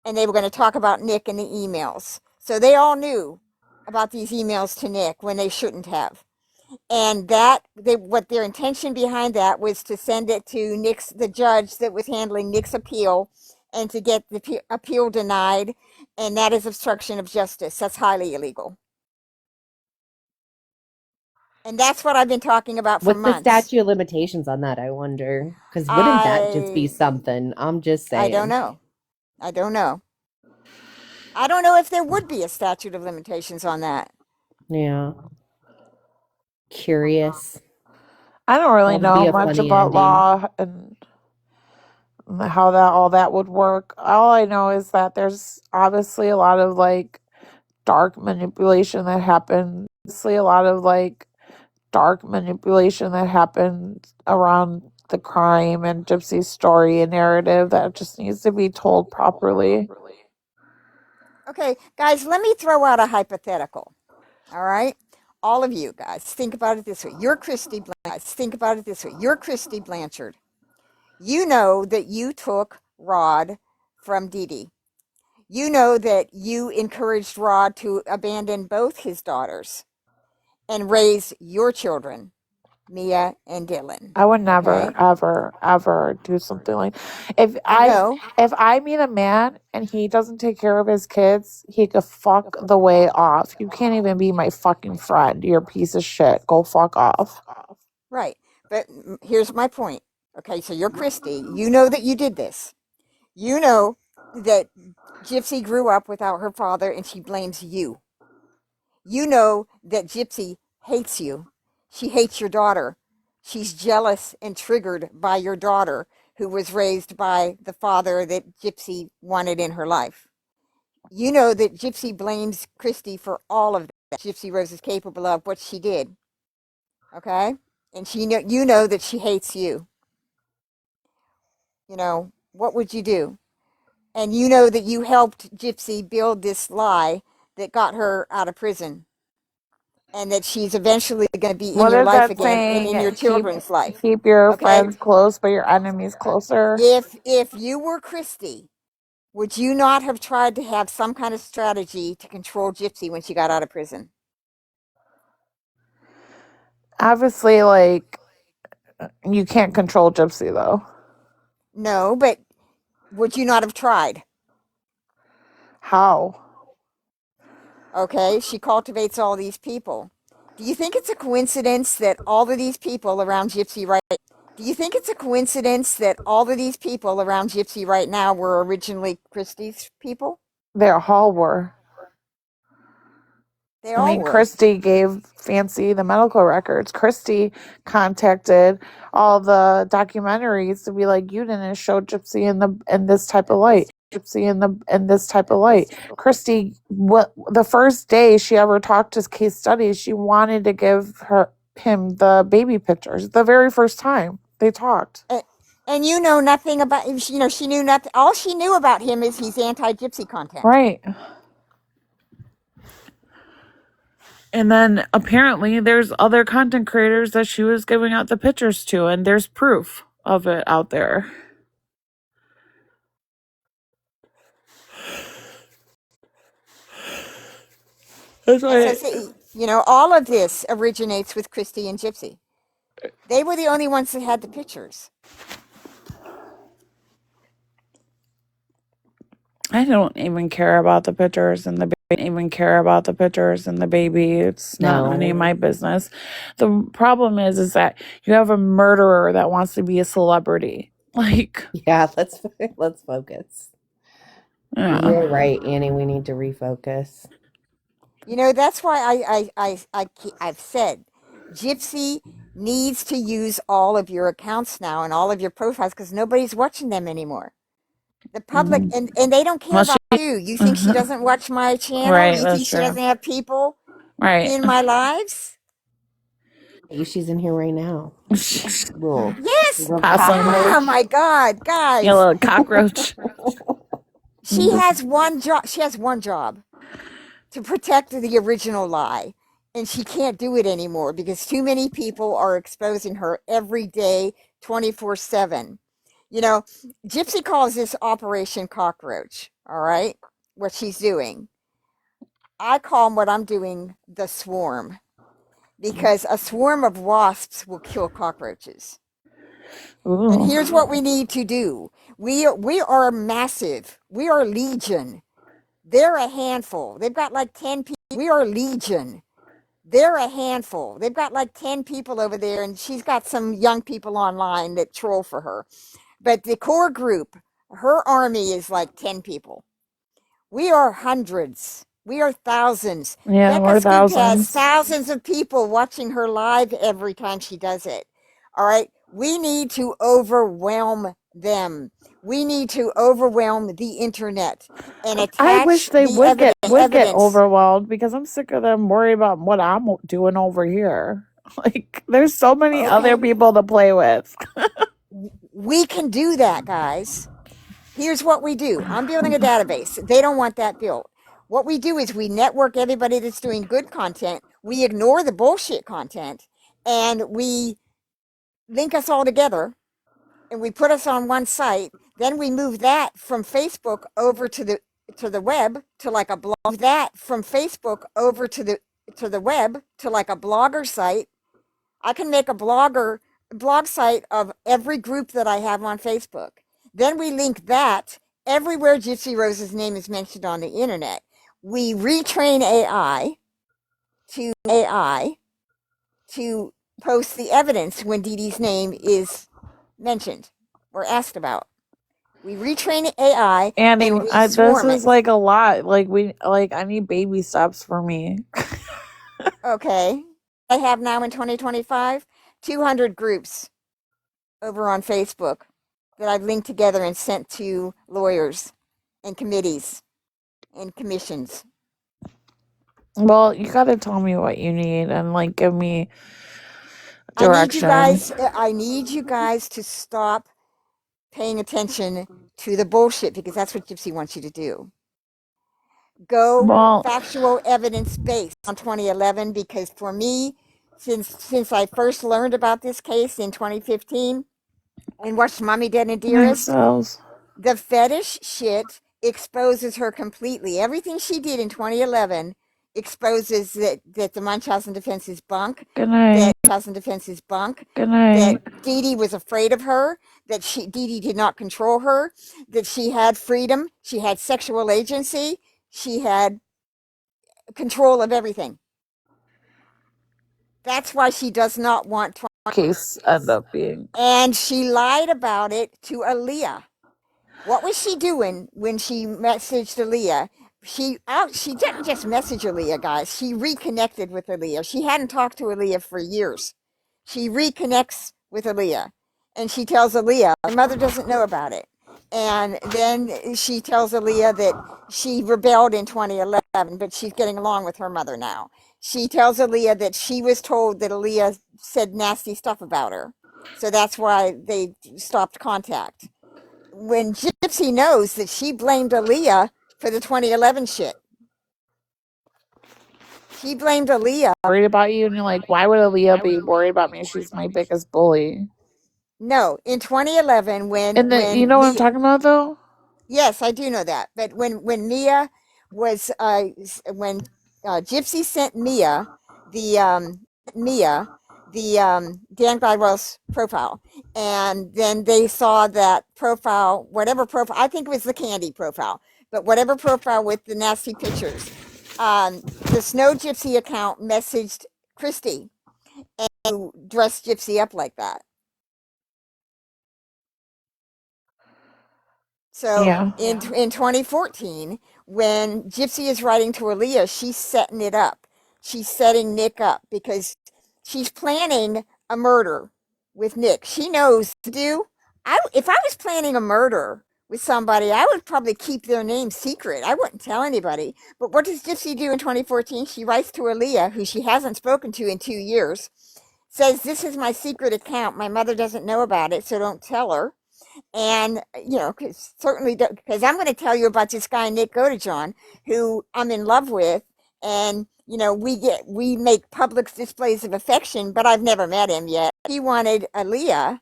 And they were going to talk about Nick and the emails. So they all knew about these emails to Nick when they shouldn't have. And what their intention behind that was to send it to the judge that was handling Nick's appeal, and to get the appeal denied. And that is obstruction of justice. That's highly illegal. And that's what I've been talking about for What's the months. statute of limitations on that, I wonder? Because wouldn't that just be something? I'm just saying. I don't know. I don't know. I don't know if there would be a statute of limitations on that. Yeah. Curious. I don't really That'll be know a much funny about ending. law and how that all that would work. All I know is that there's obviously a lot of like dark manipulation that happened. Obviously, a lot of like dark manipulation that happened around the crime and Gypsy's story and narrative that just needs to be told properly. Okay, guys, let me throw out a hypothetical. All right? All of you guys, think about it this way. You're Christy Blanchard. Think about it this way. You're Christy Blanchard. You know that you took Rod from Dee Dee. You know that you encouraged Rod to abandon both his daughters and raise your children, Mia and Dylan. I would never, Okay? ever, ever do something like if I I know. if I meet a man and he doesn't take care of his kids, he could fuck the way off. You can't even be my fucking friend. You're a piece of shit. Go fuck off. Right. But here's my point. Okay, so you're Christy. You know that you did this. You know that Gypsy grew up without her father and she blames you. You know that Gypsy hates you. She hates your daughter. She's jealous and triggered by your daughter, who was raised by the father that Gypsy wanted in her life. You know that Gypsy blames Christy for all of that. Gypsy Rose is capable of what she did. Okay? And you know that she hates you. You know, what would you do? And you know that you helped Gypsy build this lie that got her out of prison, and that she's eventually going to be in What your is life that again and in your saying? children's life. Keep your Okay? friends close but your enemies closer. If you were Christy, would you not have tried to have some kind of strategy to control Gypsy when she got out of prison? Obviously, like you can't control Gypsy though. No, but would you not have tried? How? Okay, she cultivates all these people. Do you think it's a coincidence that all of these people around Gypsy right Do you think it's a coincidence that all of these people around Gypsy right now were originally Christie's people? They all were. They I all mean, were. Christy gave Fancy the medical records. Christy contacted all the documentaries to be like, you didn't show Gypsy in this type of light. Gypsy in this type of light. Christy, the first day she ever talked to Case Studies, she wanted to give him the baby pictures. The very first time they talked. And you know nothing about, she knew nothing. All she knew about him is he's anti-Gypsy content. Right. And then apparently there's other content creators that she was giving out the pictures to, and there's proof of it out there. That's And why so, all of this originates with Christy and Gypsy. They were the only ones that had the pictures. I don't even care about the pictures and the baby. It's not any of No. my business. The problem is that you have a murderer that wants to be a celebrity. Like, Yeah, let's focus. yeah. You're right, Annie. We need to refocus. That's why I've said Gypsy needs to use all of your accounts now and all of your profiles, because nobody's watching them anymore. The public, and they don't care Well, about you. You think she doesn't watch my channel? right, You think that's she true. doesn't have people Right. in my lives? She's in here right now. Little, Yes. little Possum. Oh cockroach. my God, You guys. little cockroach. She has one job. She has one job, to protect the original lie. And she can't do it anymore because too many people are exposing her every day, 24/7. Gypsy calls this Operation Cockroach, all right? What she's doing. I call what I'm doing the swarm, because a swarm of wasps will kill cockroaches. And Ooh. here's what we need to do. We are massive. We are legion. They're a handful. They've got like 10 people. We are legion. They're a handful. They've got like 10 people over there, and she's got some young people online that troll for her. But the core group, her army is like 10 people. We are hundreds. We are thousands. Yeah, Becca we're Scoop has thousands. thousands of people watching her live every time she does it. All right. We need to overwhelm them. We need to overwhelm the internet and I attach wish they the would get evidence. overwhelmed because I'm sick of them worrying about what I'm doing over here. Like, there's so many other Okay. people to play with. We can do that, guys. Here's what we do. I'm building a database. They don't want that built. What we do is we network everybody that's doing good content. We ignore the bullshit content and we link us all together and we put us on one site. Then we move that from Facebook over to the web to like a blog. That from Facebook over to the web to like a blogger site. I can make a blog site of every group that I have on Facebook. Then we link that everywhere Gypsy Rose's name is mentioned on the internet. We retrain AI to post the evidence when Dee Dee's name is mentioned or asked about. We retrain AI Andy, and we this swarm it. is like a lot. I need baby steps for me. Okay. I have now in 2025 200 groups over on Facebook that I've linked together and sent to lawyers and committees and commissions. Well, you gotta tell me what you need and like give me I need you direction. guys to stop paying attention to the bullshit because that's what Gypsy wants you to do. Go Well, factual evidence based on 2011 because for me, since I first learned about this case in 2015 and watched Mommy Dead and thanks, Dearest, Styles. the fetish shit exposes her completely. Everything she did in 2011 exposes that the Munchausen defense is bunk, Good night. Good that night. Dee Dee was afraid of her, that Dee Dee did not control her, that she had freedom, she had sexual agency, she had control of everything. That's why she does not want to. Case end up being. And she lied about it to Aaliyah. What was she doing when she messaged Aaliyah? She didn't just message Aaliyah, guys. She reconnected with Aaliyah. She hadn't talked to Aaliyah for years. She reconnects with Aaliyah, and she tells Aaliyah, "My mother doesn't know about it." And then she tells Aaliyah that she rebelled in 2011, but she's getting along with her mother now. She tells Aaliyah that she was told that Aaliyah said nasty stuff about her, so that's why they stopped contact when Gypsy knows that she blamed Aaliyah for the 2011 shit. She blamed Aaliyah. Worried about you, and you're like, why would Aaliyah be worried about me? She's my biggest bully. No, in 2011, And then, you know what I'm talking about, though? yes, I do know that. But when Mia was when Gypsy sent Mia the Dan Glidewell's profile, and then they saw that profile, whatever profile, I think it was the candy profile, but whatever profile with the nasty pictures, the Snow Gypsy account messaged Christy and dressed Gypsy up like that. So Yeah. in 2014, when Gypsy is writing to Aaliyah, she's setting it up. She's setting Nick up because she's planning a murder with Nick. She knows to do. If I was planning a murder with somebody, I would probably keep their name secret. I wouldn't tell anybody. But what does Gypsy do in 2014? She writes to Aaliyah, who she hasn't spoken to in 2 years, says, "This is my secret account. My mother doesn't know about it, so don't tell her." And certainly because I'm going to tell you about this guy Nick Godejohn, who I'm in love with, and we make public displays of affection, but I've never met him yet. He wanted Aaliyah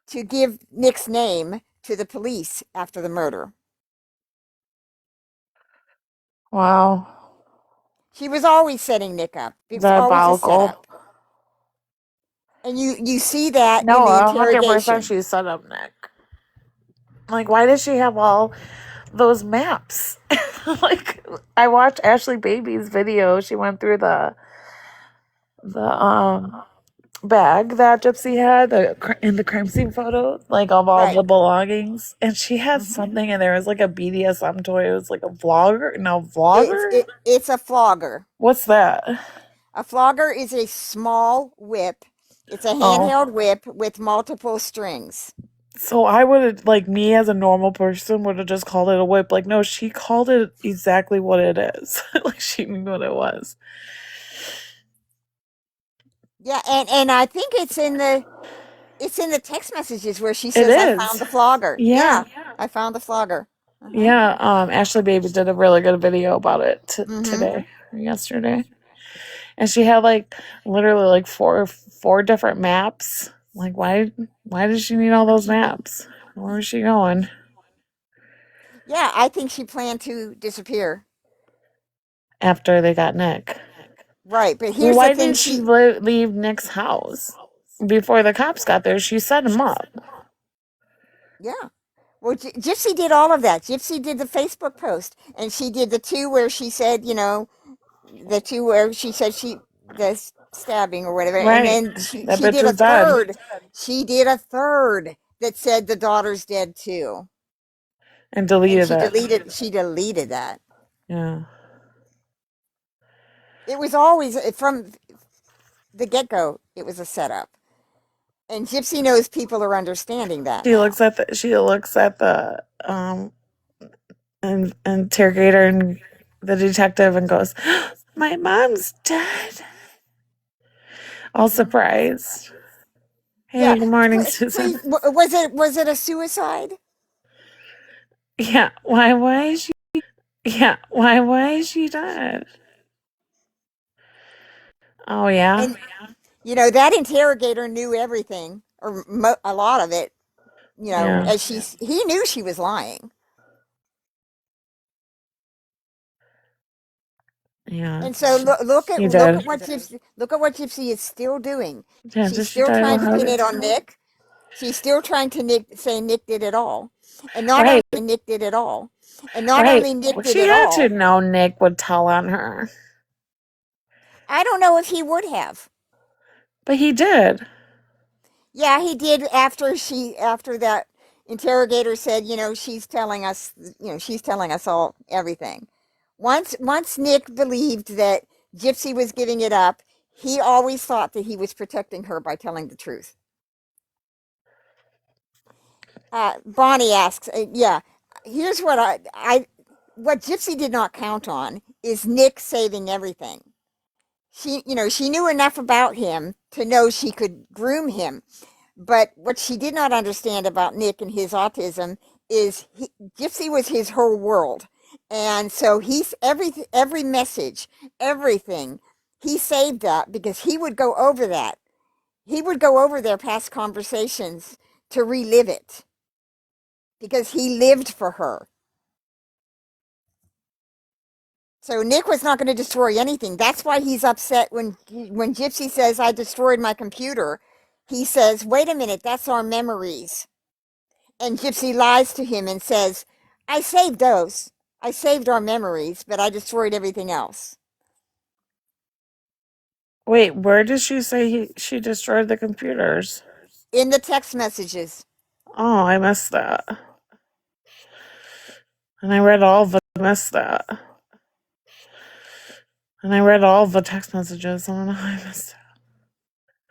to give Nick's name to the police after the murder. Wow. She was always setting Nick up. It was always a Diabolical. setup, and you see that in No, the 100% interrogation. she set up Nick. Like, why does she have all those maps? Like, I watched Ashley Baby's video. She went through the bag that Gypsy had in the crime scene photo, like of all Right. the belongings, and she had Mhm. something, and there was like a BDSM toy. It was like a vlogger. No, vlogger. It's a flogger. What's that? A flogger is a small whip It's a Oh. handheld whip with multiple strings. So I would have, like, me as a normal person would have just called it a whip. Like, no, she called it exactly what it is. Like, she knew what it was. Yeah, and I think it's in the text messages where she It says, "I found is. the flogger." Yeah. Yeah, I found the flogger. Uh-huh. Yeah. Ashley Baby did a really good video about it Mm-hmm. today or yesterday. And she had like literally like four different maps. Like, why did she need all those maps? Where was she going? Yeah, I think she planned to disappear. After they got Nick. Right, but Well, here's the why thing. didn't she leave Nick's house before the cops got there? She set him up. Yeah. Well, Gypsy did all of that. Gypsy did the Facebook post, and she did the two where she said, the two where she said the stabbing or whatever, and Right. then she That she bitch did a was dead. third. She did a third that said the daughter's dead too, And and deleted she it. deleted that. Yeah. It was always from the get go. It was a setup, and Gypsy knows people are understanding that now. She looks at the interrogator and the detective and goes, "My mom's dead." All Hmm. surprised. Yeah. Hey, good morning, Susan. Was it a suicide? Yeah. Why is she? Yeah. Why is she dead? Oh yeah. And that interrogator knew everything, or a lot of it. Yeah. As he knew she was lying. Yeah. And so look at He did. what Gypsy is still doing. Yeah. She's Did she still die of a trying to heart pin it on attack? Nick. She's still trying to say Nick did it all, and not Right. only Nick did it all, and not Right. only Nick Well, did she it had to all. know Nick would tell on her, I don't know if he would have. but he did. Yeah, he did after that interrogator said, she's telling us all everything. Once Nick believed that Gypsy was giving it up, he always thought that he was protecting her by telling the truth. Bonnie asks, yeah, here's what Gypsy did not count on is Nick saving everything. She knew enough about him to know she could groom him. But what she did not understand about Nick and his autism is Gypsy was his whole world. And so he's every message, everything, he saved that because he would go over that. He would go over their past conversations to relive it because he lived for her. So Nick was not going to destroy anything. That's why he's upset when Gypsy says, "I destroyed my computer." He says, "Wait a minute, that's our memories." And Gypsy lies to him and says, "I saved those. I saved our memories, but I destroyed everything else." Wait, where did she say she destroyed the computers? In the text messages. Oh, I missed that. And I read all the missed that. And I read all the text messages. I don't know how I missed it.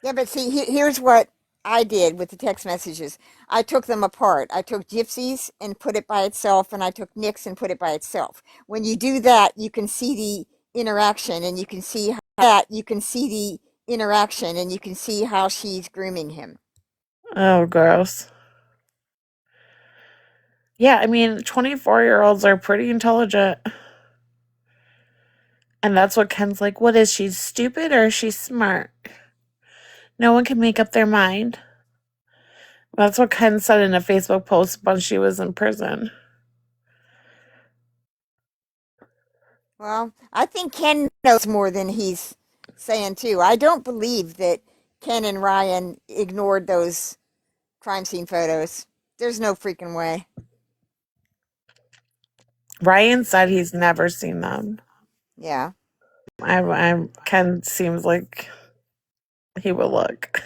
Yeah, but see, here's what I did with the text messages. I took them apart. I took Gypsy's and put it by itself, and I took Nick's and put it by itself. When you do that, you can see the interaction, and you can see how she's grooming him. Oh, gross. Yeah, I mean, 24-year-olds are pretty intelligent. And that's what Ken's like, what is she, stupid or is she smart? No one can make up their mind. That's what Ken said in a Facebook post when she was in prison. Well, I think Ken knows more than he's saying too. I don't believe that Ken and Ryan ignored those crime scene photos. There's no freaking way. Ryan said he's never seen them. Yeah. Ken seems like he will look.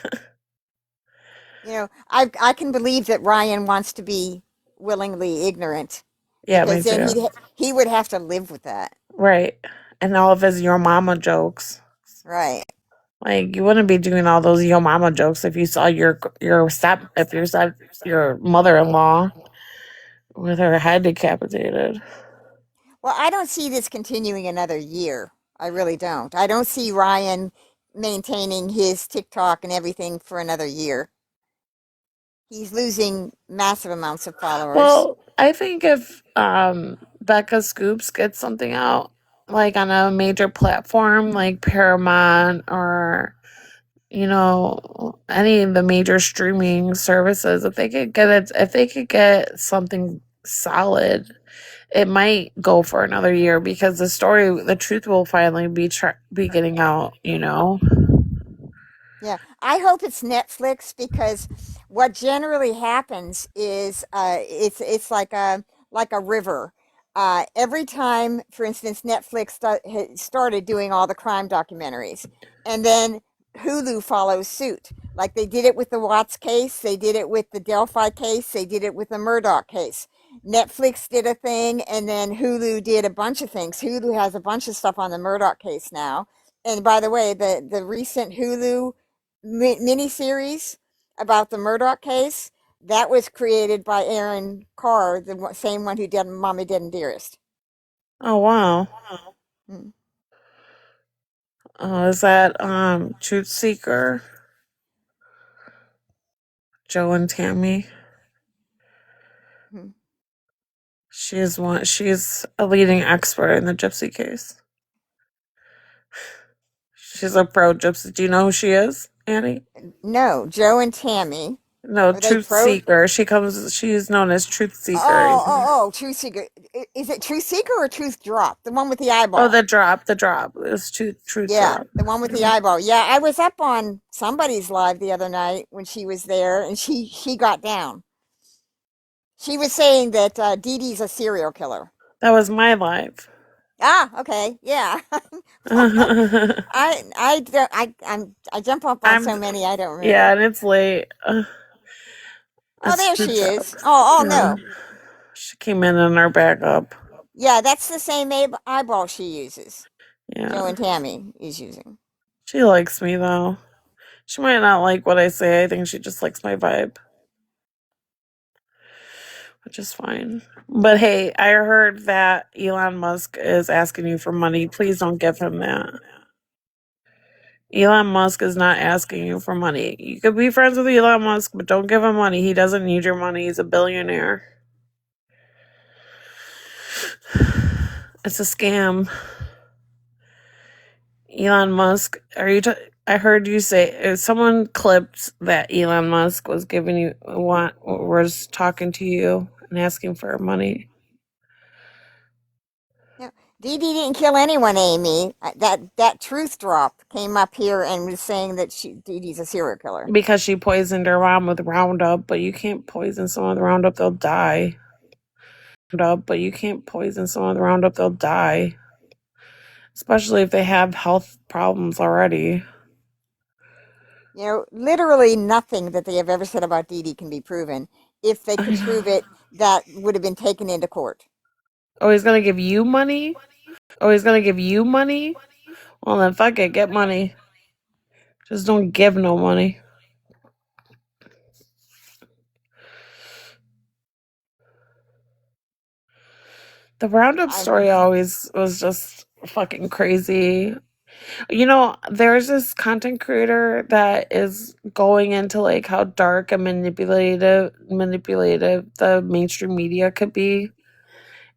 I can believe that Ryan wants to be willingly ignorant Yeah, me because then too. he would have to live with that. Right. And all of his your mama jokes. Right. Like you wouldn't be doing all those yo mama jokes if you saw your mother-in-law with her head decapitated. Well, I don't see this continuing another year. I really don't. I don't see Ryan maintaining his TikTok and everything for another year. He's losing massive amounts of followers. Well, I think if Becca Scoops gets something out like on a major platform like Paramount or any of the major streaming services, if they could get something solid, it might go for another year because the truth will finally be getting out. Yeah, I hope it's Netflix because what generally happens is it's like a river. Every time, for instance, Netflix started doing all the crime documentaries, and then Hulu follows suit. Like they did it with the Watts case, they did it with the Delphi case, they did it with the Murdoch case. Netflix did a thing, and then Hulu did a bunch of things. Hulu has a bunch of stuff on the Murdoch case now. And by the way, the recent Hulu miniseries about the Murdoch case that was created by Aaron Carr, the same one who did Mommy Dead and Dearest. Oh wow. Mm. Is that Truth Seeker, Joe and Tammy? Mm. She's a leading expert in the gypsy case. She's a pro gypsy. Do you know who she is, Annie? No, Joe and Tammy. No, Are they Truth pro? Seeker. She's known as Truth Seeker. Truth Seeker. Is it Truth Seeker or Truth Drop? The one with the Oh, eyeball. the drop. It's Truth Yeah, Drop. the one with the eyeball. Yeah, I was up on somebody's live the other night when she was there, and she got down. She was saying that Dee Dee's a serial killer. That was my life. Ah, okay, yeah. I'm I don't I jump up on so many I don't yeah, remember. and it's late. Oh, It's there Truth she Drop. is. Oh Yeah, no. she came in our backup. Yeah, that's the same eyeball she uses. Yeah, Joe and Tammy is using. she likes me though. She might not like what I say. I think she just likes my vibe, which is fine. But hey, I heard that Elon Musk is asking you for money. Please don't give him that. Elon Musk is not asking you for money. You could be friends with Elon Musk, but don't give him money. He doesn't need your money. He's a billionaire. It's a scam. Elon Musk, I heard you say someone clipped that Elon Musk was was talking to you and asking for money Yeah. Dee Dee didn't kill anyone, Amy. That truth drop came up here and was saying that Dee Dee's a serial killer. because she poisoned her mom with Roundup, but you can't poison someone with Roundup, they'll die. But you can't poison someone with Roundup, they'll die. Especially if they have health problems already. You know, literally nothing that they have ever said about Dee Dee can be proven. If they I could prove know. it, that would have been taken into court. Oh, he's gonna give you money? Oh, he's gonna give you money? Well, then fuck it, get money. Just don't give no money. The Roundup I story always was just fucking crazy. There's this content creator that is going into like how dark and manipulative the mainstream media could be.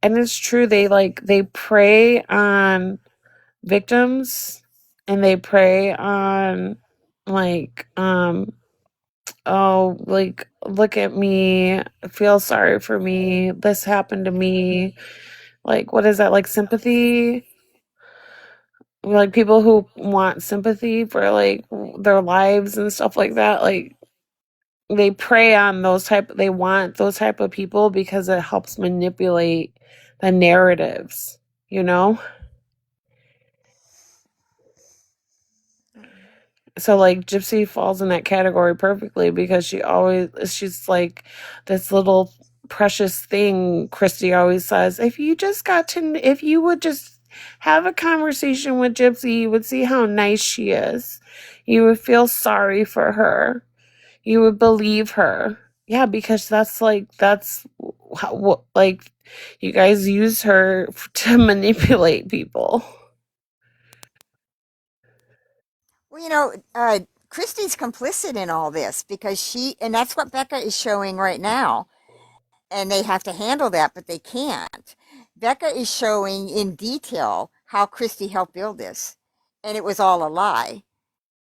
And it's true, they prey on victims and they prey on like oh, like, look at me, feel sorry for me, this happened to me. Like, what is that, like sympathy? Like people who want sympathy for like their lives and stuff like that. Like they want those type of people because it helps manipulate the narratives, you know? So like Gypsy falls in that category perfectly because she's like this little precious thing. Christy always says, if you would just Have a conversation with Gypsy. You would see how nice she is. You would feel sorry for her. You would believe her. Yeah, because that's how, like you guys use her to manipulate people. Well, Christy's complicit in all this because and that's what Becca is showing right now. And they have to handle that, but they can't. Becca is showing in detail how Christy helped build this, and it was all a lie.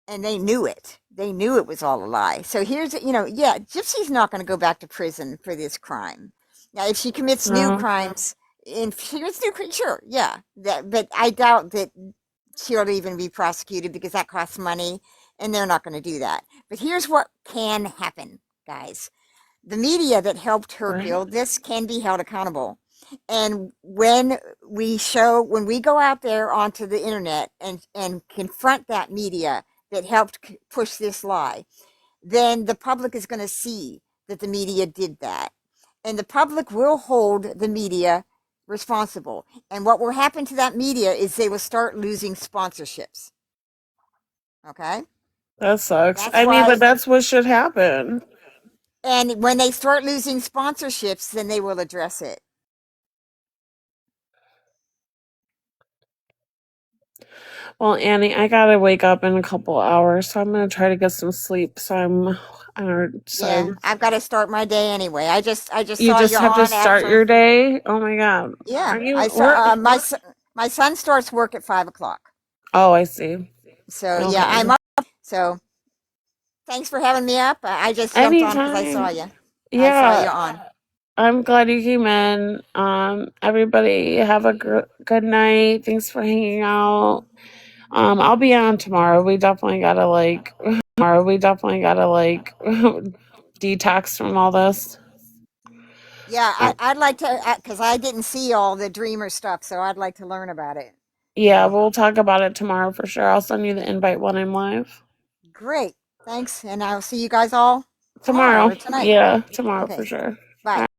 And they knew it. They knew it was all a lie. So yeah, Gypsy's not going to go back to prison for this crime. Now, if she commits new No, crimes, if she commits new crimes, sure, yeah. But I doubt that she'll even be prosecuted because that costs money, and they're not going to do that. But here's what can happen, guys. The media that helped her right? build this can be held accountable. And when we go out there onto the internet and confront that media that helped push this lie, then the public is going to see that the media did that. And the public will hold the media responsible. And what will happen to that media is they will start losing sponsorships. Okay? That sucks. That's I mean, why. but that's what should happen. And when they start losing sponsorships, then they will address it. Well, Annie, I gotta wake up in a couple hours, so I'm gonna try to get some sleep. I don't. Yeah, So I've got to start my day anyway. I just you saw just you have to on start after. your day. Oh my god, Yeah, are you I work? saw my son starts work at 5 o'clock. Oh, I see. So yeah, Okay. I'm up. So thanks for having me up. I just jumped on because I saw Anytime. you. I saw you Yeah, on. I'm glad you came in. Everybody have a good night. Thanks for hanging out. I'll be on tomorrow. We definitely gotta detox from all this. Yeah, Uh, I'd like to because I didn't see all the dreamer stuff, so I'd like to learn about it. yeah, So we'll talk about it tomorrow for sure. I'll send you the invite when I'm live. great, thanks, and I'll see you guys all tomorrow Tomorrow. or tonight. Yeah, tomorrow for Okay, sure. bye.